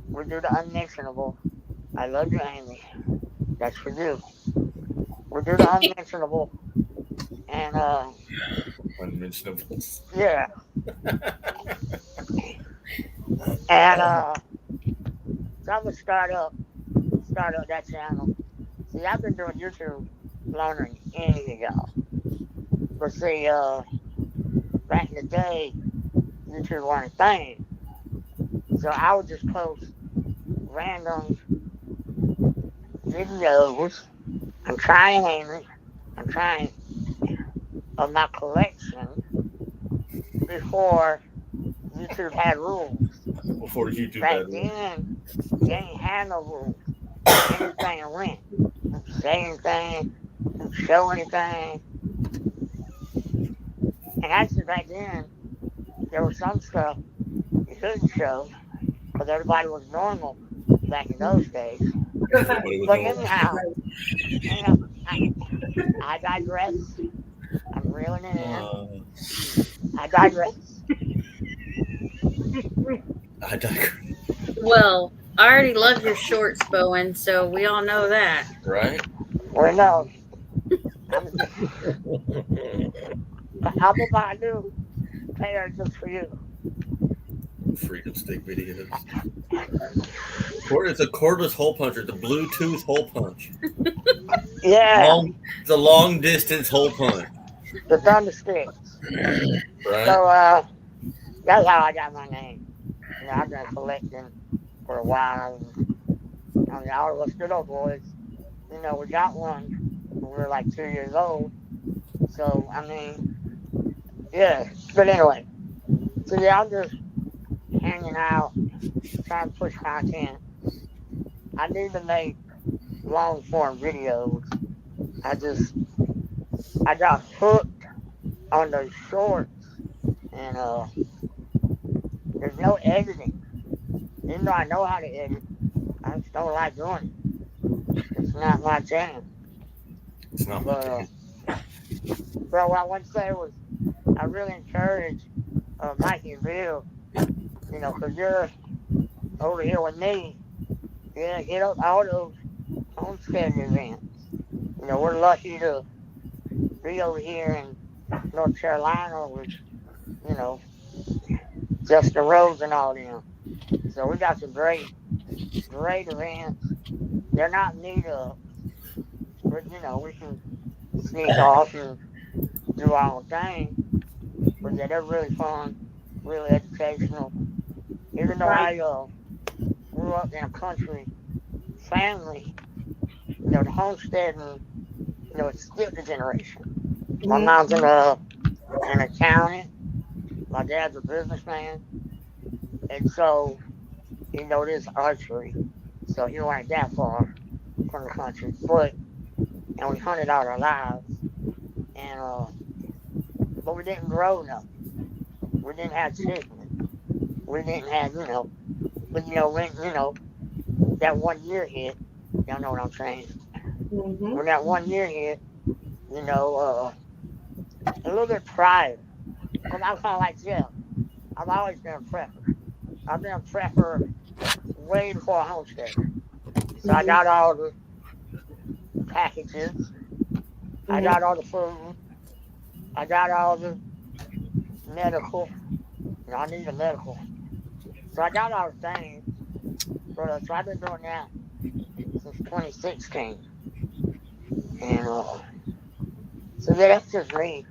We do the unmentionable. I love you, Amy. That's for you. We do the unmentionable. And Unmentionables. yeah. And so I'm gonna start up that channel. See, I've been doing YouTube longer than any of y'all. But see, back in the day, YouTube wasn't a thing. So I would just post random videos. I'm trying, Amy. I'm trying of my collection before YouTube had rules. Before YouTube Back had one. then, they ain't had no rules. Anything went. You say anything, you show anything. And actually, back then, there was some stuff you couldn't show because everybody was normal back in those days. Everybody was But normal. anyhow, I digress. I'm reeling it in. I digress. I digress. Well, I already love your shorts, Bowen, so we all know that. Right? Well, no. I'm gonna buy a new pair just for you. Freedom stick videos. It's a cordless hole puncher, the Bluetooth hole punch. Yeah, It's a long distance hole punch. the thunder-sticks. Right? So that's how I got my name. You know, I've been collecting for a while. I mean, all of us good old boys, you know, we got one when we were like 2 years old. So, I mean, yeah. But anyway, so yeah, I'm just hanging out, trying to push content. I need to make long form videos. I got hooked on those shorts, and there's no editing. Even though I know how to edit, I just don't like doing it. It's not my jam. It's not But what I want to say was, I really encourage Mikey and Bill, you know, because you're over here with me. Yeah, hit up all those homesteading events. You know, we're lucky to be over here in North Carolina with, you know, Justin Rose and all them. So we got some great events. They're not meetups, but you know, we can sneak off and do our own thing. But yeah, they're really fun, really educational. Even though I grew up in a country family, you know, the homesteading, you know, it's still the generation. My mom's an accountant. My dad's a businessman. And so, you know, this archery. So he wasn't that far from the country. And we hunted out our lives. And, but we didn't grow nothing. We didn't have chicken. We didn't have, but when, that 1 year hit, y'all know what I'm saying. When that 1 year hit, a little bit prior, because I'm kind of like Jeff. I've always been a prepper. I've been a prepper way before a homesteader. So I got all the packages. I got all the food. I got all the medical. I need a medical. So I got all the things. So I've been doing that since 2016. And so that's just me,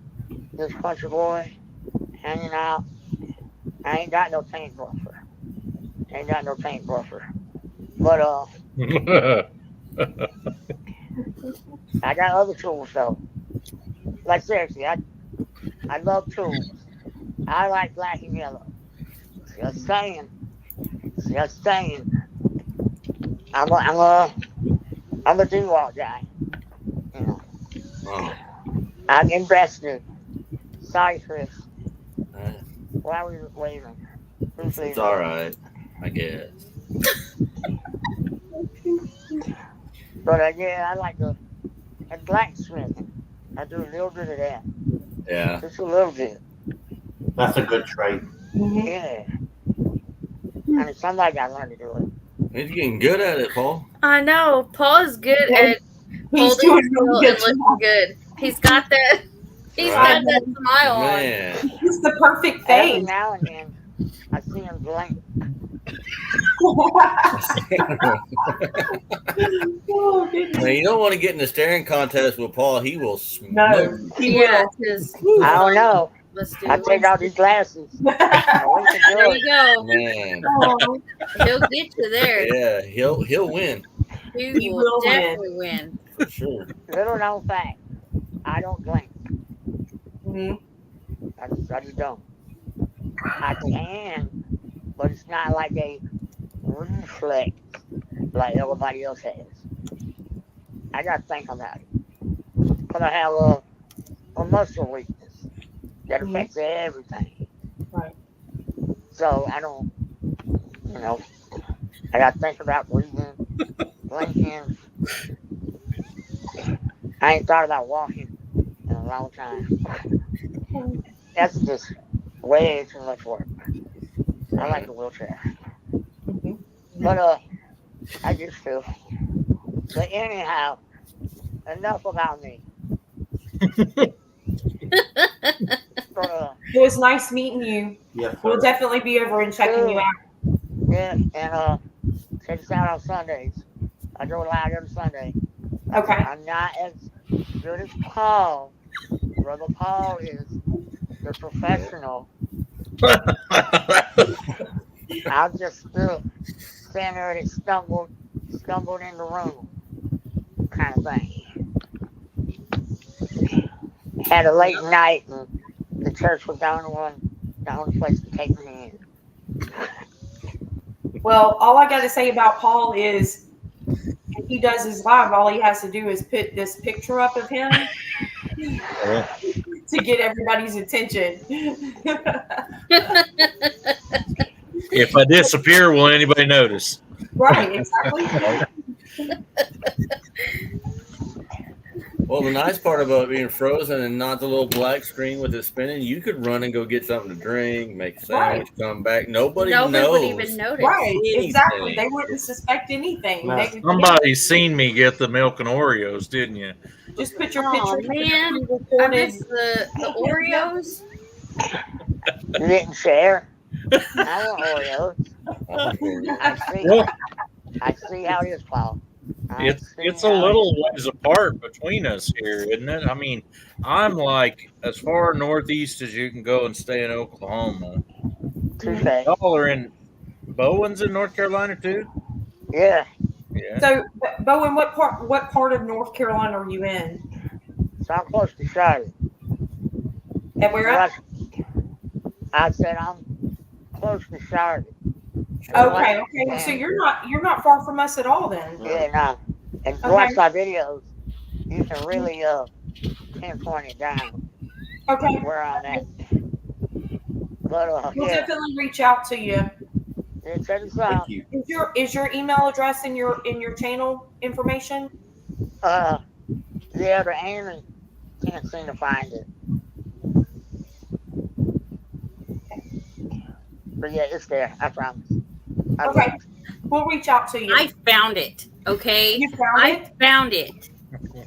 this country boy, hanging out. I ain't got no paint buffer. But I got other tools though. Like seriously, I love tools. I like black and yellow. Just saying. I'm a do-all guy. Oh. I'm invested. Sorry, Chris. Uh, Why are we leaving? Who's It's leaving? all right, I guess. But yeah, I like the and blacksmithing. I do a little bit of that. Yeah. Just a little bit. That's a good trait. Mhm. Yeah. I mean, somebody got to learn to do it. He's getting good at it, Paul. I know. Paul is good at He's holding doing still really and good. looking good. He's got that. He's Right. got that smile on. Man. It's the perfect Every thing. now and then, I see him blink. Oh, goodness. Now, you don't want to get in a staring contest with Paul. He will smoke. No, he Yeah, will. because I don't know. let's do I it. take out these glasses. We can do There it. you go. Man. Oh, He'll get you there. Yeah, he'll win He He will will win. definitely win. for sure. Little known fact. I don't blink. Mhm. I just don't. I can, but it's not like a reflex like everybody else has. I gotta think about it. Because I have a muscle weakness that affects everything. Right. So I don't, I gotta think about breathing, blinking. I ain't thought about walking in a long time. That's just way too much work. I like the wheelchair. Mhm. But I just do. But anyhow, enough about me. But It was nice meeting you. Yes, We'll sir. definitely be over and checking you out. yeah, and check us out on Sundays. I go live every Sunday. Okay. I'm not as good as Paul. Brother Paul is the professional. I'll just still stand there and stumbled in the room, kind of thing. Had a late night, and the church was the only place to take me in. Well, all I got to say about Paul is if he does his live, all he has to do is put this picture up of him to get everybody's attention. If I disappear, will anybody notice? Right, exactly. Well, the nice part about being frozen and not the little black screen with it spinning, you could run and go get something to drink, make a sandwich, come back. Nobody Nobody knows. would even notice. Right, exactly. Anything. They wouldn't suspect anything. No. They would Somebody seen me get the milk and Oreos, didn't you? just put your Oh picture. man, I Recorded. miss the Oreos. You didn't share. I want Oreos. I see how it is, Paul. It's a little ways apart between us here, isn't it? I mean, I'm like as far northeast as you can go and stay in Oklahoma. Touche. Y'all are in Bowen's in North Carolina too? Yeah. Yeah. So, Bowen, what part of North Carolina are you in? So I'm close to Charlotte. And where at? I said I'm close to Charlotte. Okay. So you're not far from us at all then. Yeah, no. And Okay. watch my videos. You can really pinpoint it down Okay. where I'm at. But We'll yeah, definitely reach out to you. yeah, check us out. Thank you. Is your email address in your channel information? Yeah, the Amy can't seem to find it. But yeah, it's there. I promise. Okay. We'll reach out to you. I found it. Okay, You found I it? found it.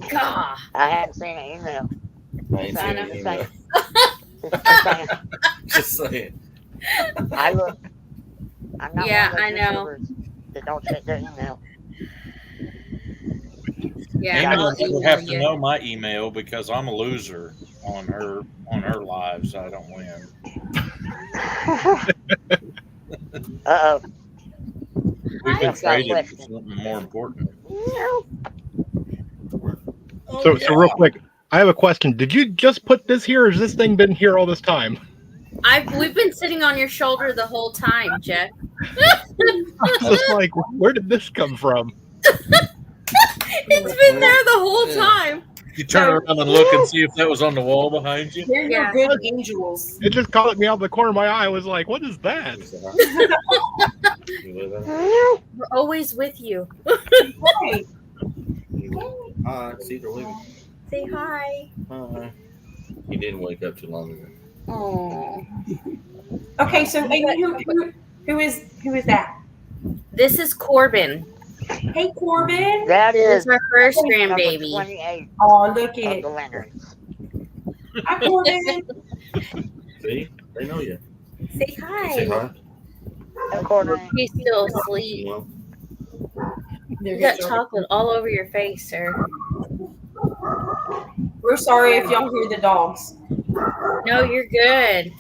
God, I hadn't seen an email. I ain't seen it either. Just saying. I look. I'm not Yeah, one of I those know. YouTubers that don't check their email. yeah, Amy I'll would email have to you. know my email because I'm a loser on her lives. I don't win. Uh-oh. We've been I've got a traded for question. something more important. So real quick, I have a question. Did you just put this here, or has this thing been here all this time? We've been sitting on your shoulder the whole time, Jeff. I was just like, where did this come from? It's been there the whole time. You turn around and look and see if that was on the wall behind you. They're your Yeah. good angels. It just caught me out of the corner of my eye. I was like, what is that? We're always with you. Hey, Hi, see they're leaving. Say hi. Hi. He didn't wake up too long ago. Oh, okay, so Amy, who is that? this is Corbin. Hey, Corbin. That This is is our first number grandbaby. 28 Oh, look at of it. the Leonards. Hi, Corbin. See? They know you. Say Say hi. hi. According He's still asleep. Well, You got chocolate all over your face, sir. We're sorry if y'all hear the dogs. No, you're good.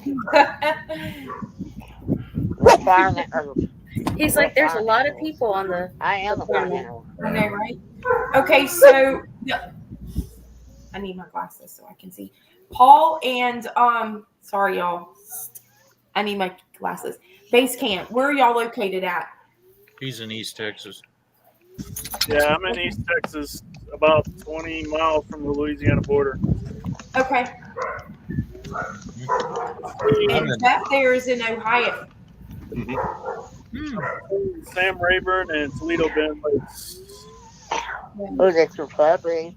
what fireman? He's like, there's a lot of people on the. I am a fireman. I know, right? Okay, so I need my glasses so I can see. Paul and sorry y'all. I need my glasses. Base camp. Where are y'all located at? He's in East Texas. Yeah, I'm in East Texas, about 20 miles from the Louisiana border. Okay. And Jeff there is in Ohio. Sam Rayburn and Toledo Bend Lakes. Oh, that's your puppy.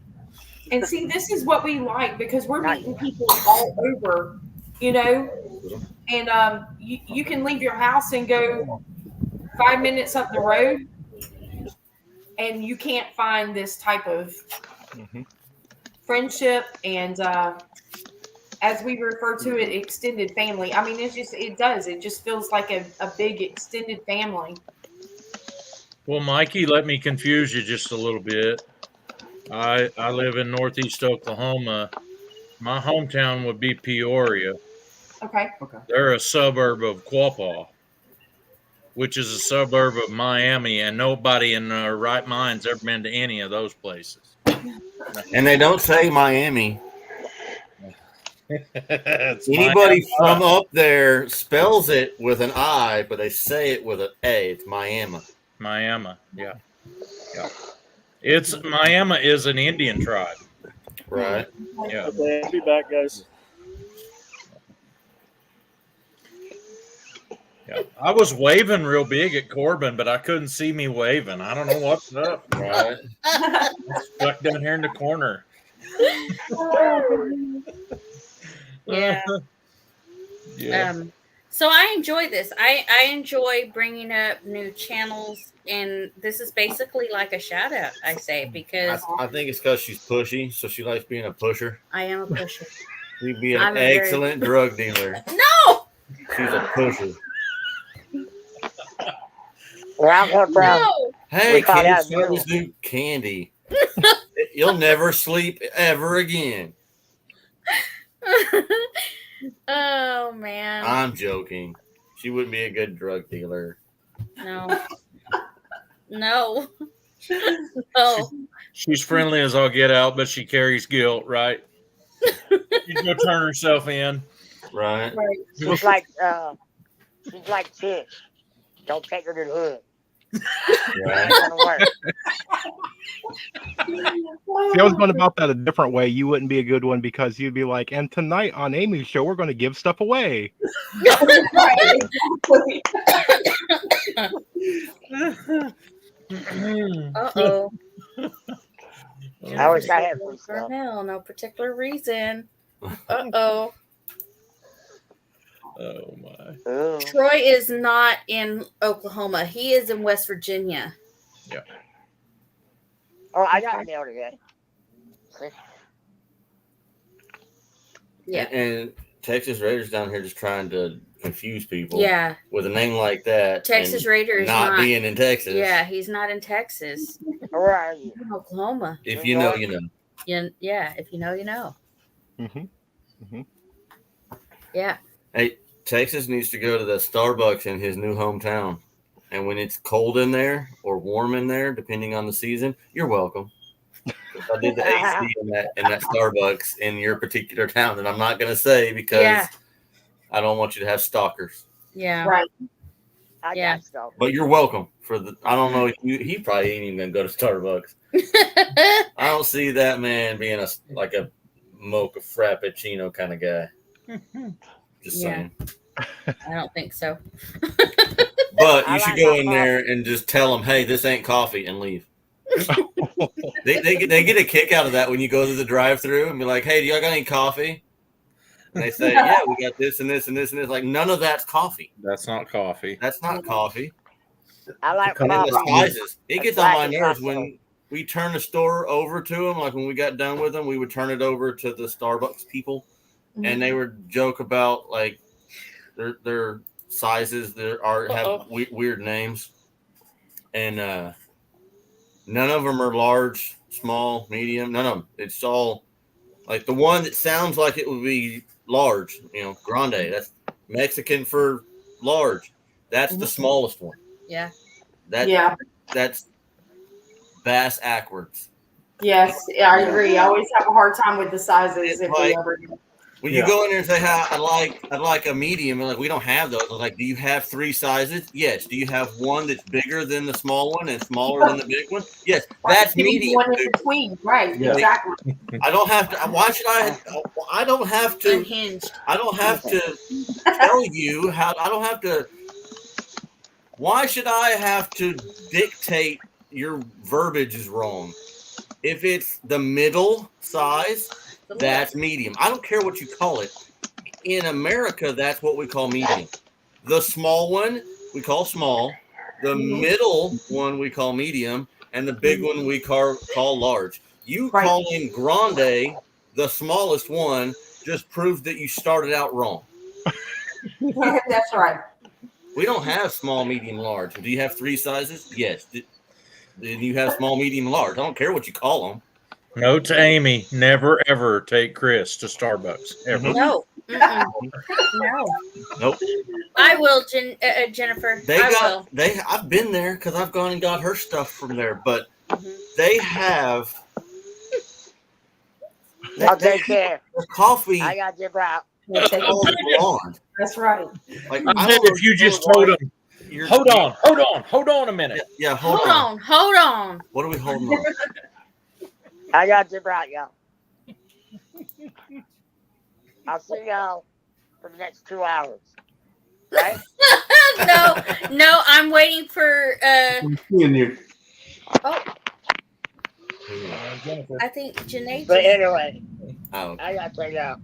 And see, this is what we like because we're meeting people all over, you know. And you can leave your house and go 5 minutes up the road, and you can't find this type of friendship and as we refer to it, extended family. I mean, it just feels like a big extended family. Well, Mikey, let me confuse you just a little bit. I live in Northeast Oklahoma. My hometown would be Peoria. Okay. They're a suburb of Quapaw, which is a suburb of Miami, and nobody in their right mind's ever been to any of those places. and they don't say Miami. It's Anybody Miami. from up there spells it with an I, but they say it with an A. It's Miami. Miami, yeah. It's Miami is an Indian tribe. Right. Yeah. Okay, I'll be back, guys. Yeah. I was waving real big at Corbin, but I couldn't see me waving. I don't know what's up. Right. Stuck down here in the corner. Yeah. Yeah. So I enjoy this. I enjoy bringing up new channels, and this is basically like a shout out, I say, because I think it's because she's pushy, so she likes being a pusher. I am a pusher. She'd be an I'm a very- excellent drug dealer. No! She's a pusher. Where I come from, No! Hey, We call kids, that try new. this new candy. You'll never sleep ever again. Oh man. I'm joking. She wouldn't be a good drug dealer. No. No. Oh. She's friendly as all get out, but she carries guilt, right? She's gonna turn herself in. Right. she's like Chick. Don't take her to the hood. Right. Ain't gonna work. See, I was going about that a different way. You wouldn't be a good one because you'd be like, and tonight on Amy's show, we're going to give stuff away. Uh-oh. I wish I had free For stuff. no particular reason. Uh-oh. Oh my. Ooh. Troy is not in Oklahoma. He is in West Virginia. Oh, I got mail today. See? Yeah. And Texas Raiders down here just trying to confuse people. Yeah. With a name like that. Texas and Raider is not not being in Texas. Yeah, he's not in Texas. Where are you? He's in Oklahoma. If you know, you know. Yeah, if you know, you know. Mm-hmm. Yeah. Hey, Texas needs to go to the Starbucks in his new hometown. And when it's cold in there or warm in there, depending on the season, you're welcome. I did the AC in that Starbucks in your particular town, and I'm not going to say because I don't want you to have stalkers. Yeah. Right. I Yeah. got so. But you're welcome for the. I don't know if he probably ain't even gonna go to Starbucks. I don't see that man being like a mocha frappuccino kind of guy. Just Yeah. saying. I don't think so. But I you should like go my in there and just tell them, "Hey, this ain't coffee," and leave. They get a kick out of that when you go to the drive-through and be like, "Hey, do y'all got any coffee?" And they say, "Yeah, we got this and this and this and this." Like, none of that's coffee. That's not coffee. That's not coffee. I like And then the coffee. sizes. It It's gets on my black nerves espresso. when we turn the store over to them. Like when we got done with them, we would turn it over to the Starbucks people, and they would joke about like their sizes. There are have weird names, and none of them are large, small, medium. None of them. It's all like the one that sounds like it would be large. You know, grande. That's Mexican for large. That's the smallest one. Yeah. That's bass backwards. Yes, yeah, I agree. I always have a hard time with the sizes It's if like- we ever do. When you go in there and say, "Hi, I'd like a medium," and like we don't have those. I'm like, do you have 3 sizes? Yes. Do you have one that's bigger than the small one and smaller than the big one? Yes. That's Give me medium. one in Dude. between, right? Yeah. Exactly. I don't have to. Why should I? I don't have to. Unhinged. I don't have to tell you how. I don't have to. Why should I have to dictate your verbiage is wrong? If it's the middle size, that's medium. I don't care what you call it. In America, that's what we call medium. The small one we call small. The middle one we call medium, and the big one we call large. You calling grande the smallest one just proves that you started out wrong. That's right. We don't have small, medium, large. Do you have 3 sizes? Yes. Then you have small, medium, large. I don't care what you call them. Note to Amy: never ever take Chris to Starbucks ever. No. Mm-mm. No. Nope. I will, Jennifer. I've been there because I've gone and got her stuff from there, but they have. I'll take care. The coffee. I got you, bro. All blonde. That's right. Like I bet if you just told him, hold on a minute. Yeah, Hold on. What are we holding on? I got you, bro, y'all. I'll see y'all for the next 2 hours. Right? No, I'm waiting for I think Janae. But anyway, Oh. I got to take out.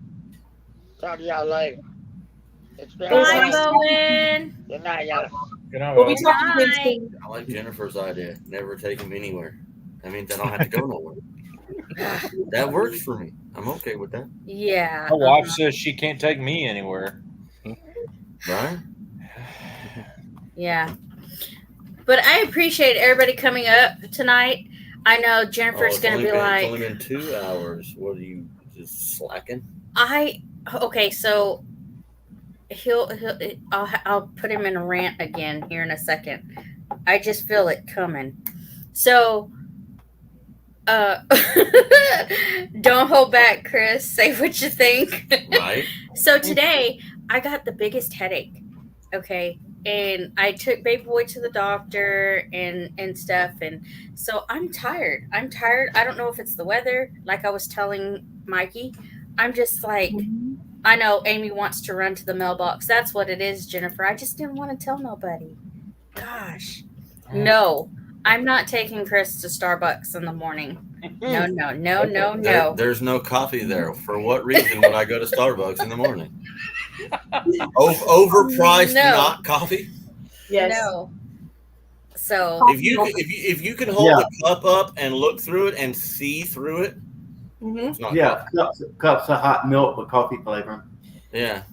Talk to y'all later. It's been Bye, Bowen. Good night, y'all. Good night, We'll be Bowen. talking again soon. I like Jennifer's idea. Never take him anywhere. That means I don't have to go nowhere. That works for me. I'm okay with that. Yeah. My wife says she can't take me anywhere. Right? Yeah. But I appreciate everybody coming up tonight. I know Jennifer's going to be It's only like, been 2 hours. What are you just slacking? okay, so I'll put him in a rant again here in a second. I just feel it coming. So, don't hold back, Chris. Say what you think. Right. So today I got the biggest headache. Okay. And I took baby boy to the doctor and stuff. And so I'm tired. I don't know if it's the weather. Like I was telling Mikey, I'm just like, I know Amy wants to run to the mailbox. That's what it is, Jennifer. I just didn't want to tell nobody. Gosh. No, I'm not taking Chris to Starbucks in the morning. No. There's no coffee there. For what reason would I go to Starbucks in the morning? Overpriced, not coffee. Yes. No. So if you can hold the cup up and look through it and see through it, it's not coffee. Cups of hot milk with coffee flavor. Yeah.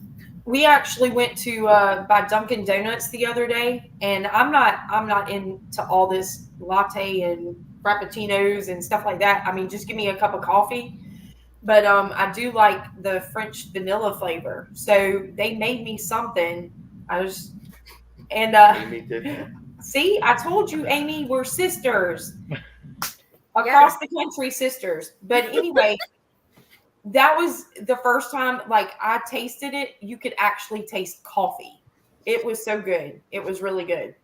We actually went to buy Dunkin' Donuts the other day, and I'm not into all this latte and frappuccinos and stuff like that. I mean, just give me a cup of coffee. But I do like the French vanilla flavor. So they made me something. Me too. See, I told you, Amy, we're sisters. Across the country, sisters. But anyway, that was the first time, like, I tasted it. You could actually taste coffee. It was so good. It was really good.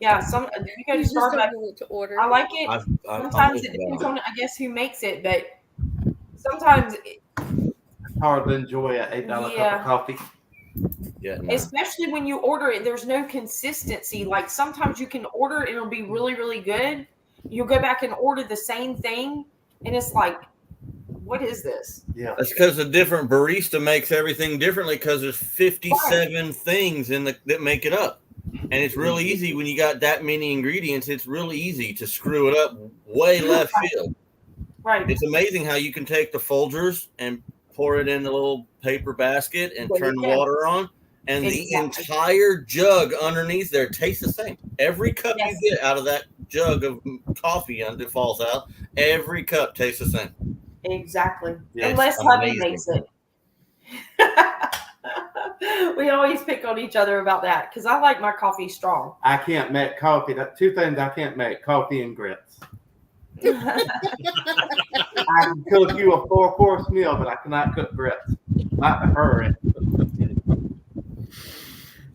Yeah, you go to He's just a Starbucks. rule to order. I like it. I'm Sometimes with it you depends on on, I guess, who makes it, but sometimes, It's hard to enjoy an $8 cup Yeah. of coffee. Yeah, no. especially when you order it, there's no consistency. Like sometimes you can order it and it'll be really, really good. You'll go back and order the same thing, and it's like, what is this? Yeah. That's because a different barista makes everything differently because there's 57 things that make it up. And it's really easy when you got that many ingredients. It's really easy to screw it up way left field. Right. It's amazing how you can take the Folgers and pour it in a little paper basket and turn the water on, and the entire jug underneath there tastes the same. Every cup you get out of that jug of coffee that falls out, every cup tastes the same. Exactly. Yeah, Unless it's hubby amazing. makes it. We always pick on each other about that because I like my coffee strong. I can't make coffee. That's two things I can't make: coffee and grits. I can cook you a 4-course meal, but I cannot cook grits. Not in a hurry.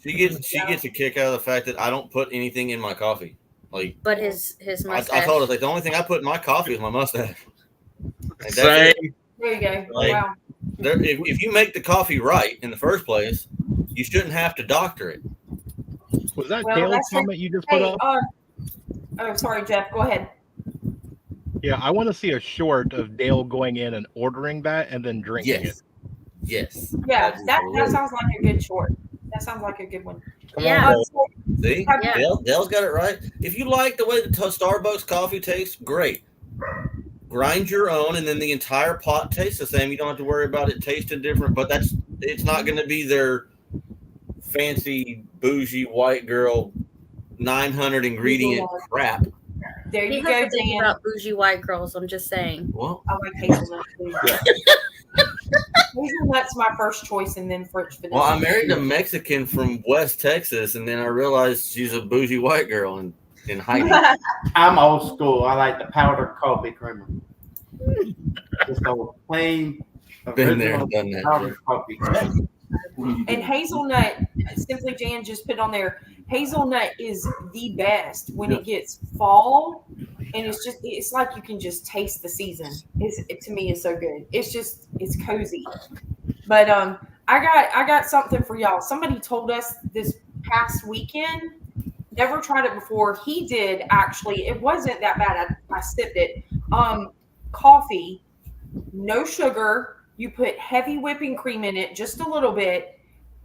She gets a kick out of the fact that I don't put anything in my coffee. Like, but his mustache. I told her, like, the only thing I put in my coffee is my mustache. Like, Same. There you go. Like, Wow. If you make the coffee right in the first place, you shouldn't have to doctor it. Was that Well, Dale's that's comment you just put Hey, up? oh, sorry, Jeff. Go ahead. Yeah, I want to see a short of Dale going in and ordering that and then drinking it. Yes. Yeah, that sounds like a good short. That sounds like a good one. Yeah. See, Yeah. Dale's got it right. If you like the way the Starbucks coffee tastes, great. Grind your own, and then the entire pot tastes the same. You don't have to worry about it tasting different. But it's not going to be their fancy bougie white girl 900 ingredient crap. There He you has go, to think Dan. about bougie white girls. I'm just saying. Well, I like hazelnut too. Hazelnut's my first choice, and then French vanilla. Well, I married a Mexican from West Texas, and then I realized she's a bougie white girl in Haiti. I'm old school. I like the powdered coffee creamer. Just a plain Been there, original done that. powdered coffee creamer. And hazelnut, Simply Jan just put on there, hazelnut is the best when it gets fall, and it's like you can just taste the season. To me, it's so good. It's cozy. But I got something for y'all. Somebody told us this past weekend, never tried it before. He did, actually. It wasn't that bad. I sipped it. Coffee, no sugar. You put heavy whipping cream in it, just a little bit,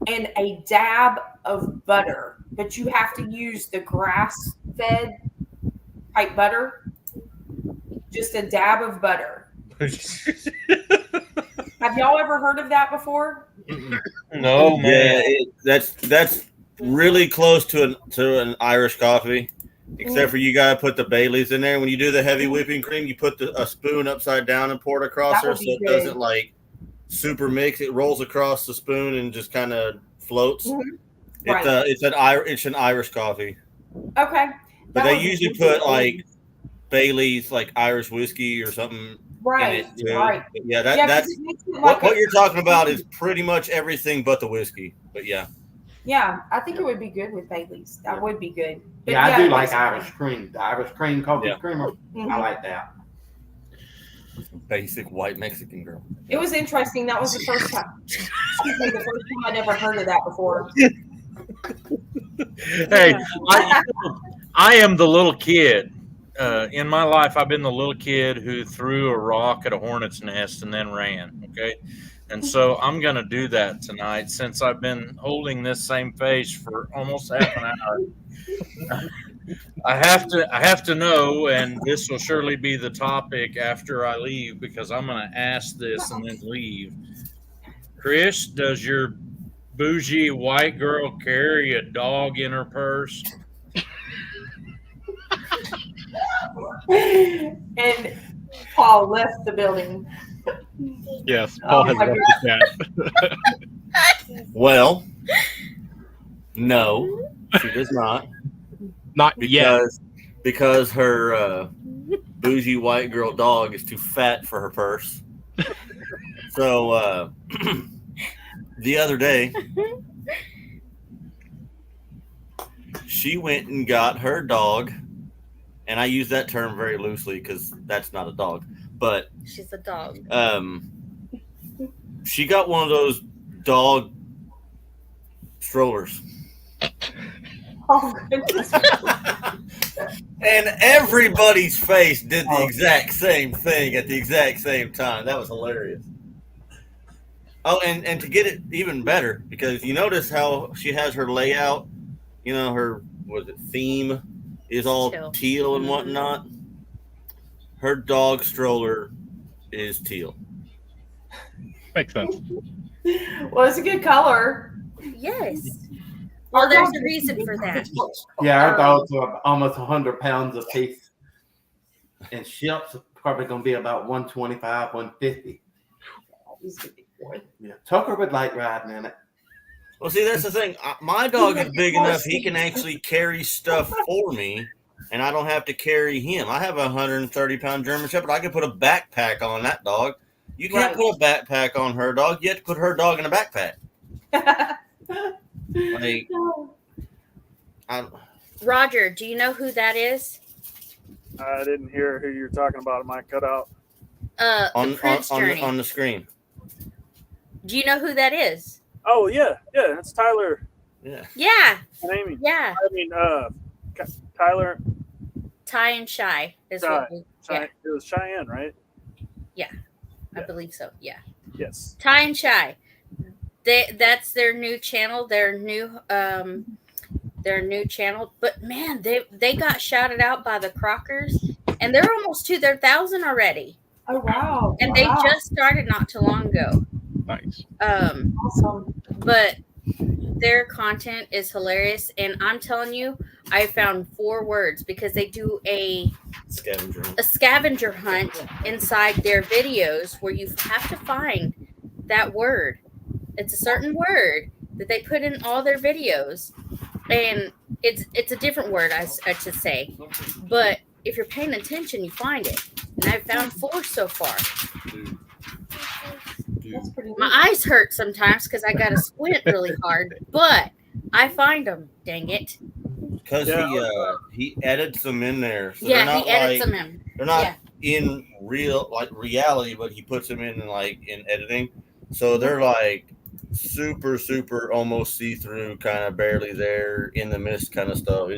and a dab of butter. But you have to use the grass-fed type butter. Just a dab of butter. Have y'all ever heard of that before? No, man. Yeah, that's really close to an Irish coffee, except for you gotta put the Baileys in there. When you do the heavy whipping cream, you put a spoon upside down and pour it across there, so it doesn't like super mix. It rolls across the spoon and just kind of floats. Mm-hmm. Right. It's an Irish coffie. Okay. But they usually put like Bailey's, like Irish whiskey or something. Right. In it too. Right. But yeah, that's like what you're talking about is pretty much everything but the whiskey. But yeah. Yeah, I think it would be good with Bailey's. That would be good. But Yeah, I do like Irish cream. The Irish cream coffee creamer. Mhm. I like that. Basic white Mexican girl. It was interesting. That was the first time. Excuse me, the first time I'd ever heard of that before. Hey, I am the little kid. In my life, I've been the little kid who threw a rock at a hornet's nest and then ran. Okay. And so I'm going to do that tonight since I've been holding this same face for almost half an hour. I have to know, and this will surely be the topic after I leave because I'm going to ask this and then leave. Chris, does your bougie white girl carry a dog in her purse? And Paul left the building. Yes, Paul has left the chat. Well, no, she does not. Not yet. Because her bougie white girl dog is too fat for her purse. So the other day, she went and got her dog, and I use that term very loosely because that's not a dog, but She's a dog. She got one of those dog strollers. Oh, goodness. And everybody's face did the exact same thing at the exact same time. That was hilarious. Oh, and to get it even better, because you notice how she has her layout, her theme is all teal and whatnot. Her dog stroller is teal. Makes sense. Well, it's a good color. Yes. Well, there's a reason for that. Yeah, our dogs are almost 100 pounds a piece. And Shep's probably going to be about 125, 150. He's a big boy. Yeah, Tucker would like riding in it. Well, see, that's the thing. My dog is big enough he can actually carry stuff for me, and I don't have to carry him. I have a 130-pound German Shepherd. I can put a backpack on that dog. You can't put a backpack on her dog. You have to put her dog in a backpack. Roger, do you know who that is? I didn't hear who you're talking about. It might cut out. On the screen. Do you know who that is? Oh yeah, it's Tyler. Yeah. And Amy. Yeah. I mean, Tyler. Ty and Shy is Shy. what we, yeah. It was Cheyenne, right? Yeah, I believe so. Yeah. Yes. Ty and Shy. That's their new channel. Their new channel. But man, they got shouted out by the Crockers, and they're almost to their 1,000 already. Oh wow! And they just started not too long ago. Nice. Awesome. But their content is hilarious, and I'm telling you, I found 4 words because they do a scavenger hunt inside their videos where you have to find that word. It's a certain word that they put in all their videos, and it's a different word, I should say. But if you're paying attention, you find it. And I've found 4 so far. My eyes hurt sometimes because I got to squint really hard, but I find them. Dang it! Because he edits them in there. So he edits them in. They're not in reality, but he puts them in editing. So they're like super, super almost see-through, kind of barely there in the mist kind of stuff.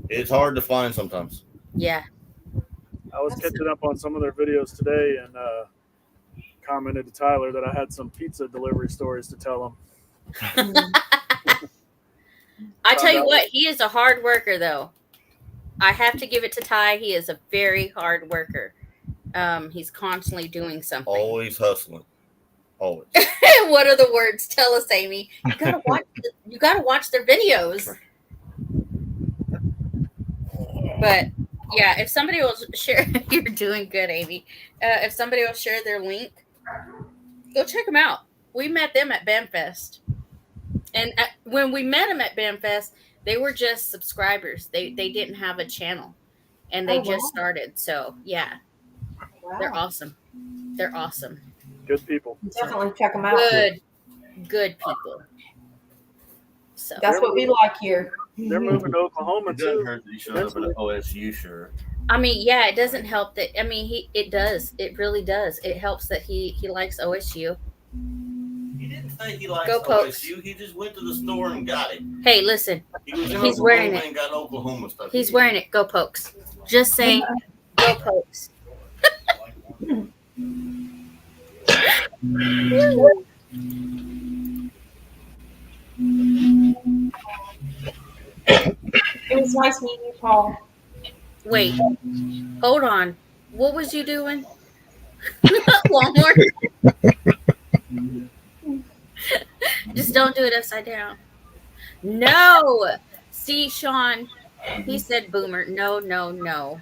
It's hard to find sometimes. Yeah. I was catching up on some of their videos today and commented to Tyler that I had some pizza delivery stories to tell him. I tell you what, he is a hard worker, though. I have to give it to Ty. He is a very hard worker. He's constantly doing something. Always hustling. Always. What are the words? Tell us, Amy. You gotta watch their videos. But yeah, if somebody will share, you're doing good, Amy. If somebody will share their link, go check them out. We met them at BAMFest, and when we met them at BAMFest, they were just subscribers. They didn't have a channel, and they just started. So yeah, they're awesome. They're awesome. Good people. Definitely check them out. Good people. So that's what we like here. They're moving to Oklahoma too. Hurt that he showed up in an OSU shirt. I mean, yeah, it doesn't help that. I mean, it does. It really does. It helps that he likes OSU. He didn't say he likes Go Pokes. OSU. He just went to the store and got it. Hey, listen. He's wearing it. And got Oklahoma stuff. He's wearing it. Go Pokes. Just saying. Go Pokes. It was nice meeting you, Paul. Wait, hold on. What was you doing? Walmart. Just don't do it upside down. No. See, Sean, he said boomer. No. No.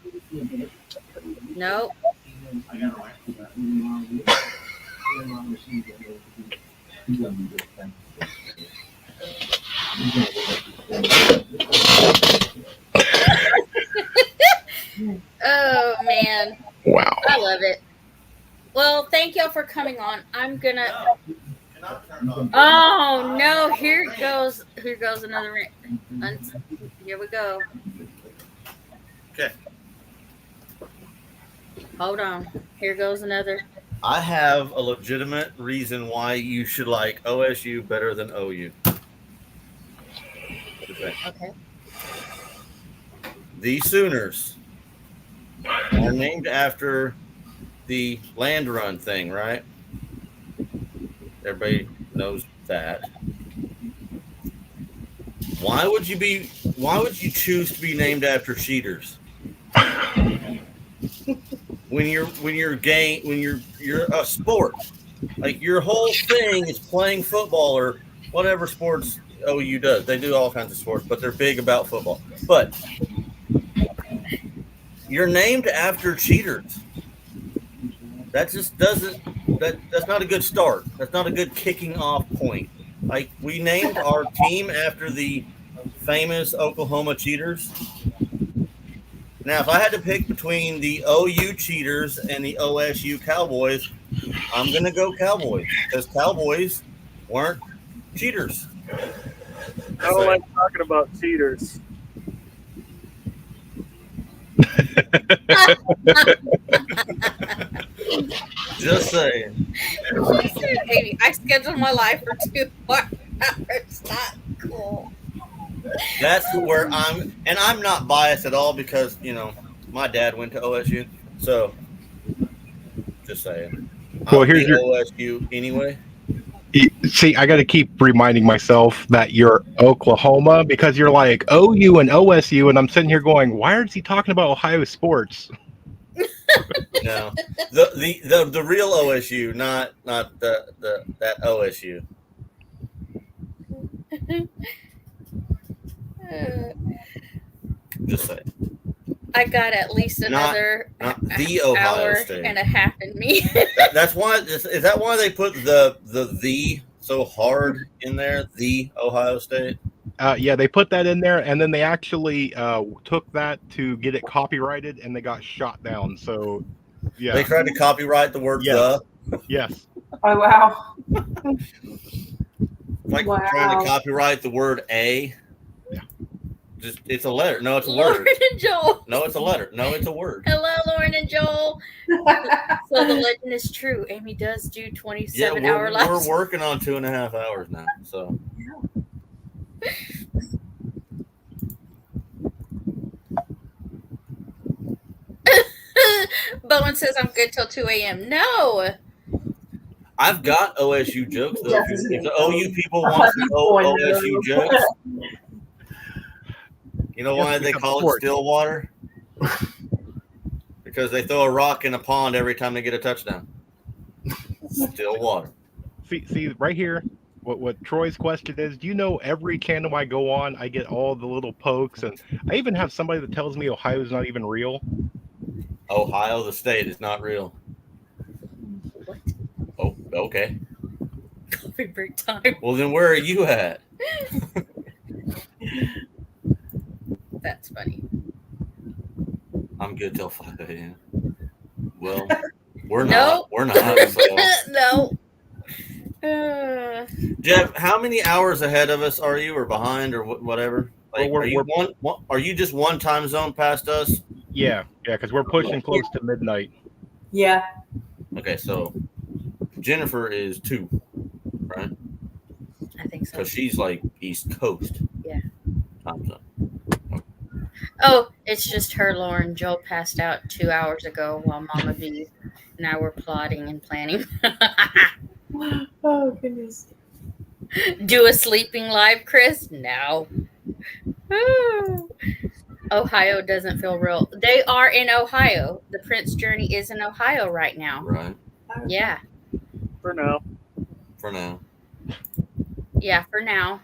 Oh man. Wow. I love it. Well, thank y'all for coming on. I'm gonna Oh no, here goes another Here we go. Okay. Hold on. Here goes another. I have a legitimate reason why you should like OSU better than OU. Okay. Okay. The Sooners are named after the land run thing, right? Everybody knows that. Why would you choose to be named after cheaters? When you're a sport, like your whole thing is playing football or whatever sports OU does. They do all kinds of sports, but they're big about football. But you're named after cheaters. That just doesn't that's not a good start. That's not a good kicking off point. Like we named our team after the famous Oklahoma cheaters. Now, if I had to pick between the OU cheaters and the OSU Cowboys, I'm going to go Cowboys because Cowboys weren't cheaters. I don't like talking about cheaters. Just saying. Amy, I scheduled my life for 2 more hours. Not cool. That's where I'm not biased at all because, my dad went to OSU. So, just saying. Well, here's your OSU anyway. See, I got to keep reminding myself that you're Oklahoma because you're like OU and OSU, and I'm sitting here going, why is he talking about Ohio sports? No, the real OSU, not that OSU. Just saying. I got at least another not the Ohio hour State. and a half in me. That's why. Is that why they put the so hard in there? The Ohio State. Yeah, they put that in there, and then they actually took that to get it copyrighted, and they got shot down. So, yeah, They tried to copyright the word Yes. the. yes. Oh wow. Like Wow. trying to copyright the word a. Yeah. Just it's a letter. No, it's a Lauren word. and Joel. No, it's a letter. No, it's a word. Hello, Lauren and Joel. So the legend is true. Amy does do Yeah, 27-hour lives. we're working on 2.5 hours now. So Bowen says I'm good till 2 a.m. No. I've got OSU jokes though. If the OU people want some OSU jokes, you know why they call it Stillwater? Because they throw a rock in a pond every time they get a touchdown. Stillwater. See right here. What Troy's question is, do you know every channel I go on, I get all the little pokes, and I even have somebody that tells me Ohio's not even real. Ohio, the state, is not real. What? Oh, okay. Coffee break time. Well, then where are you at? That's funny. I'm good till 5 a.m. Well, we're No. not. We're not. So. No. Jeff, how many hours ahead of us are you, or behind, or whatever? Like, Well, are you are you just one time zone past us? Yeah, because we're pushing close to midnight. Yeah. Okay, so Jennifer is 2, right? I think so. Because she's like East Coast. Yeah. Time zone. Oh, it's just her, Lauren. Joel passed out 2 hours ago while Mama V and I were plotting and planning. Oh goodness. Do a sleeping live, Chris? No. Ohio doesn't feel real. They are in Ohio. The Prince Journey is in Ohio right now. Right. Yeah. For now. For now. Yeah, for now.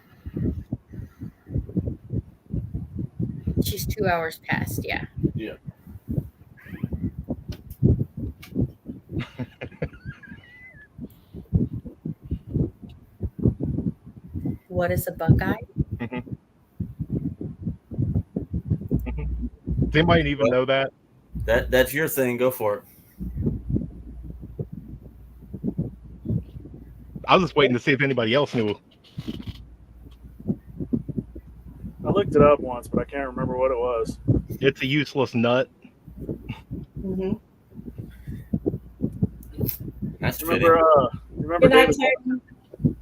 She's 2 hours past, yeah. Yeah. What is a Buckeye? Does anybody even know that? That's your thing. Go for it. I was just waiting to see if anybody else knew. I looked looked it up once, but I can't remember what it was. It's a useless nut. Mm-hmm. That's Remember, fitting. remember Good night, David? Tony.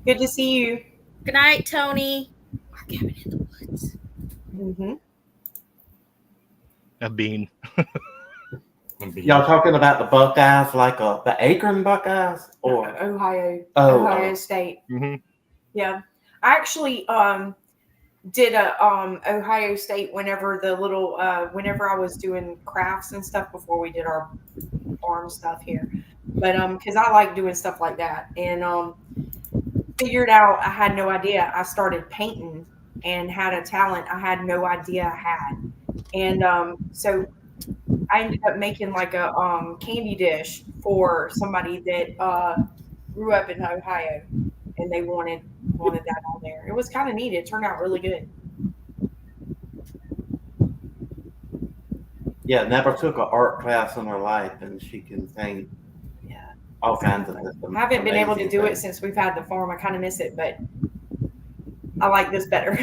Good to see you. Good night, Tony. Our cabin in the woods. Mm-hmm. A bean. Y'all talking about the Buckeyes, like the Akron Buckeyes, or Ohio State. Mm-hmm. Yeah, I actually did a Ohio State whenever the little whenever I was doing crafts and stuff before we did our farm stuff here, but because I like doing stuff like that, and figured out I had no idea. I started painting and had a talent I had no idea I had, and so I ended up making like a candy dish for somebody that grew up in Ohio, and they wanted that on there. It was kind of neat. It turned out really good. yeah, never took an art class in her life, and she can paint. Yeah, all kinds of. I haven't been able to do it since we've had the farm. I kind of miss it, but I like this better.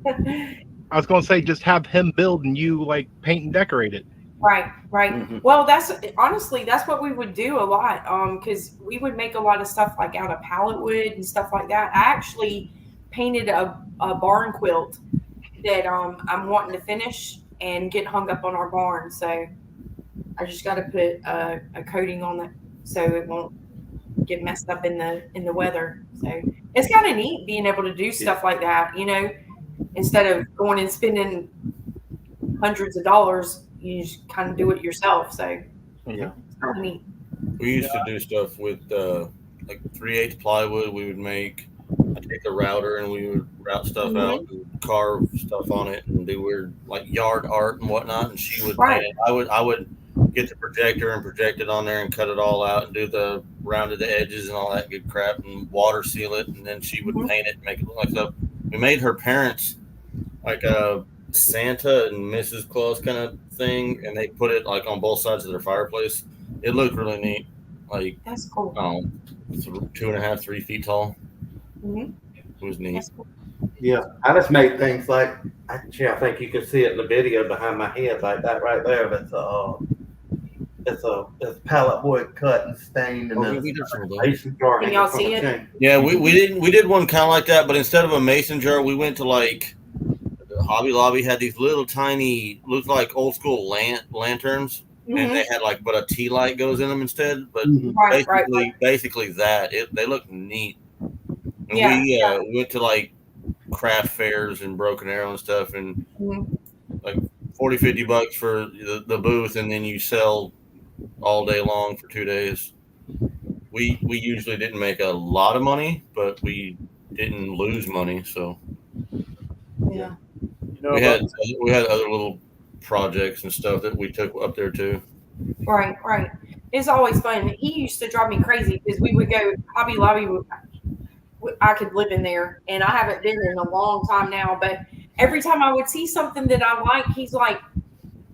I was going to say, just have him build and you like paint and decorate it. Right. Mhm. Well, that's honestly that's what we would do a lot. Because we would make a lot of stuff like out of pallet wood and stuff like that. I actually painted a barn quilt that I'm wanting to finish and get hung up on our barn. So I just got to put a coating on it so it won't get messed up in the weather. So it's kind of neat being able to do stuff like that. Instead of going and spending hundreds of dollars, you just kind of do it yourself. So Yeah. it's kind of neat. We used to do stuff with like 3/8 plywood. We would take a router and we would route stuff out and carve stuff on it and do weird like yard art and whatnot. And she would paint it. I would get the projector and project it on there and cut it all out and do the rounded the edges and all that good crap and water seal it. And then she would paint it and make it look like stuff. We made her parents like a Santa and Mrs. Claus kind of thing, and they put it like on both sides of their fireplace. It looked really neat. Like That's cool. 2.5, 3 feet tall. Mm-hmm. It was neat. That's cool. Yeah, I just make things like actually I think you can see it in the video behind my head like that right there. That's it's pallet wood cut and stained and then mason jar. Can y'all see it? Yeah, we did one kind of like that, but instead of a mason jar, we went to like Hobby Lobby had these little tiny, looked like old school lanterns, and they had like, but a tea light goes in them instead. But basically that they look neat. And we went to like craft fairs and Broken Arrow and stuff, and like $40-$50 for the booth, and then you sell all day long for 2 days. We usually didn't make a lot of money, but we didn't lose money, so Yeah. we had other little projects and stuff that we took up there too. Right. It's always fun. He used to drive me crazy because we would go Hobby Lobby. I could live in there, and I haven't been in a long time now. But every time I would see something that I like, he's like,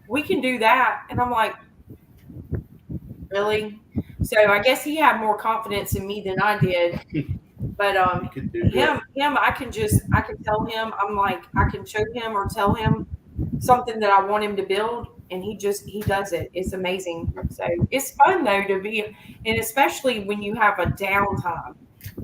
"We can do that," and I'm like, "Really?" So I guess he had more confidence in me than I did. But him, I can tell him, I'm like, I can show him or tell him something that I want him to build, and he does it. It's amazing. So it's fun though to be, and especially when you have a downtime,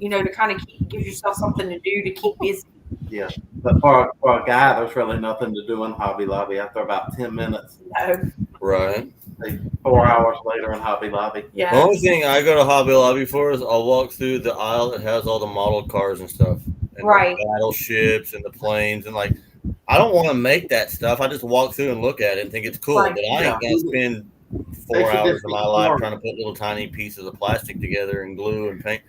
to kind of give yourself something to do to keep busy. Yeah, but for a guy, there's really nothing to do in Hobby Lobby after about 10 minutes. No. Right. Like 4 hours later in Hobby Lobby. Yeah. The only thing I go to Hobby Lobby for is I'll walk through the aisle that has all the model cars and stuff, and the battleships and the planes, and like I don't want to make that stuff. I just walk through and look at it and think it's cool, but I ain't gonna spend 4 hours of my life trying to put little tiny pieces of plastic together and glue and paint.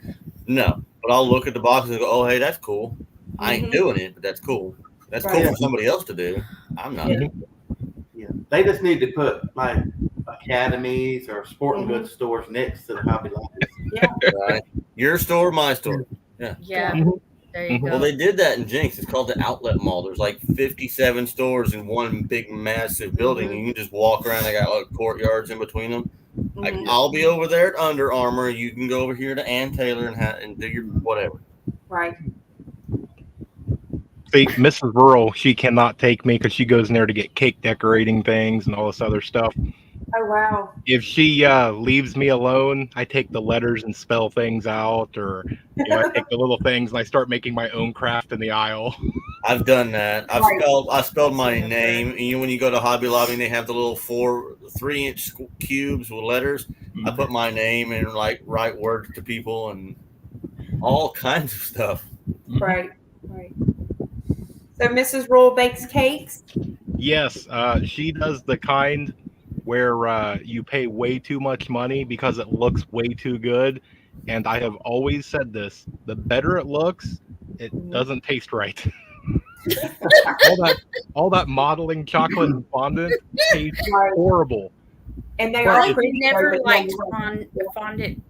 No, but I'll look at the boxes and go, "Oh, hey, that's cool." I ain't doing it, but that's cool. That's cool for somebody else to do. I'm not. Yeah, they just need to put like academies or sporting goods stores next to the Hobby Lobby. Yeah. Right. Your store, my store. Yeah. Yeah. There you go. Well, they did that in Jinx. It's called the Outlet Mall. There's like 57 stores in one big, massive building. And you can just walk around. They got like courtyards in between them. Like, I'll be over there at Under Armour. You can go over here to Ann Taylor and do your whatever. Right. See, Mrs. Rural, she cannot take me because she goes in there to get cake decorating things and all this other stuff. Oh wow. If she leaves me alone, I take the letters and spell things out, or I take the little things and I start making my own craft in the aisle. I've done that. Right. I spelled my name. And when you go to Hobby Lobby, and they have the little 3-inch cubes with letters. I put my name and like write words to people and all kinds of stuff. Right. So Mrs. Rule bakes cakes. Yes, she does the kind where you pay way too much money because it looks way too good. And I have always said this: the better it looks, it doesn't taste right. all that modeling chocolate and fondant tastes horrible. And they I are pretty. never but liked no, fondant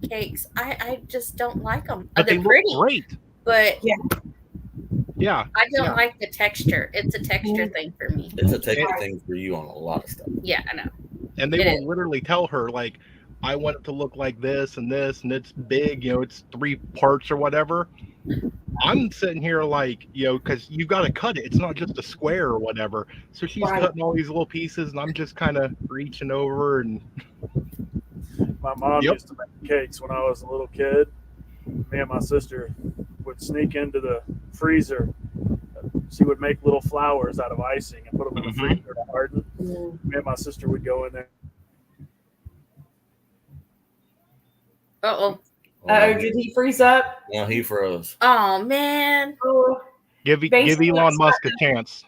cakes. I just don't like them. But They're they pretty, look great. but Yeah. I don't like the texture. It's a texture thing for me. It's a texture thing for you on a lot of stuff. Yeah, I know. And they will literally tell her, like, I want it to look like this, and it's big, it's 3 parts or whatever. I'm sitting here like, because you've got to cut it. It's not just a square or whatever. So she's cutting all these little pieces, and I'm just kind of reaching over and. My mom used to make cakes when I was a little kid. Me and my sister would sneak into the freezer. She would make little flowers out of icing and put them in the freezer to harden. Me and my sister would go in there. Uh-oh. Did he freeze up? No, he froze. Oh, man. Oh, Give Elon Musk a chance.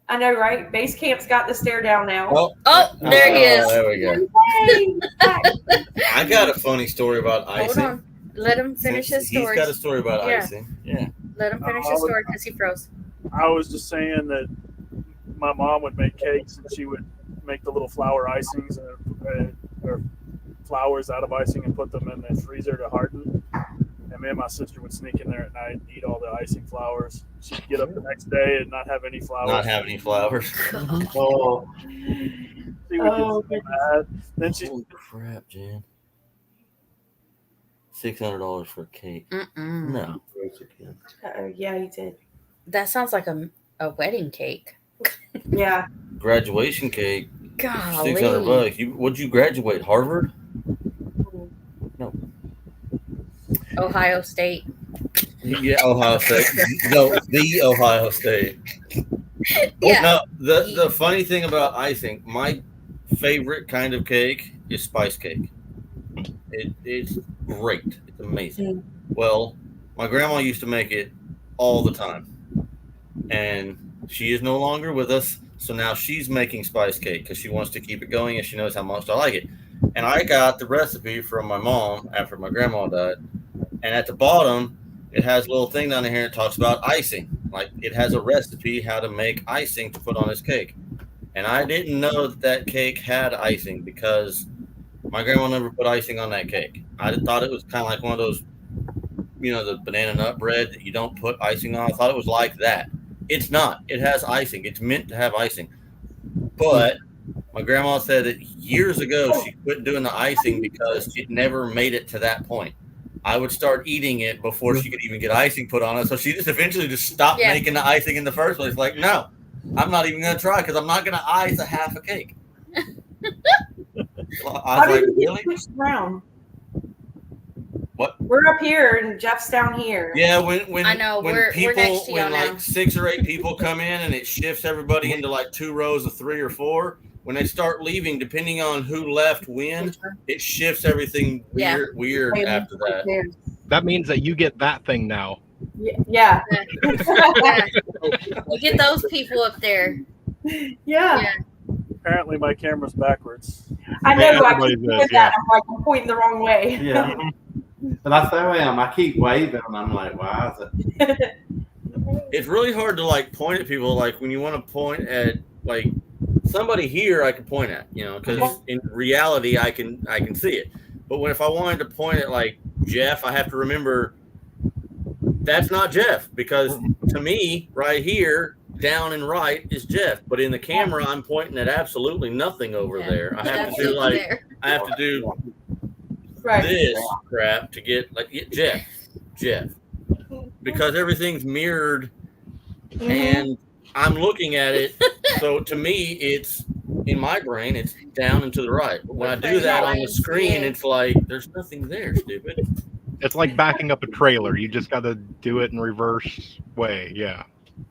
I know, right? Base Camp's got the stare down now. Oh, there he is. There we go. I got a funny story about icing. Hold on. Let him finish his story. He's got a story about icing. Yeah. Let him finish his story because he froze. I was just saying that my mom would make cakes and she would make the little flower icings or flowers out of icing and put them in the freezer to harden. And me and my sister would sneak in there at night and eat all the icing flowers. She'd get up the next day and not have any flowers. Oh, She would get so mad. Then Holy crap, Jan. $600 for a cake. No. Yeah, he did. That sounds like a wedding cake. Yeah. Graduation cake. Golly. $600. Would you graduate Harvard? No. Ohio State. Yeah, Ohio State. No, the Ohio State. Yeah. No, the funny thing about icing, my favorite kind of cake is spice cake. It's great. It's amazing. Well, my grandma used to make it all the time. And she is no longer with us. So now she's making spice cake because she wants to keep it going and she knows how much I like it. And I got the recipe from my mom after my grandma died. And at the bottom, it has a little thing down here that talks about icing. Like it has a recipe how to make icing to put on this cake. And I didn't know that cake had icing because my grandma never put icing on that cake. I thought it was kind of like one of those, the banana nut bread that you don't put icing on. I thought it was like that. It's not. It has icing. It's meant to have icing. But my grandma said that years ago she quit doing the icing because it never made it to that point. I would start eating it before she could even get icing put on it. So she just eventually stopped making the icing in the first place. Like, no, I'm not even going to try because I'm not going to ice a half a cake. I was like, really? Around? What? We're up here and Jeff's down here. Yeah, when I know when we're people next to y'all now. 6 or 8 people come in and it shifts everybody into like 2 rows of 3 or 4. When they start leaving, depending on who left when, it shifts everything weird after that. That means that you get that thing now. Yeah. You get those people up there. Yeah. Apparently my camera's backwards. I know. Yeah, I keep doing that. I'm pointing the wrong way. Yeah. But I still am. I keep waving, and I'm like, why is it? It's really hard to like point at people. Like when you want to point at like somebody here, I can point at, because in reality I can see it. But if I wanted to point at like Jeff, I have to remember that's not Jeff, because to me right here, down and right is Jeff. But in the camera, I'm pointing at absolutely nothing over there. I have to do this crap to get Jeff, because everything's mirrored and I'm looking at it. So to me, it's in my brain, it's down and to the right. But when I do that on the screen, it's like there's nothing there, stupid. It's like backing up a trailer. You just got to do it in reverse way. Yeah.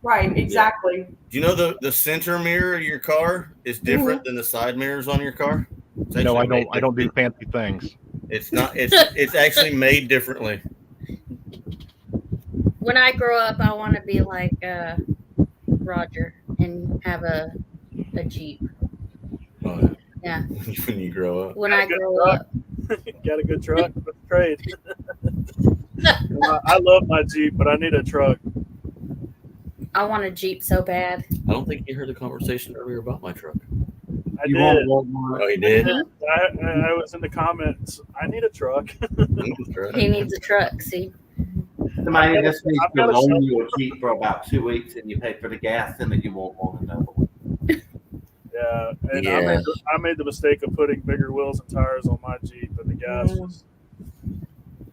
Right, exactly. Do you know the center mirror of your car is different than the side mirrors on your car? No, I don't. I don't do fancy things. It's not. It's actually made differently. When I grow up, I want to be like Roger and have a Jeep. But Yeah. when you grow up. When I grow up. Got a good truck with trade. I love my Jeep, but I need a truck. I want a Jeep so bad. I don't think you heard the conversation earlier about my truck. I did. Oh, you did? I was in the comments. I need a truck. He needs a truck. See. Somebody just needs to loan you a Jeep for about 2 weeks, and you pay for the gas, and then you won't want another one. Yeah, and I made the mistake of putting bigger wheels and tires on my Jeep, and the gas was.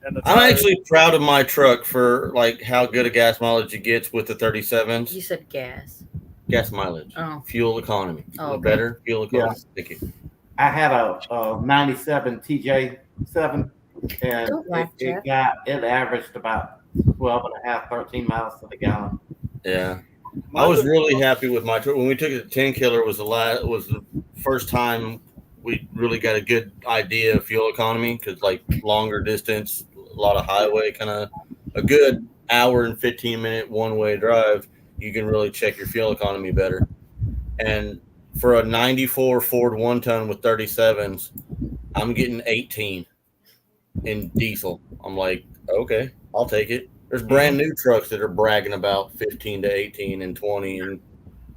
And the I'm tires, actually proud of my truck for like how good a gas mileage it gets with the 37s. You said gas. Gas mileage. Oh. Fuel economy. Oh, okay. Better fuel economy. Yeah. Thank you. I had a 97 TJ7, and it averaged about 12 and a half, 13 miles to the gallon. Yeah. I was really happy with my truck. When we took it to 10 Killer was the first time we really got a good idea of fuel economy, because like longer distance, a lot of highway, kind of a good hour and 15-minute one-way drive, you can really check your fuel economy better. And for a 94 Ford 1-ton with 37s, I'm getting 18 in diesel. I'm like, okay, I'll take it. There's brand new trucks that are bragging about 15 to 18 and 20. And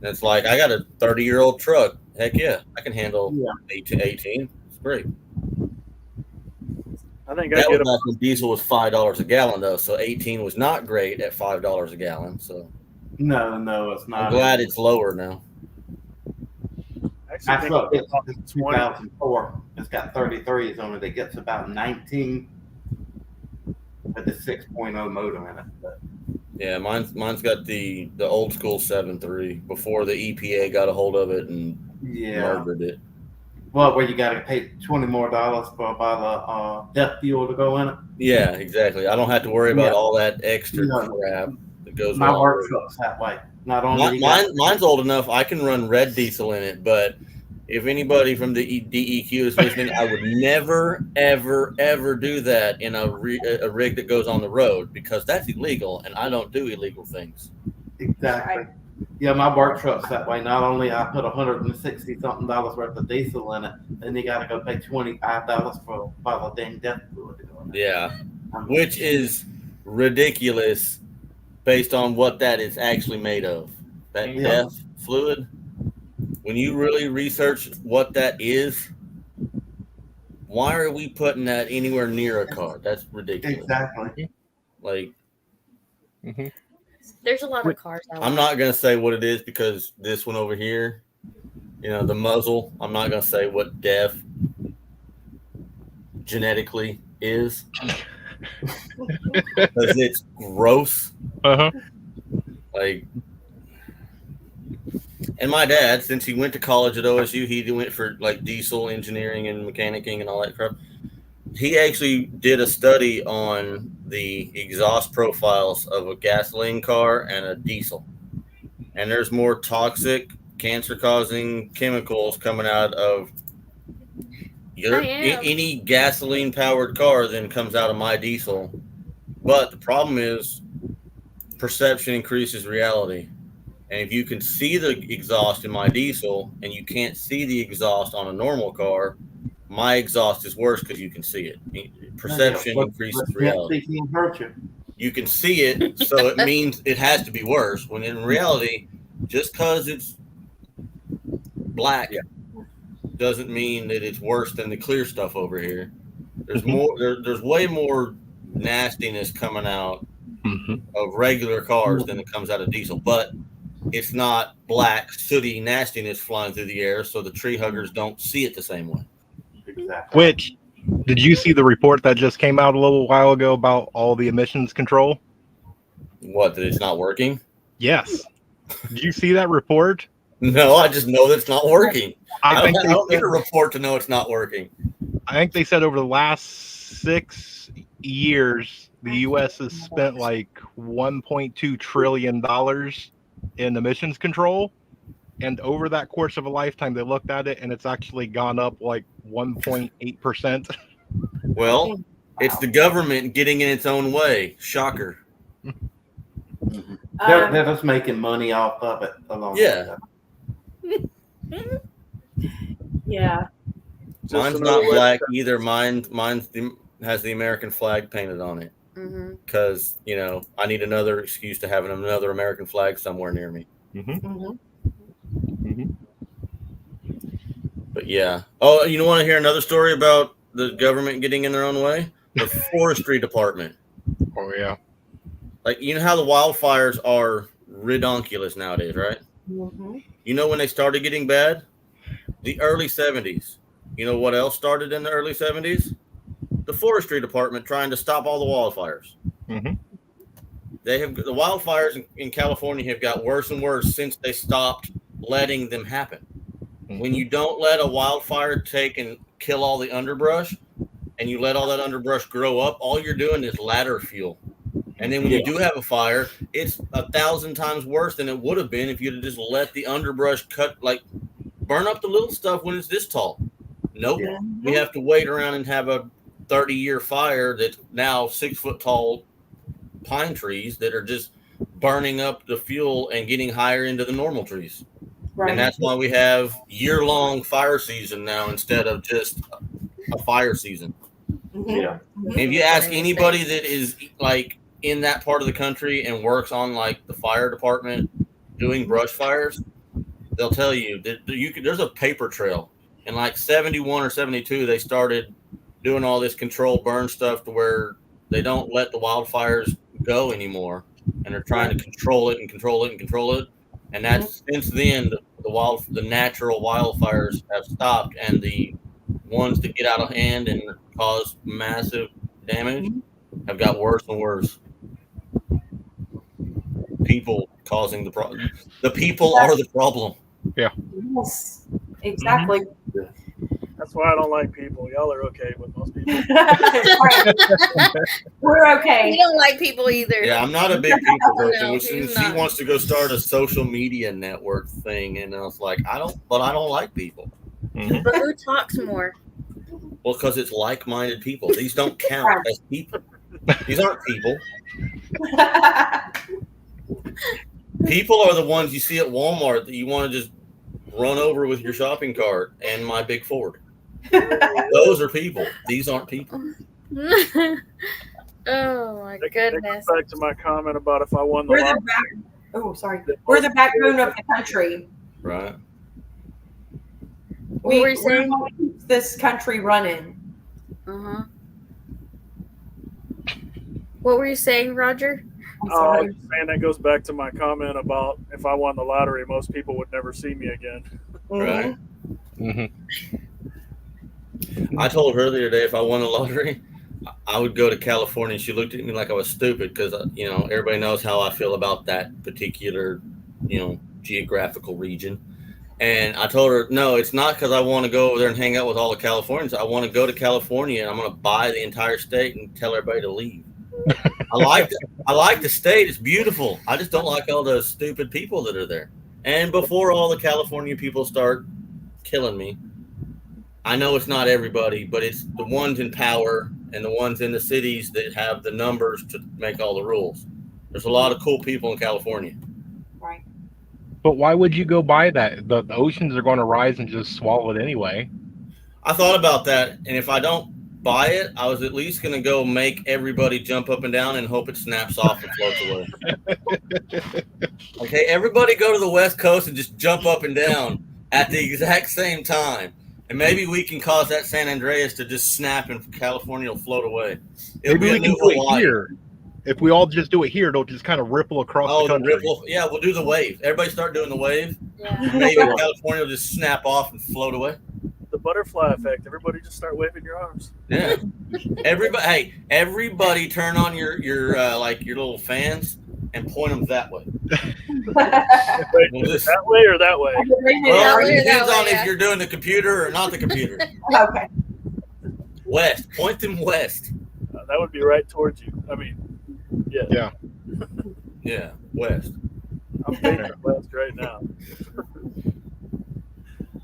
it's like, I got a 30-year-old truck. Heck yeah, I can handle 18. It's great. I think that was back when diesel was $5 a gallon, though. So 18 was not great at $5 a gallon. So no, it's not. I'm glad it's lower now. I thought it's 2004. It's got 33s on it. It gets about 19 with the 6.0 motor in it. But. Yeah, mine's got the old school 7.3 before the EPA got a hold of it and murdered it. Well, where you got to pay $20 more for a bottle of death fuel to go in it. Yeah, exactly. I don't have to worry about all that extra crap that goes. My work truck's that way. Not only mine's old enough I can run red diesel in it, but if anybody from the DEQ is listening, I would never, ever, ever do that in a rig that goes on the road, because that's illegal, and I don't do illegal things. Exactly. Yeah, my work truck's that way. Not only I put $160-something worth of diesel in it, then you got to go pay $25 for a bottle of dang death fluid. Yeah, which is ridiculous based on what that is actually made of. That death fluid. When you really research what that is, why are we putting that anywhere near a car? That's ridiculous. Exactly. Like, there's a lot of cars. I'm not going to say what it is, because this one over here, the muzzle, I'm not going to say what DEF genetically is, because it's gross. Like, and my dad, since he went to college at OSU, he went for like diesel engineering and mechanicking and all that crap. He actually did a study on the exhaust profiles of a gasoline car and a diesel. And there's more toxic, cancer-causing chemicals coming out of any gasoline-powered car than comes out of my diesel. But the problem is perception increases reality. And if you can see the exhaust in my diesel and you can't see the exhaust on a normal car, my exhaust is worse because you can see it. Perception increases reality. You can see it, so it means it has to be worse. When in reality, just because it's black doesn't mean that it's worse than the clear stuff over here. There's more. There's way more nastiness coming out of regular cars than it comes out of diesel, but it's not black, sooty nastiness flying through the air, so the tree huggers don't see it the same way. Exactly. Which, did you see the report that just came out a little while ago about all the emissions control? What, that it's not working? Yes. Did you see that report? No, I just know that it's not working. I think I don't need a report to know it's not working. I think they said over the last 6 years, the U.S. has spent like $1.2 trillion in emissions control. And over that course of a lifetime, they looked at it and it's actually gone up like 1.8%. Well, it's the government getting in its own way. Shocker. They're just making money off of it along Yeah. Yeah. Mine's not black either. Mine has the American flag painted on it. Because, you know, I need another excuse to have another American flag somewhere near me. But yeah. Oh, you want to hear another story about the government getting in their own way? The forestry department. Oh, yeah. Like, you know how the wildfires are redonkulous nowadays, right? You know when they started getting bad? The early 70s. You know what else started in the early 70s? The forestry department trying to stop all the wildfires. The wildfires in California have got worse and worse since they stopped letting them happen. When you don't let a wildfire take and kill all the underbrush, and you let all that underbrush grow up, all you're doing is ladder fuel. And then when you do have a fire, it's 1,000 times worse than it would have been if you'd have just let the underbrush burn up the little stuff when it's this tall. Nope. We have to wait around and have a 30-year fire that's now 6-foot tall pine trees that are just burning up the fuel and getting higher into the normal trees. Right. And that's why we have year-long fire season now instead of just a fire season. Yeah. If you ask anybody that is like in that part of the country and works on like the fire department doing brush fires, they'll tell you that there's a paper trail. In like 71 or 72, they started doing all this controlled burn stuff to where they don't let the wildfires go anymore, and they're trying to control it and control it and control it. And that's since then the natural wildfires have stopped, and the ones that get out of hand and cause massive damage have got worse and worse. People causing the problem. The people are the problem. Yeah. Yes, exactly. That's why I don't like people. Y'all are okay with most people. We're okay. We don't like people either. Yeah, I'm not a big people person. No, She wants to go start a social media network thing, and I was like, I don't like people. But who talks more? Well, because it's like-minded people. These don't count as people. These aren't people. People are the ones you see at Walmart that you want to just run over with your shopping cart and my big Ford. Those are people. These aren't people. Oh my goodness. Back to my comment about if I won the lottery. We're the backbone of the country. Right. We're saying keep this country running. What were you saying, Roger? I was saying that goes back to my comment about if I won the lottery, most people would never see me again. Right. I told her the other day if I won the lottery, I would go to California. She looked at me like I was stupid because, you know, everybody knows how I feel about that particular, you know, geographical region. And I told her, no, it's not because I want to go over there and hang out with all the Californians. I want to go to California and I'm going to buy the entire state and tell everybody to leave. I like the state. It's beautiful. I just don't like all the stupid people that are there. And before all the California people start killing me, I know it's not everybody, but it's the ones in power and the ones in the cities that have the numbers to make all the rules. There's a lot of cool people in California. Right. But why would you go buy that? The oceans are going to rise and just swallow it anyway. I thought about that, and if I don't buy it, I was at least going to go make everybody jump up and down and hope it snaps off and floats away. Okay, everybody go to the West Coast and just jump up and down at the exact same time. And maybe we can cause that San Andreas to just snap and California will float away. Maybe we can do it here. If we all just do it here, it'll just kind of ripple across the country. Yeah, we'll do the wave. Everybody start doing the wave. Yeah. Maybe California will just snap off and float away. The butterfly effect. Everybody just start waving your arms. Yeah. Everybody turn on your little fans and point them that way. Wait, We'll just- that way or that way? well, way it or depends that on way, if yeah. you're doing the computer or not the computer. Okay. West. Point them west. That would be right towards you. I mean, yeah. Yeah. Yeah, west. I'm facing west right now.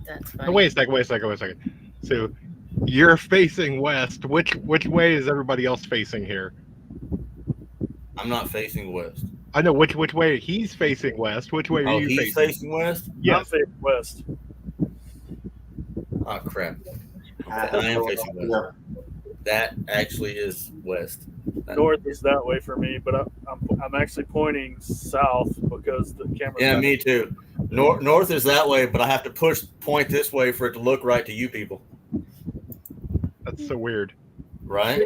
That's No, funny. wait a second. So you're facing west. Which way is everybody else facing here? I'm not facing west. I know which way he's facing west. Which way are Oh, you he's facing west? I'm Yes. facing west. Oh, crap. I I am facing west. Yeah. That actually is west. North is that way for me, but I'm actually pointing south because the camera. Yeah, me too. North is that way, but I have to point this way for it to look right to you people. That's so weird. Right?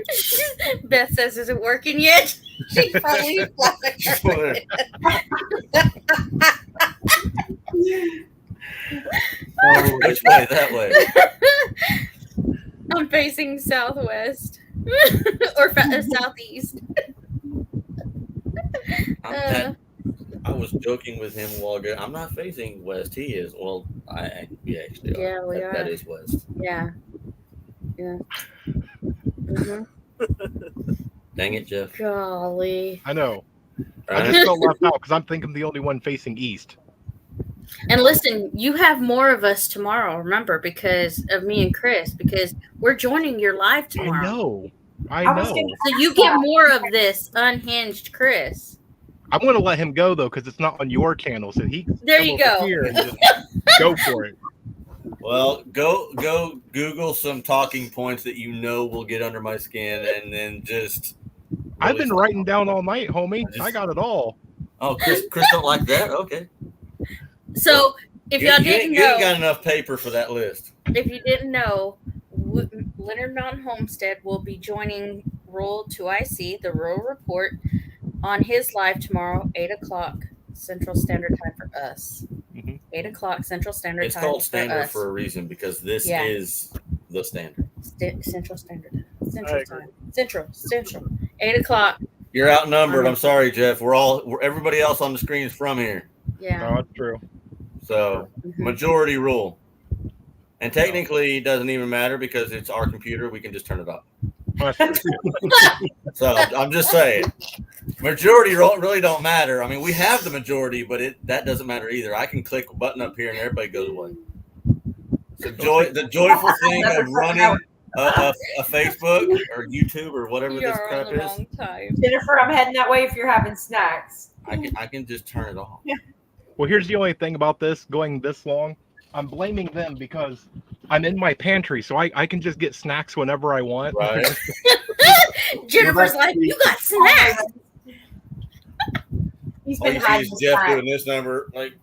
Beth says, "Is it working yet?" She's probably Just wanna- Which way? That way. I'm facing southwest or southeast. I was joking with him a while ago. I'm not facing west. He is. Well, we actually are. Yeah, we are. That is west. Yeah. Yeah. Mhm. Dang it, Jeff. Golly. I know. I Right? just felt left out because I'm thinking I'm the only one facing east. And listen, you have more of us tomorrow, remember, because of me and Chris, because we're joining your live tomorrow. I was know. gonna- So you get more of this unhinged Chris. I'm going to let him go though because it's not on your channel. So he can There come you over go. here and just go for it. Well, go Google some talking points that you know will get under my skin, and then just. I've been writing down all night, homie. I got it all. Oh, Chris don't like that. Okay. So if y'all didn't you ain't know, got enough paper for that list. if you didn't know, Leonard Mountain Homestead will be joining Rural 2IC, the Rural Report, on his live tomorrow, 8:00 Central Standard Time for us. Mhm. 8:00 Central Standard It's Time called for standard us. for a reason because this Yeah. is the standard. Central Standard Time. I Central agree. Time. Central. 8:00. You're outnumbered. I'm sorry, Jeff. Everybody else on the screen is from here. Yeah. No, that's true. So Mhm. majority rule. And technically it doesn't even matter because it's our computer. We can just turn it off. That's true. So I'm just saying. Majority really don't matter. I mean, we have the majority, but that doesn't matter either. I can click a button up here and everybody goes away. So the joyful thing of running a Facebook or YouTube or whatever this You're crap on the is, wrong time. Jennifer, I'm heading that way if you're having snacks. I can just turn it off. Well, here's the only thing about this going this long. I'm blaming them because I'm in my pantry, so I can just get snacks whenever I want. Right? Jennifer's like, "You got snacks." He's Oh, been you hiding see his Jeff snacks. doing this number. Like,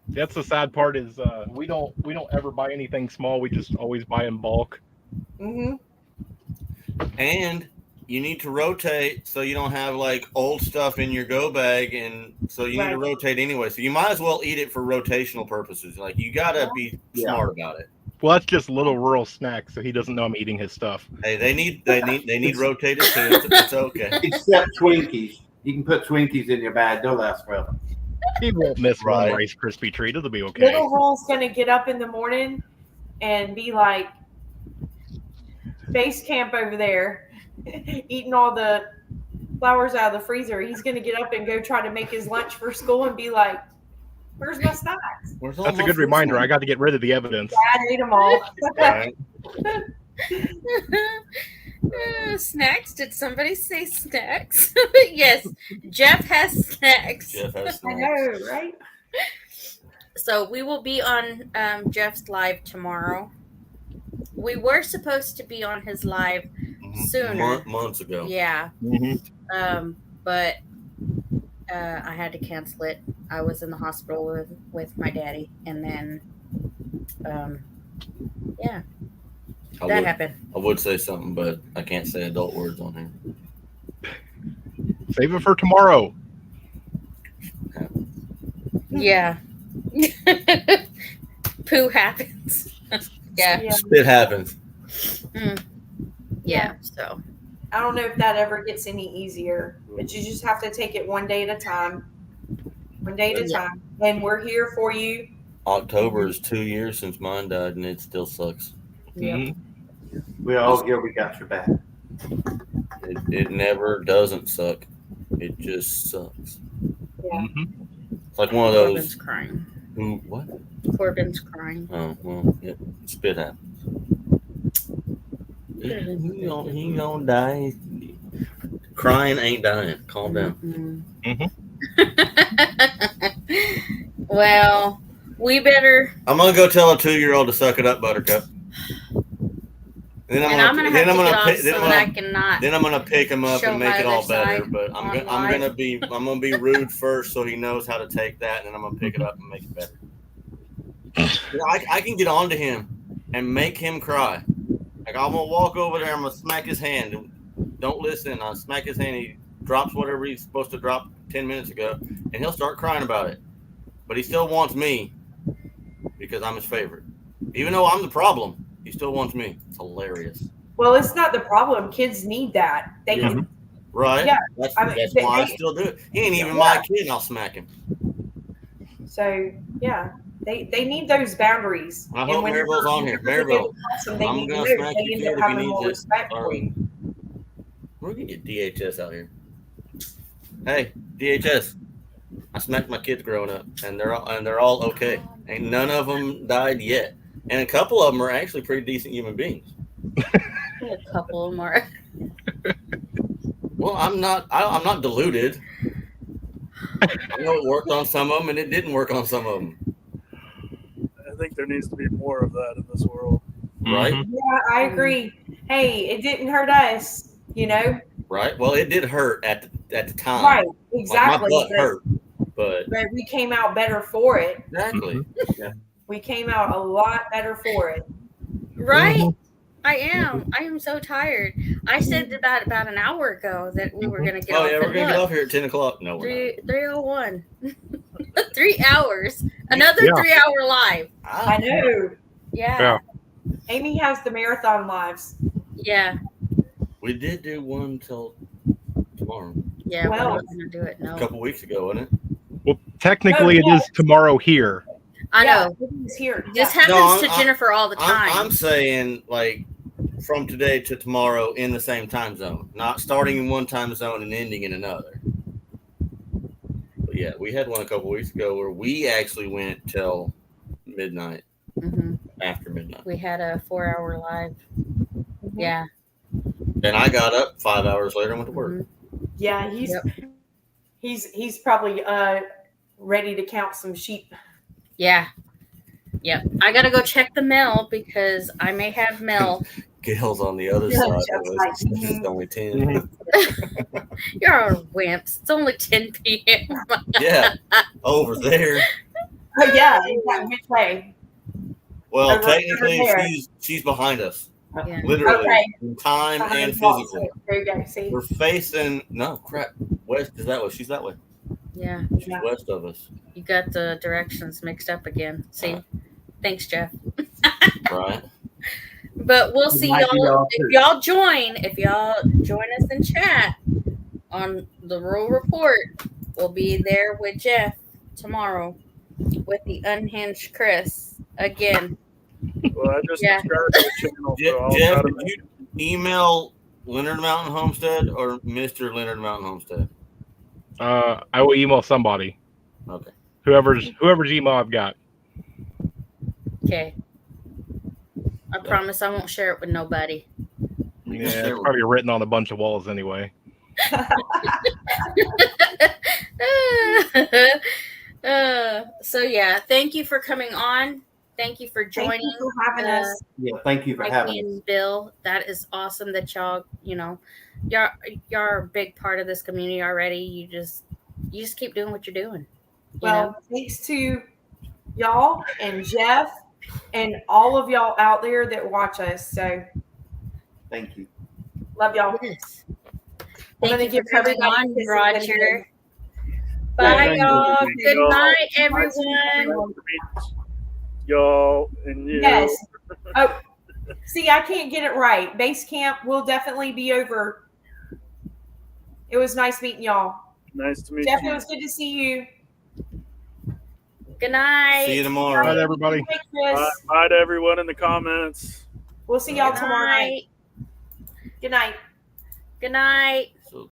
That's the sad part is we don't ever buy anything small. We just always buy in bulk. Mm-hmm. and you need to rotate so you don't have like old stuff in your go bag, and so you need to Right. rotate anyway. So you might as well eat it for rotational purposes. Like you gotta be smart about it. Well, that's just little rural snacks, so he doesn't know I'm eating his stuff. Hey, they need rotated too. It's okay. Except Twinkies. You can put Twinkies in your bag. They'll last forever. He won't miss Right. one Rice Krispie treat. It'll be okay. Little Roll's gonna get up in the morning and be like base camp over there, eating all the flowers out of the freezer. He's gonna get up and go try to make his lunch for school and be like, "Where's my snacks? Where's all That's a my good food reminder. from? I got to get rid of the evidence. I ate them all." Right. Snacks? Did somebody say snacks? Yes, Jeff has snacks. Jeff has I snacks. know, right? So we will be on Jeff's live tomorrow. We were supposed to be on his live sooner. Months ago. Yeah. Mm-hmm. But I had to cancel it. I was in the hospital with my daddy, and then yeah, that happened. I would say something, but I can't say adult words on here. Save it for tomorrow. Yeah. Poo happens. Yeah. Yeah. It happens. Yeah. So I don't know if that ever gets any easier, but you just have to take it one day at a time. One day at a time. And we're here for you. October is 2 years since mine died, and it still sucks. Yep. We're all here. We got your back. It never doesn't suck. It just sucks. Yeah. It's like one of Corbin's those. crying. What? Corbin's crying. Oh well, yeah, spit happens. He gonna die. Crying ain't dying. Calm down. Well, we better. I'm gonna go tell a 2-year-old to suck it up, Buttercup. Then I'm gonna have to get off so that I cannot. Then I'm gonna pick him up show and make my it all other better. side But on I'm live. gonna be rude first, so he knows how to take that, and then I'm gonna pick it up and make it better. I can get on to him and make him cry. Like I'm gonna walk over there, I'm gonna smack his hand. Don't listen. I'll smack his hand. He drops whatever he's supposed to drop 10 minutes ago, and he'll start crying about it. But he still wants me because I'm his favorite. Even though I'm the problem, he still wants me. It's hilarious. Well, it's not the problem. Kids need that. They Right? Yeah. That's I mean, why I still do it. He ain't even my kid, and I'll smack him. So yeah, they need those boundaries. I hope Maribel's on here. Maribel, I'm gonna smack your kid if he needs it. We're gonna get DHS out here. Hey, DHS. I smacked my kids growing up, and they're all okay. Ain't none of them died yet, and a couple of them are actually pretty decent human beings. A couple of them are. Well, I'm not deluded. I know it worked on some of them, and it didn't work on some of them. I think there needs to be more of that in this world. Right? Yeah, I agree. Hey, it didn't hurt us, Right. Well, it did hurt at the time. Right, exactly. Like my butt hurt, but we came out better for it. exactly. Yeah. We came out a lot better for it. Right? I am so tired. I said about an hour ago that we were gonna get off. Oh yeah, we're gonna get off here at 10 o'clock. No, we're not. 3:01. 3 hours. Another 3-hour live. I know. Yeah. Amy has the marathon lives. Yeah. We did do one till tomorrow. Yeah, Well, we're not gonna do it. No. A couple weeks ago, wasn't it? Well, technically, it is tomorrow here. I know. It's here. This happens to Jennifer all the time. I'm saying like from today to tomorrow in the same time zone, not starting in one time zone and ending in another. But yeah, we had one a couple weeks ago where we actually went till midnight. After midnight. We had a 4-hour live. Yeah. And I got up 5 hours later and went to work. Yeah, he's probably ready to count some sheep. Yeah. Yep. I gotta go check the mail because I may have mail. Gail's on the other side of us. It's only 10. You're a wimps. It's only 10 p.m. Yeah. Over there. Oh yeah, which way? Well, Over technically, there. she's behind us. Yeah. Literally, Okay. in time Behind and the wall. physically. There you go. See. We're facing west is that way. She's that way. Yeah. She's west of us. You got the directions mixed up again. See? Thanks, Jeff. Right. But we'll see Might be y'all. all If y'all join us in chat on the Rural Report, we'll be there with Jeff tomorrow with the unhinged Chris again. Well, I just subscribed to the channel. So I'll Jeff, try to did you email Leonard Mountain Homestead or Mr. Leonard Mountain Homestead? I will email somebody. Okay. Whoever's email I've got. Okay. I promise I won't share it with nobody. Yeah, it's probably written on a bunch of walls anyway. So yeah, thank you for coming on. Thank you for joining. Thank you for having us. Yeah, thank you for Mikey having us. and Bill. That is awesome that y'all are a big part of this community already. You just keep doing what you're doing. Well, thanks to y'all and Jeff and all of y'all out there that watch us. So Thank you. love y'all. Yes. I'm Thank gonna you give for coming everybody on, kisses Roger. Bye, thank you. y'all. Good y'all. night, everyone. y'all and you. Yes. Oh, see, I can't get it right. Base camp will definitely be over It was nice meeting y'all. Nice to meet Jeff, it you. was good to see you. Good night. See you All tomorrow. right, everybody. Hey, Chris. Bye to everyone in the comments. We'll see y'all Good tomorrow night. night. Good night. Good night. So